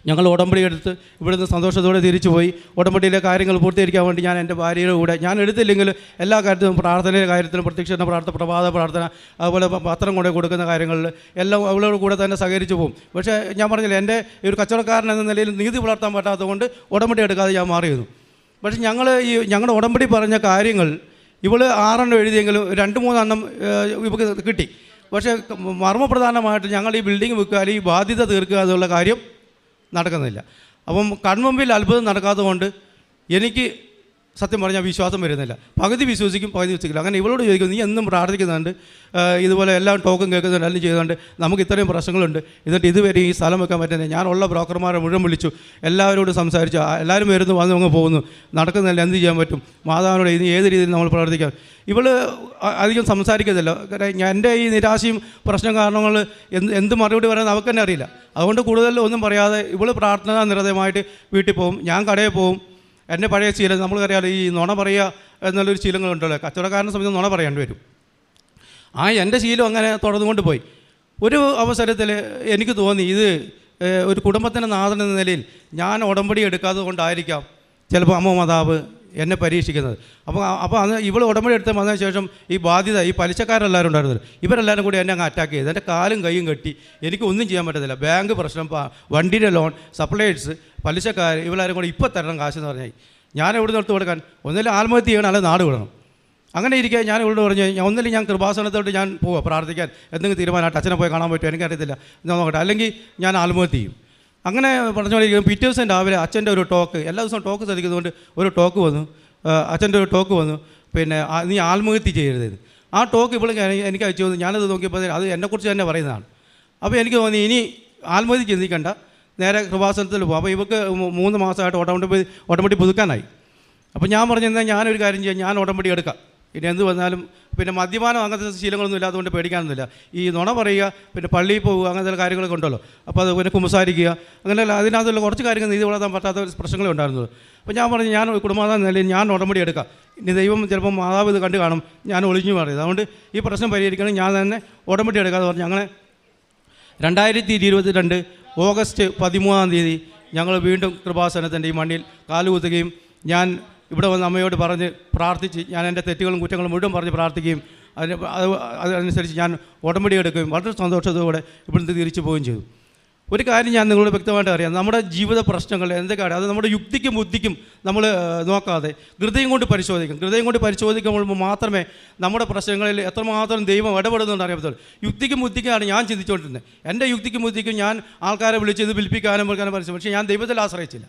ഞങ്ങൾ ഉടമ്പടി എടുത്ത് ഇവിടുന്ന് സന്തോഷത്തോടെ തിരിച്ചു പോയി. ഉടമ്പടിയിലെ കാര്യങ്ങൾ പൂർത്തീകരിക്കാൻ വേണ്ടി ഞാൻ എൻ്റെ ഭാര്യയുടെ കൂടെ, ഞാൻ എടുത്തില്ലെങ്കിൽ എല്ലാ കാര്യത്തിലും, പ്രാർത്ഥനയുടെ കാര്യത്തിലും, പ്രത്യക്ഷണ പ്രാർത്ഥന, പ്രഭാത പ്രാർത്ഥന, അതുപോലെ പത്രം കൊണ്ട് കൊടുക്കുന്ന കാര്യങ്ങളിൽ എല്ലാം അവളോട് കൂടെ തന്നെ സഹകരിച്ചു പോകും. പക്ഷേ ഞാൻ പറഞ്ഞില്ല, എൻ്റെ ഒരു കച്ചവടക്കാരൻ എന്ന നിലയിൽ നീതി പുലർത്താൻ പറ്റാത്തതുകൊണ്ട് ഉടമ്പടി എടുക്കാതെ ഞാൻ മാറിയിരുന്നു. പക്ഷേ ഞങ്ങളുടെ ഉടമ്പടി പറഞ്ഞ കാര്യങ്ങൾ ഇവൾ 6 എഴുതിയെങ്കിലും 2-3 ഇവൾക്ക് കിട്ടി. പക്ഷേ മർമ്മപ്രധാനമായിട്ട് ഞങ്ങൾ ഈ ബിൽഡിംഗ് വിൽക്കുക, അല്ലെങ്കിൽ ഈ ബാധ്യത തീർക്കുക എന്നുള്ള കാര്യം നടക്കുന്നില്ല. അപ്പം കൺമുമ്പിൽ അത്ഭുതം നടക്കാത്തതുകൊണ്ട് എനിക്ക് സത്യം പറഞ്ഞാൽ വിശ്വാസം വരുന്നില്ല. പകുതി വിശ്വസിക്കും, പകുതി വിശ്വസിക്കില്ല. അങ്ങനെ ഇവളോട് ചോദിക്കും, നീ എന്നും പ്രാർത്ഥിക്കുന്നുണ്ട്, ഇതുപോലെ എല്ലാം ടോക്കും കേൾക്കുന്നുണ്ട്, എല്ലാം ചെയ്യുന്നുണ്ട്, നമുക്ക് ഇത്രയും പ്രശ്നങ്ങളുണ്ട്, എന്നിട്ട് ഇതുവരെ ഈ സ്ഥലം വെക്കാൻ പറ്റുന്നില്ല. ഞാനുള്ള ബ്രോക്കർമാരെ മുഴുവൻ വിളിച്ചു, എല്ലാവരോടും സംസാരിച്ചു, എല്ലാവരും വരുന്നു, വന്ന് അങ്ങ് പോകുന്നു, നടക്കുന്നില്ല, എന്ത് ചെയ്യാൻ പറ്റും, മാതാവിനോട് ഇനി ഏത് രീതിയിൽ നമ്മൾ പ്രവർത്തിക്കാം. ഇവൾ അധികം സംസാരിക്കത്തില്ല. എൻ്റെ ഈ നിരാശയും പ്രശ്നം കാരണങ്ങൾ എന്ത് മറുപടി പറയാൻ അവൾക്ക് തന്നെ അറിയില്ല. അതുകൊണ്ട് കൂടുതൽ ഒന്നും പറയാതെ ഇവൾ പ്രാർത്ഥനാ നിരതമായിട്ട് വീട്ടിൽ പോകും. ഞാൻ കടയിൽ പോകും. എൻ്റെ പഴയ ശീലം നമ്മൾക്കറിയാലോ, ഈ നുണ പറയുക എന്നുള്ളൊരു ശീലങ്ങളുണ്ടല്ലോ, കച്ചവടക്കാരനെ സംബന്ധിച്ച് നുണ പറയേണ്ടി വരും. എൻ്റെ ശീലം അങ്ങനെ തുടർന്നുകൊണ്ട് പോയി. ഒരു അവസരത്തിൽ എനിക്ക് തോന്നി, ഇത് ഒരു കുടുംബത്തിൻ്റെ നാഥൻ എന്ന നിലയിൽ ഞാൻ ഉടമ്പടി എടുക്കാത്തത് കൊണ്ടായിരിക്കാം ചിലപ്പോൾ അമ്മ മാതാവ് എന്നെ പരീക്ഷിക്കുന്നത്. അപ്പോൾ അന്ന് ഇവൾ ഉടമ്പടി എടുത്ത് വന്നതിന് ശേഷം ഈ ബാധ്യത, ഈ പലിശക്കാരെല്ലാവരും ഉണ്ടായിരുന്നത്, ഇവരെല്ലാവരും കൂടി എന്നെ അങ്ങ് അറ്റാക്ക് ചെയ്ത് എൻ്റെ കാലും കൈയും കെട്ടി എനിക്ക് ഒന്നും ചെയ്യാൻ പറ്റത്തില്ല. ബാങ്ക് പ്രശ്നം, വണ്ടിയുടെ ലോൺ, സപ്ലൈസ്, പലിശക്കാർ, ഇവരെല്ലാവരും കൂടി ഇപ്പോൾ തരണം കാശെന്ന് പറഞ്ഞാൽ ഞാൻ എവിടെ നിന്ന് എടുത്ത് കൊടുക്കാൻ? ഒന്നിലും ആത്മഹത്യ ചെയ്യണം, അല്ലെങ്കിൽ നാട് വിടണം. അങ്ങനെ ഇരിക്കുക ഞാൻ ഇവളോട് പറഞ്ഞു, ഒന്നിലും ഞാൻ കൃപാസനത്തോട്ട് ഞാൻ പോവാം പ്രാർത്ഥിക്കാൻ, എന്തെങ്കിലും തീരുമാനമായിട്ട് അച്ഛനെ പോയി കാണാൻ പറ്റുമോ എനിക്കറിയത്തില്ല, ഞാൻ നോക്കട്ടെ, അല്ലെങ്കിൽ ഞാൻ ആത്മഹത്യ ചെയ്യും. അങ്ങനെ പറഞ്ഞുകൊണ്ടിരിക്കും. പിറ്റേ ദിവസം രാവിലെ അച്ഛൻ്റെ ഒരു ടോക്ക്, എല്ലാ ദിവസവും ടോക്ക് ശ്രദ്ധിക്കുന്നതുകൊണ്ട് ഒരു ടോക്ക് വന്നു, അച്ഛൻ്റെ ഒരു ടോക്ക് വന്നു, പിന്നെ നീ ആത്മഹത്യ ചെയ്യരുത്. ആ ടോക്ക് ഇപ്പോൾ എനിക്ക് അയച്ചു തന്നു. ഞാനത് നോക്കിയപ്പോൾ അത് എന്നെക്കുറിച്ച് തന്നെ പറയുന്നതാണ്. അപ്പോൾ എനിക്ക് തോന്നി ഇനി ആത്മഹത്യ ചിന്തിക്കണ്ട, നേരെ കൃപാസനത്തിൽ പോകും. അപ്പോൾ ഇവർക്ക് 3 മാസമായിട്ട് ഉടമ്പടി പുതുക്കാനായി. അപ്പോൾ ഞാൻ പറഞ്ഞു, എന്നാൽ ഞാനൊരു കാര്യം ചെയ്യാം, ഞാൻ ഉടമ്പടി എടുക്കാം, ഇനി എന്ത് വന്നാലും. പിന്നെ മദ്യപാനം അങ്ങനത്തെ ശീലങ്ങളൊന്നും ഇല്ലാത്തതുകൊണ്ട് പേടിക്കാനൊന്നുമില്ല. ഈ നുണ പറയുക, പിന്നെ പള്ളിയിൽ പോവുക, അങ്ങനത്തെ കാര്യങ്ങളൊക്കെ ഉണ്ടല്ലോ. അപ്പോൾ അത് പിന്നെ കുമ്പസാരിക്കുക, അങ്ങനെയല്ല, അതിനകത്തുള്ള കുറച്ച് കാര്യങ്ങൾ നീതി വളർത്താൻ പറ്റാത്ത പ്രശ്നങ്ങളേ ഉണ്ടായിരുന്നത്. അപ്പോൾ ഞാൻ പറഞ്ഞു, ഞാൻ കുടുംബാധാര നിലയിൽ ഞാൻ ഉടമ്പടി എടുക്കാം. ഇനി ദൈവം ചിലപ്പോൾ മാതാവ് ഇത് കണ്ടു കാണും, ഞാൻ ഒളിഞ്ഞു മാറിയത്, അതുകൊണ്ട് ഈ പ്രശ്നം പരിഹരിക്കണം, ഞാൻ തന്നെ ഉടമ്പടി എടുക്കാമെന്ന് പറഞ്ഞു. അങ്ങനെ 2022 ഓഗസ്റ്റ് 13 ഞങ്ങൾ വീണ്ടും കൃപാസനത്തിൻ്റെ ഈ മണ്ണിൽ കാലുകുത്തുകയും ഞാൻ ഇവിടെ വന്ന് അമ്മയോട് പറഞ്ഞ് പ്രാർത്ഥിച്ച്, ഞാൻ എൻ്റെ തെറ്റുകളും കുറ്റങ്ങളും മുഴുവൻ പറഞ്ഞ് പ്രാർത്ഥിക്കുകയും അതനുസരിച്ച് ഞാൻ ഉടമ്പടി എടുക്കുകയും വളരെ സന്തോഷത്തോടെ ഇവിടുന്ന് തിരിച്ചു പോവുകയും ചെയ്തു. ഒരു കാര്യം ഞാൻ നിങ്ങളോട് വ്യക്തമായിട്ട് അറിയാം, നമ്മുടെ ജീവിത പ്രശ്നങ്ങൾ എന്തൊക്കെയാണ്, അത് നമ്മുടെ യുക്തിക്കും ബുദ്ധിക്കും നമ്മൾ നോക്കാതെ ഹൃദയം കൊണ്ട് പരിശോധിക്കും. ഹൃദയം കൊണ്ട് പരിശോധിക്കുമ്പോൾ മാത്രമേ നമ്മുടെ പ്രശ്നങ്ങളിൽ എത്രമാത്രം ദൈവം ഇടപെടുന്നുണ്ട് അറിയത്തുള്ളൂ. യുക്തിക്കും ബുദ്ധിക്കാണ് ഞാൻ ചിന്തിച്ചുകൊണ്ടിരുന്നത്. എൻ്റെ യുക്തിക്കും ബുദ്ധിക്കും ഞാൻ ആൾക്കാരെ വിളിച്ച് ഇത് വിൽപ്പിക്കാനും പരിശ്രമിച്ചു. പക്ഷേ ഞാൻ ദൈവത്തിൽ ആശ്രയിച്ചില്ല.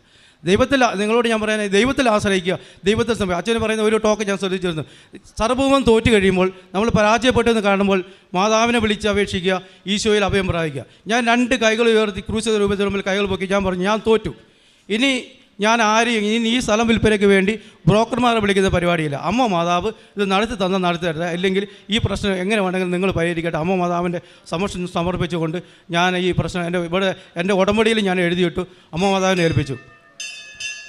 നിങ്ങളോട് ഞാൻ പറയാൻ, ദൈവത്തിൽ ആശ്രയിക്കുക, ദൈവത്തിൽ സമയം. അച്ഛന് പറയുന്ന ഒരു ടോക്ക് ഞാൻ ശ്രദ്ധിച്ചിരുന്നു, സർവ്വവും തോറ്റു കഴിയുമ്പോൾ, നമ്മൾ പരാജയപ്പെട്ടെന്ന് കാണുമ്പോൾ മാതാവിനെ വിളിച്ച് അപേക്ഷിക്കുക, ഈശോയിൽ അഭയം പ്രാപിക്കുക. ഞാൻ 2 കൈകൾ ഉയർത്തി ക്രൂശിത രൂപത്തിൽ മുമ്പിൽ കൈകൾ പൊക്കി ഞാൻ പറഞ്ഞു, ഞാൻ തോറ്റു. ഇനി ഞാൻ ഇനി ഈ സ്ഥലം വിൽപ്പനയ്ക്ക് വേണ്ടി ബ്രോക്കർമാരെ വിളിക്കുന്ന പരിപാടിയില്ല. അമ്മ മാതാവ് ഇത് നടത്തി തരുക, അല്ലെങ്കിൽ ഈ പ്രശ്നം എങ്ങനെ വേണമെങ്കിലും നിങ്ങൾ പരിഹരിക്കട്ടെ. അമ്മ മാതാവിൻ്റെ സമർപ്പിച്ചുകൊണ്ട് ഞാൻ ഈ പ്രശ്നം എൻ്റെ ഉടമ്പടിയിൽ ഞാൻ എഴുതിയിട്ടു, അമ്മ മാതാവിനെ ഏൽപ്പിച്ചു.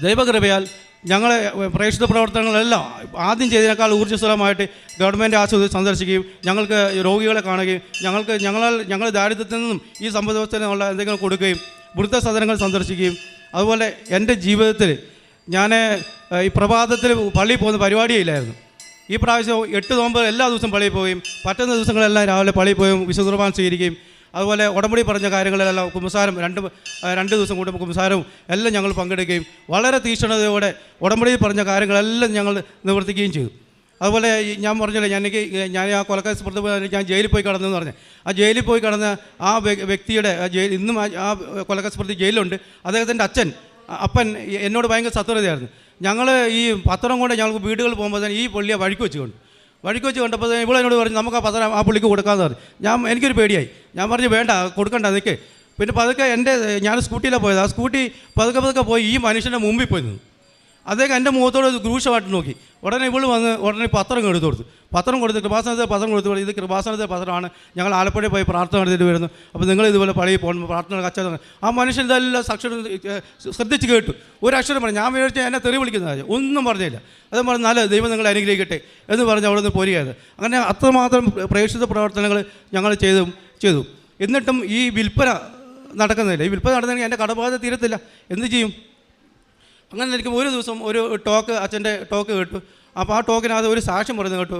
ദൈവകൃപയാൽ ഞങ്ങളെ പ്രേക്ഷിത പ്രവർത്തനങ്ങളെല്ലാം ആദ്യം ചെയ്തതിനേക്കാൾ ഊർജ്ജസ്വലമായിട്ട് ഗവൺമെൻറ് ആശുപത്രി സന്ദർശിക്കുകയും ഞങ്ങൾക്ക് രോഗികളെ കാണുകയും ഞങ്ങൾ ദാരിദ്ര്യത്തിൽ നിന്നും ഈ സമ്പദ് വ്യവസ്ഥയിലുള്ള എന്തെങ്കിലും കൊടുക്കുകയും വൃദ്ധസദനങ്ങൾ സന്ദർശിക്കുകയും, അതുപോലെ എൻ്റെ ജീവിതത്തിൽ ഞാൻ ഈ പ്രഭാതത്തിൽ പള്ളിയിൽ പോകുന്ന പരിപാടിയേ ഇല്ലായിരുന്നു. ഈ പ്രാവശ്യം 8 നോമ്പ് എല്ലാ ദിവസവും പള്ളിയിൽ പോവുകയും പറ്റുന്ന ദിവസങ്ങളെല്ലാം രാവിലെ പള്ളിയിൽ പോയും വിശുദ്ധ കുർബാന സ്വീകരിക്കുകയും, അതുപോലെ ഉടമ്പടി പറഞ്ഞ കാര്യങ്ങളെല്ലാം കുമ്പസാരം 2 ദിവസം കൂടുമ്പോൾ കുമ്പസാരവും എല്ലാം ഞങ്ങൾ പങ്കെടുക്കുകയും വളരെ തീക്ഷ്ണതയോടെ ഉടമ്പടിയിൽ പറഞ്ഞ കാര്യങ്ങളെല്ലാം ഞങ്ങൾ നിവർത്തിക്കുകയും ചെയ്തു. അതുപോലെ ഞാൻ പറഞ്ഞില്ല, ഞാൻ ആ കൊലക്കേസ് പുറത്ത് ഞാൻ ജയിലിൽ പോയി കിടന്നെന്ന് പറഞ്ഞത്, ആ ജയിലിൽ പോയി കിടന്ന ആ വ്യക്തിയുടെ ഇന്നും ആ കൊലക്കേസ് പ്രതി ജയിലുണ്ട്. അദ്ദേഹത്തിൻ്റെ അപ്പൻ എന്നോട് ഭയങ്കര സത്വരതയായിരുന്നു. ഞങ്ങൾ ഈ പത്രം കൊണ്ട് ഞങ്ങൾക്ക് വീടുകൾ പോകുമ്പോൾ തന്നെ ഈ പുള്ളിയെ വഴിക്ക് വെച്ച് കണ്ടപ്പോൾ ഇവളെന്നോട് പറഞ്ഞു, നമുക്ക് ആ പത്രം ആ പുള്ളിക്ക് കൊടുക്കാമെന്ന് പറഞ്ഞു. എനിക്കൊരു പേടിയായി. ഞാൻ പറഞ്ഞു, വേണ്ട, കൊടുക്കണ്ട, നിൽക്ക്. പിന്നെ പതുക്കെ ഞാൻ സ്കൂട്ടിയിലാണ് പോയത്. ആ സ്കൂട്ടി പതുക്കെ പോയി ഈ മനുഷ്യൻ്റെ മുമ്പിൽ പോയി നിന്നു. അദ്ദേഹം എൻ്റെ മുഖത്തോട് രൂക്ഷമായിട്ട് നോക്കി. ഉടനെ ഇവള് വന്ന് ഉടനെ പത്രം എടുത്തു കൊടുത്തു. പത്രം കൊടുത്ത് കൃപാസനത്തെ പത്രം കൊടുത്തു. ഇത് കൃപാസനത്തെ പത്രമാണ്, ഞങ്ങൾ ആലപ്പുഴയിൽ പോയി പ്രാർത്ഥന നടത്തിയിട്ട് വരുന്നു, അപ്പോൾ നിങ്ങൾ ഇതുപോലെ പള്ളിയിൽ പോകണം, പ്രാർത്ഥന കച്ചവടം. ആ മനുഷ്യൻ ഇതെല്ലാം ശ്രദ്ധിച്ച് കേട്ടു. ഒരു അക്ഷരം പറഞ്ഞു. ഞാൻ വിചാരിച്ച എന്നെ തെറി വിളിക്കുന്ന കാര്യം ഒന്നും പറഞ്ഞില്ല. അത് പറഞ്ഞു, നല്ല ദൈവം നിങ്ങളെ അനുഗ്രഹിക്കട്ടെ എന്ന് പറഞ്ഞ് അവിടെ നിന്ന് പോരുകയായത്. അങ്ങനെ അത്രമാത്രം പ്രേക്ഷിത പ്രവർത്തനങ്ങൾ ഞങ്ങൾ ചെയ്തു. എന്നിട്ടും ഈ വിൽപ്പന നടക്കുന്നില്ല. ഈ വിൽപ്പന നടന്നെങ്കിൽ എൻ്റെ കടബാധ്യത തീരത്തില്ല, എന്ത് ചെയ്യും? അങ്ങനെ എനിക്ക് ഒരു ദിവസം ഒരു ടോക്ക്, അച്ഛൻ്റെ ടോക്ക് കേട്ടു. അപ്പോൾ ആ ടോക്കിനകത്ത് ഒരു സാക്ഷ്യം പറയുന്നത് കേട്ടു.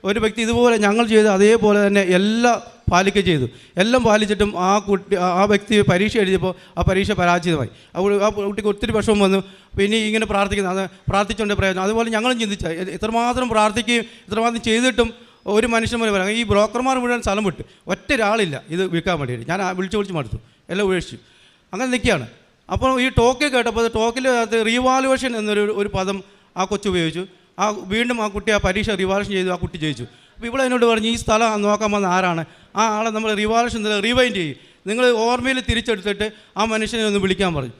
ഒരു വ്യക്തി ഇതുപോലെ ഞങ്ങൾ ചെയ്ത് അതേപോലെ തന്നെ എല്ലാം പാലിക്കുകയും ചെയ്തു. എല്ലാം പാലിച്ചിട്ടും ആ വ്യക്തി പരീക്ഷ എഴുതിയപ്പോൾ ആ പരീക്ഷ പരാജയമായി. ആ കുട്ടിക്ക് ഒത്തിരി വിഷമം വന്നു. പിന്നെ ഇങ്ങനെ പ്രാർത്ഥിക്കുന്നത്, അത് പ്രാർത്ഥിച്ചുകൊണ്ട് പ്രയോജനം. അതുപോലെ ഞങ്ങളും ചിന്തിച്ച എത്രമാത്രം പ്രാർത്ഥിക്കുകയും ഇത്രമാത്രം ചെയ്തിട്ടും ഒരു മനുഷ്യൻ പോലെ പറയാം. ഈ ബ്രോക്കർമാർ മുഴുവൻ സ്ഥലം വിട്ട്, ഒറ്റ ഒരാളില്ല ഇത് വിൽക്കാൻ വേണ്ടിയിട്ട്. ഞാൻ വിളിച്ച് മടുത്തു, എല്ലാം ഉപേക്ഷിച്ചു. അങ്ങനെ നിൽക്കുകയാണ്. അപ്പോൾ ഈ ടോക്ക് കേട്ടപ്പോൾ ടോക്കിൽ അത് റീവാലുവേഷൻ എന്നൊരു പദം ആ കൊച്ചു ഉപയോഗിച്ചു. വീണ്ടും ആ കുട്ടി ആ പരീക്ഷ റിവാലുവേഷൻ ചെയ്തു, ആ കുട്ടി ജയിച്ചു. അപ്പോൾ ഇവിടെ എന്നോട് പറഞ്ഞു, ഈ സ്ഥലം നോക്കാൻ വന്ന ആരാണ്, ആ ആളെ നമ്മൾ റിവാലുവേഷൻ റിവൈൻഡ് ചെയ്യും, നിങ്ങൾ ഓർമ്മയിൽ തിരിച്ചെടുത്തിട്ട് ആ മനുഷ്യനെ ഒന്ന് വിളിക്കാൻ പറഞ്ഞു.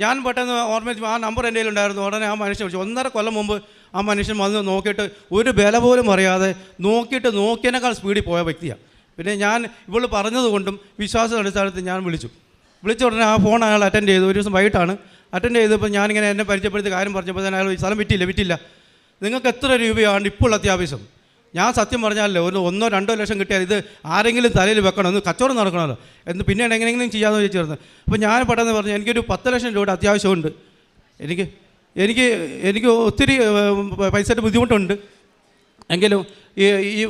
ഞാൻ പെട്ടെന്ന് ഓർമ്മയിൽ ആ നമ്പർ എൻ്റെ കയ്യിലുണ്ടായിരുന്നു. ഉടനെ ആ മനുഷ്യൻ വിളിച്ചു. 1.5 കൊല്ലം മുമ്പ് ആ മനുഷ്യൻ വന്ന് നോക്കിയിട്ട് ഒരു വില പോലും അറിയാതെ നോക്കിയതിനേക്കാൾ സ്പീഡിൽ പോയ വ്യക്തിയാണ്. പിന്നെ ഞാൻ ഇവൾ പറഞ്ഞതുകൊണ്ടും വിശ്വാസ അടിസ്ഥാനത്തിൽ ഞാൻ വിളിച്ച ഉടനെ ആ ഫോൺ അയാൾ അറ്റൻഡ് ചെയ്തു. ഒരു ദിവസം വൈകിട്ടാണ് അറ്റൻഡ് ചെയ്തപ്പോൾ ഞാനിങ്ങനെ എന്നെ പരിചയപ്പെടുത്തി കാര്യം പറഞ്ഞപ്പോൾ തന്നെ അയാൾ സ്ഥലം വിറ്റില്ല, നിങ്ങൾക്ക് എത്ര രൂപയാണ് ഇപ്പോൾ അത്യാവശ്യം? ഞാൻ സത്യം പറഞ്ഞാലല്ലോ, ഒരു 1-2 ലക്ഷം കിട്ടിയാൽ ഇത് ആരെങ്കിലും തലയിൽ വെക്കണം, ഒന്ന് കച്ചവടം നടക്കണമല്ലോ എന്ന് പിന്നീട് എങ്ങനെയെങ്കിലും ചെയ്യാമെന്ന് ചോദിച്ചിരുന്നു. അപ്പോൾ ഞാൻ പെട്ടെന്ന് പറഞ്ഞു, എനിക്കൊരു 10 ലക്ഷം രൂപയുടെ അത്യാവശ്യമുണ്ട്, എനിക്ക് ഒത്തിരി പൈസയുടെ ബുദ്ധിമുട്ടുണ്ട്, എങ്കിലും ഈ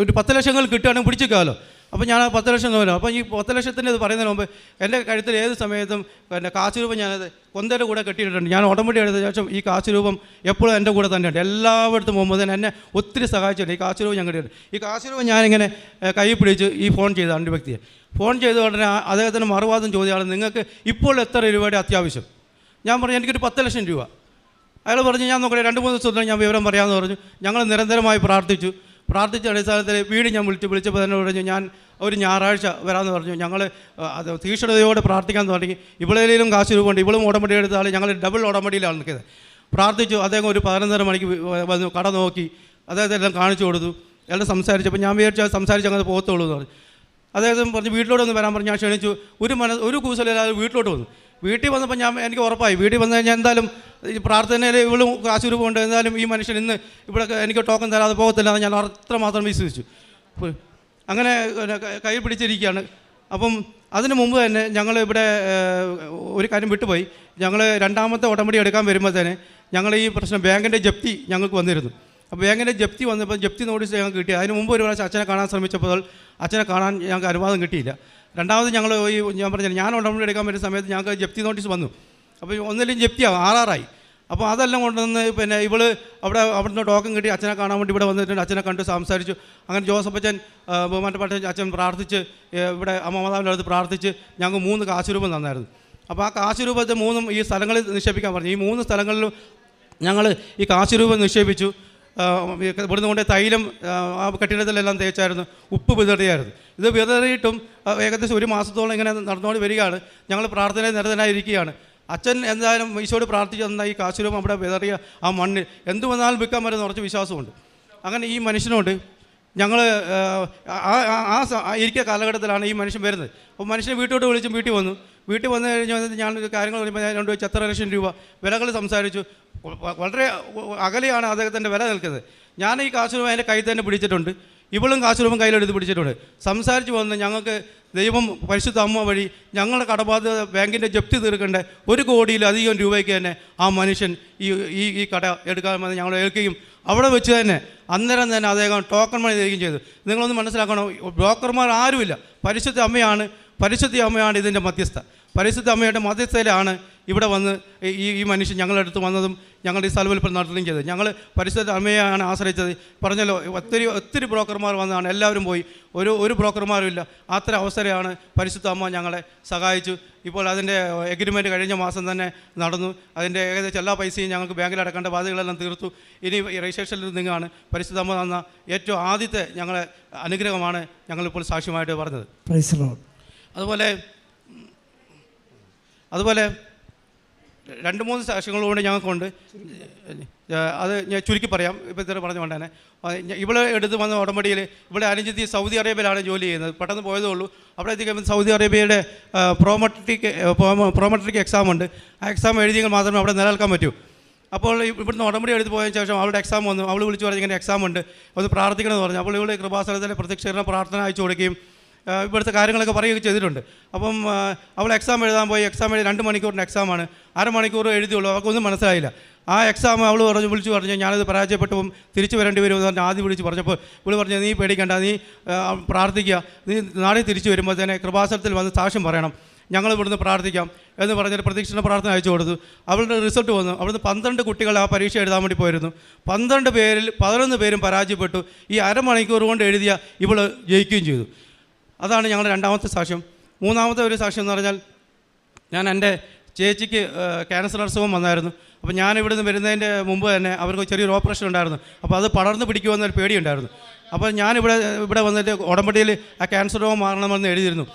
ഒരു 10 ലക്ഷങ്ങൾ കിട്ടുകയാണെങ്കിൽ പിടിച്ചേക്കാമല്ലോ. അപ്പോൾ ഞാൻ 10 ലക്ഷം നോക്കാം. അപ്പോൾ ഈ 10 ലക്ഷത്തിൻ്റെ ഇത് പറയുന്നതിന് മുമ്പ് എൻ്റെ കഴുത്തിൽ ഏത് സമയത്തും എൻ്റെ കാശ് രൂപം ഞാനത് കൊന്തയുടെ കൂടെ കെട്ടിയിട്ടുണ്ട്. ഞാൻ ഓട്ടോമാറ്റിക് എടുത്ത ശേഷം ഈ കാശ് രൂപം എപ്പോഴും എൻ്റെ കൂടെ തന്നെയുണ്ട്. എല്ലായിടത്തും പോകുമ്പോൾ തന്നെ എന്നെ ഒത്തിരി സഹായിച്ചിട്ടുണ്ട്. ഈ കാശ് രൂപം ഞാൻ കെട്ടിയിട്ടുണ്ട്. ഈ കാശ് രൂപം ഞാനിങ്ങനെ കൈ പിടിച്ച് ഈ ഫോൺ ചെയ്ത വ്യക്തിയെ ഫോൺ ചെയ്ത ഉടനെ അദ്ദേഹത്തിന് മറുവാദം ചോദ്യമാണ്, നിങ്ങൾക്ക് ഇപ്പോൾ എത്ര രൂപയുടെ അത്യാവശ്യം? ഞാൻ പറഞ്ഞു, എനിക്കൊരു 10 ലക്ഷം രൂപ. അയാൾ പറഞ്ഞു, ഞാൻ നോക്കട്ടെ, 2-3 ദിവസത്തിൽ ഞാൻ വിവരം പറയാമെന്ന് പറഞ്ഞു. ഞങ്ങൾ നിരന്തരമായി പ്രാർത്ഥിച്ച അടിസ്ഥാനത്തിൽ വീട് ഞാൻ വിളിച്ചപ്പോൾ തന്നെ പറഞ്ഞു, ഞാൻ ഒരു ഞായറാഴ്ച വരാമെന്ന് പറഞ്ഞു. ഞങ്ങൾ അത് തീക്ഷ്ണതയോടെ പ്രാർത്ഥിക്കാൻ തുടങ്ങി. ഇവളേലും കാശ് രൂപമുണ്ട്, ഇവളും ഉടമ്പടി എടുത്ത ആൾ, ഞങ്ങൾ ഡബിൾ ഉടമ്പടിയിലാണ് നിൽക്കുന്നത്. പ്രാർത്ഥിച്ചു. അദ്ദേഹം ഒരു 11:30 മണിക്ക് വന്നു, കട നോക്കി, അദ്ദേഹത്തെ എല്ലാം കാണിച്ചു കൊടുത്തു, എല്ലാം സംസാരിച്ചപ്പോൾ ഞാൻ വിചാരിച്ചാൽ സംസാരിച്ച് അങ്ങനെ പോകത്തുള്ളൂ എന്ന് പറഞ്ഞു. അദ്ദേഹം പറഞ്ഞു, വീട്ടിലോട്ടൊന്ന് വരാൻ പറഞ്ഞു. ഞാൻ ക്ഷണിച്ചു. ഒരു കൂസലില്ലാതെ വീട്ടിലോട്ട് വന്നു. വീട്ടിൽ വന്നപ്പോൾ എനിക്ക് ഉറപ്പായി, വീട്ടിൽ വന്നു കഴിഞ്ഞാൽ എന്തായാലും ഈ പ്രാർത്ഥനയിൽ ഇവളും കാശ് രൂപമുണ്ട്, എന്തായാലും ഈ മനുഷ്യൻ ഇന്ന് ഇവിടെ എനിക്ക് ടോക്കൺ തരാതെ പോകത്തില്ല എന്ന് ഞാൻ അത്രമാത്രം വിശ്വസിച്ചു. അങ്ങനെ കൈ പിടിച്ചിരിക്കുകയാണ്. അപ്പം അതിന് മുമ്പ് തന്നെ ഞങ്ങൾ ഇവിടെ ഒരു കാര്യം വിട്ടുപോയി. ഞങ്ങൾ 2ാമത്തെ ഉടമ്പടി എടുക്കാൻ വരുമ്പോഴത്തേന് ഞങ്ങൾ ഈ പ്രശ്നം ബാങ്കിൻ്റെ ജപ്തി ഞങ്ങൾക്ക് വന്നിരുന്നു. അപ്പോൾ ബാങ്കിൻ്റെ ജപ്തി വന്നപ്പോൾ ജപ്തി നോട്ടീസ് ഞങ്ങൾക്ക് കിട്ടി. അതിന് മുമ്പ് ഒരു പ്രാവശ്യം അച്ഛനെ കാണാൻ ശ്രമിച്ചപ്പോൾ അച്ഛനെ കാണാൻ ഞങ്ങൾക്ക് അനുവാദം കിട്ടിയില്ല. രണ്ടാമത് ഞങ്ങൾ ഞാൻ പറഞ്ഞില്ല, ഞാൻ ഉടമ്പടി എടുക്കാൻ വരുന്ന സമയത്ത് ഞങ്ങൾക്ക് ജപ്തി നോട്ടീസ് വന്നു. അപ്പോൾ ഒന്നിലും ജപ്തിയാവും, 6 അപ്പോൾ അതെല്ലാം കൊണ്ടുവന്ന് പിന്നെ അവിടുന്ന് ടോക്കൺ കിട്ടി അച്ഛനെ കാണാൻ വേണ്ടി ഇവിടെ വന്നിട്ടുണ്ട്. അച്ഛനെ കണ്ട് സംസാരിച്ചു. അങ്ങനെ ജോസഫച്ചൻ ബഹുമാനപ്പെട്ട അച്ഛൻ പ്രാർത്ഥിച്ച് ഇവിടെ അമ്മമാതാവിൻ്റെ അടുത്ത് പ്രാർത്ഥിച്ച് ഞങ്ങൾക്ക് 3 കാശ് രൂപം തന്നായിരുന്നു. അപ്പോൾ ആ കാശ് രൂപത്തെ 3 ഈ സ്ഥലങ്ങളിൽ നിക്ഷേപിക്കാൻ പറഞ്ഞു. ഈ 3 സ്ഥലങ്ങളിലും ഞങ്ങൾ ഈ കാശ് രൂപം നിക്ഷേപിച്ചു. ഇവിടുന്ന് കൊണ്ട് തൈലം ആ കെട്ടിടത്തിലെല്ലാം തേച്ചായിരുന്നു, ഉപ്പ് വിതറിയായിരുന്നു. ഇത് വിതറിയിട്ടും ഏകദേശം 1 മാസത്തോളം ഇങ്ങനെ നടന്നുകൊണ്ട് വരികയാണ്. ഞങ്ങൾ പ്രാർത്ഥനയിൽ നിരതനായിരിക്കുകയാണ്. അച്ഛൻ എന്തായാലും ഈശോയോട് പ്രാർത്ഥിച്ച് തന്ന ഈ കാശ് രൂപം അവിടെ വിതറിയ ആ മണ്ണിൽ എന്ത് വന്നാലും വിൽക്കാൻ പറ്റുന്ന കുറച്ച് വിശ്വാസമുണ്ട്. അങ്ങനെ ഈ മനുഷ്യനോട് ഞങ്ങൾ ഇരിക്കുന്ന കാലഘട്ടത്തിലാണ് ഈ മനുഷ്യൻ വരുന്നത്. അപ്പോൾ മനുഷ്യനെ വീട്ടിലോട്ട് വിളിച്ചും വീട്ടിൽ വന്നു കഴിഞ്ഞാൽ ഞാൻ കാര്യങ്ങൾ പറയുമ്പോൾ ഞാൻ 2 ലക്ഷം രൂപ വിലകൾ സംസാരിച്ചു. വളരെ അകലെയാണ് അദ്ദേഹത്തിൻ്റെ വില നിൽക്കുന്നത്. ഞാൻ ഈ കാശ് രൂപം എൻ്റെ കയ്യിൽ തന്നെ പിടിച്ചിട്ടുണ്ട്, ഇവളും കാശ് രൂപം കയ്യിലെടുത്ത് പിടിച്ചിട്ടുണ്ട്. സംസാരിച്ച് വന്ന് ഞങ്ങൾക്ക് ദൈവം പരിശുദ്ധ അമ്മ വഴി ഞങ്ങളുടെ കടബാധ്യത ബാങ്കിൻ്റെ ജപ്തി തീർക്കേണ്ട 1 കോടിയിലധികം രൂപയ്ക്ക് തന്നെ ആ മനുഷ്യൻ ഈ കട എടുക്കാമെന്ന് ഞങ്ങൾ ഏൽക്കുകയും അവിടെ വെച്ച് തന്നെ അന്നേരം തന്നെ അദ്ദേഹം ടോക്കൺ മണി തരികയും ചെയ്തു. നിങ്ങളൊന്ന് മനസ്സിലാക്കണം, ബ്രോക്കർമാർ ആരുമില്ല, പരിശുദ്ധ അമ്മയാണ് ഇതിൻ്റെ മധ്യസ്ഥ. പരിശുദ്ധ അമ്മയുടെ മധ്യസ്ഥയിലാണ് ഇവിടെ വന്ന് ഈ മനുഷ്യൻ ഞങ്ങളുടെ അടുത്ത് വന്നതും ഞങ്ങളുടെ ഈ സ്ഥലവിൽപ്പന നടത്തുകയും ചെയ്തത്. ഞങ്ങൾ പരിശുദ്ധ അമ്മയാണ് ആശ്രയിച്ചത്. പറഞ്ഞല്ലോ, ഒത്തിരി ബ്രോക്കർമാർ വന്നതാണ്, എല്ലാവരും പോയി, ഒരു ബ്രോക്കർമാരും ഇല്ല. അത്ര അവസരമാണ് പരിശുദ്ധ അമ്മ ഞങ്ങളെ സഹായിച്ചു. ഇപ്പോൾ അതിൻ്റെ എഗ്രിമെൻറ്റ് കഴിഞ്ഞ മാസം തന്നെ നടന്നു. അതിൻ്റെ ഏകദേശം എല്ലാ പൈസയും ഞങ്ങൾക്ക് ബാങ്കിൽ അടക്കേണ്ട ബാധ്യതകളെല്ലാം തീർത്തു. ഇനി രജിസ്ട്രേഷനിൽ നിന്നാണ് പരിശുദ്ധ അമ്മ തന്ന ഏറ്റവും ആദ്യത്തെ ഞങ്ങളെ അനുഗ്രഹമാണ് ഞങ്ങളിപ്പോൾ സാക്ഷ്യമായിട്ട് പറഞ്ഞത്. അതുപോലെ 2-3 സാക്ഷ്യങ്ങളോട് ഞങ്ങൾക്കുണ്ട്. അത് ഞാൻ ചുരുക്കി പറയാം. ഇപ്പോൾ ഇത്ര പറഞ്ഞുകൊണ്ട് തന്നെ ഇവിടെ എടുത്ത് വന്ന ഉടമ്പടിയിൽ ഇവിടെ അനുജത്തി സൗദി അറേബ്യയിലാണ് ജോലി ചെയ്യുന്നത്. പെട്ടെന്ന് പോയതേ ഉള്ളൂ. അവിടെ എത്തിക്കുമ്പോൾ സൗദി അറേബ്യയുടെ പ്രോമെട്രിക് എക്സാം ഉണ്ട്. ആ എക്സാം എഴുതിയെങ്കിൽ മാത്രമേ അവിടെ നിലനിൽക്കാൻ പറ്റൂ. അപ്പോൾ ഇവിടുന്ന് ഉടമ്പടി എടുത്ത് പോയതിന് ശേഷം അവളുടെ എക്സാം വന്നു. അവൾ വിളിച്ചു പറഞ്ഞു, ഇങ്ങനെ എക്സാം ഉണ്ട്, ഒന്ന് പ്രാർത്ഥിക്കണമെന്ന് പറഞ്ഞു. അപ്പോൾ ഇവിടെ കൃപാസനത്തിലെ പ്രത്യക്ഷീകരണ പ്രാർത്ഥന അയച്ചു കൊടുക്കുകയും ഇവിടുത്തെ കാര്യങ്ങളൊക്കെ പറയുകയൊക്കെ ചെയ്തിട്ടുണ്ട്. അപ്പം അവൾ എക്സാം എഴുതാൻ പോയി. എക്സാം എഴുതി 2 മണിക്കൂറിൻ്റെ എക്സാമാണ്. അരമണിക്കൂർ എഴുതിയുള്ളൂ. അവർക്കൊന്നും മനസ്സിലായില്ല. ആ എക്സാം അവൾ വിളിച്ചു പറഞ്ഞു ഞാനത് പരാജയപ്പെട്ടപ്പം തിരിച്ചു വരേണ്ടി വരുമെന്ന് പറഞ്ഞ് ആദ്യം വിളിച്ച് പറഞ്ഞപ്പോൾ ഇവൾ പറഞ്ഞു നീ പേടിക്കേണ്ട, നീ പ്രാർത്ഥിക്കുക, നീ നാളെ തിരിച്ചു വരുമ്പോൾ തന്നെ കൃപാസനത്തിൽ വന്ന് സാക്ഷ്യം പറയണം, ഞങ്ങൾ ഇവിടുന്ന് പ്രാർത്ഥിക്കാം എന്ന് പറഞ്ഞൊരു പ്രതീക്ഷണ പ്രാർത്ഥന അയച്ചു കൊടുത്തു. അവളുടെ റിസൾട്ട് വന്നു. അവിടുന്ന് 12 കുട്ടികൾ ആ പരീക്ഷ എഴുതാൻ വേണ്ടി പോയിരുന്നു. 12 പേരിൽ 11 പേരും പരാജയപ്പെട്ടു. ഈ അരമണിക്കൂർ കൊണ്ട് എഴുതിയ ഇവൾ ജയിക്കുകയും ചെയ്തു. അതാണ് ഞങ്ങളുടെ രണ്ടാമത്തെ സാക്ഷ്യം. മൂന്നാമത്തെ ഒരു സാക്ഷ്യം എന്ന് പറഞ്ഞാൽ, ഞാൻ എൻ്റെ ചേച്ചിക്ക് ക്യാൻസർ അസുഖം വന്നായിരുന്നു. അപ്പോൾ ഞാൻ ഇവിടുന്ന് വരുന്നതിൻ്റെ മുമ്പ് തന്നെ അവർക്ക് ചെറിയൊരു ഓപ്പറേഷൻ ഉണ്ടായിരുന്നു. അപ്പോൾ അത് പടർന്ന് പിടിക്കുമെന്നൊരു പേടിയുണ്ടായിരുന്നു. അപ്പോൾ ഞാനിവിടെ വന്നിട്ട് ഉടമ്പടിയിൽ ആ ക്യാൻസർ രോഗം മാറണമെന്ന് എഴുതിയിരുന്നു.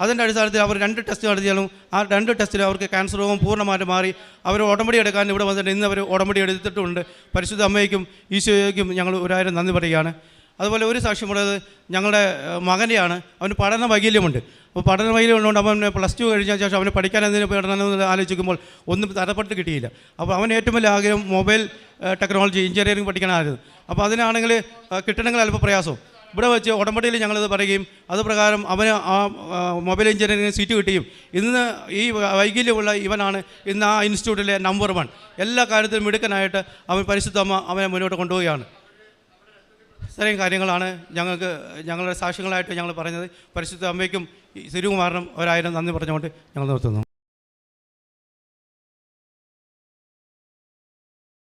അതിൻ്റെ അടിസ്ഥാനത്തിൽ അവർ 2 ടെസ്റ്റ് നടത്തിയാലും ആ 2 ടെസ്റ്റിൽ അവർക്ക് ക്യാൻസർ രോഗം പൂർണ്ണമായിട്ട് മാറി. അവർ ഉടമ്പടി എടുക്കാൻ ഇവിടെ വന്നിട്ട് ഇന്ന് അവർ ഉടമ്പടി എടുത്തിട്ടുണ്ട്. പരിശുദ്ധ അമ്മയ്ക്കും ഈശോയ്ക്കും ഞങ്ങൾ 1000 നന്ദി പറയുകയാണ്. അതുപോലെ ഒരു സാക്ഷ്യമുള്ളത് ഞങ്ങളുടെ മകനെയാണ്. അവന് പഠന വൈകല്യമുണ്ട്. അപ്പോൾ പഠന വൈകല്യം ഉള്ളതുകൊണ്ട് അവൻ +2 കഴിഞ്ഞ ശേഷം അവന് പഠിക്കാൻ എന്തിനു പഠനമെന്ന് ആലോചിക്കുമ്പോൾ ഒന്നും തരപ്പെട്ട് കിട്ടിയില്ല. അപ്പോൾ അവൻ ഏറ്റവും വലിയ ആഗ്രഹം മൊബൈൽ ടെക്നോളജി എഞ്ചിനീയറിംഗ് പഠിക്കാനായിരുന്നു. അപ്പോൾ അതിനാണെങ്കിൽ കിട്ടണമെങ്കിൽ അല്പം പ്രയാസം. ഇവിടെ വെച്ച് ഉടമ്പടിയിൽ ഞങ്ങളിത് പറയുകയും അത് പ്രകാരം അവന് ആ മൊബൈൽ എഞ്ചിനീയറിംഗ് സീറ്റ് കിട്ടുകയും ഇന്ന് ഈ വൈകല്യമുള്ള ഇവനാണ് ഇന്ന് ആ ഇൻസ്റ്റിറ്റ്യൂട്ടിലെ നമ്പർ 1. എല്ലാ കാര്യത്തിലും മിടുക്കനായിട്ട് അവൻ പരിശുദ്ധ അമ്മ അവനെ മുന്നോട്ട് കൊണ്ടുപോവുകയാണ്. ഇത്രയും കാര്യങ്ങളാണ് ഞങ്ങളുടെ സാക്ഷ്യങ്ങളായിട്ട് ഞങ്ങൾ പറഞ്ഞത്. പരിശുദ്ധ അമ്മയ്ക്കും തിരുകുമാരനും 1000 നന്ദി പറഞ്ഞുകൊണ്ട് ഞങ്ങൾ നിർത്തുന്നു.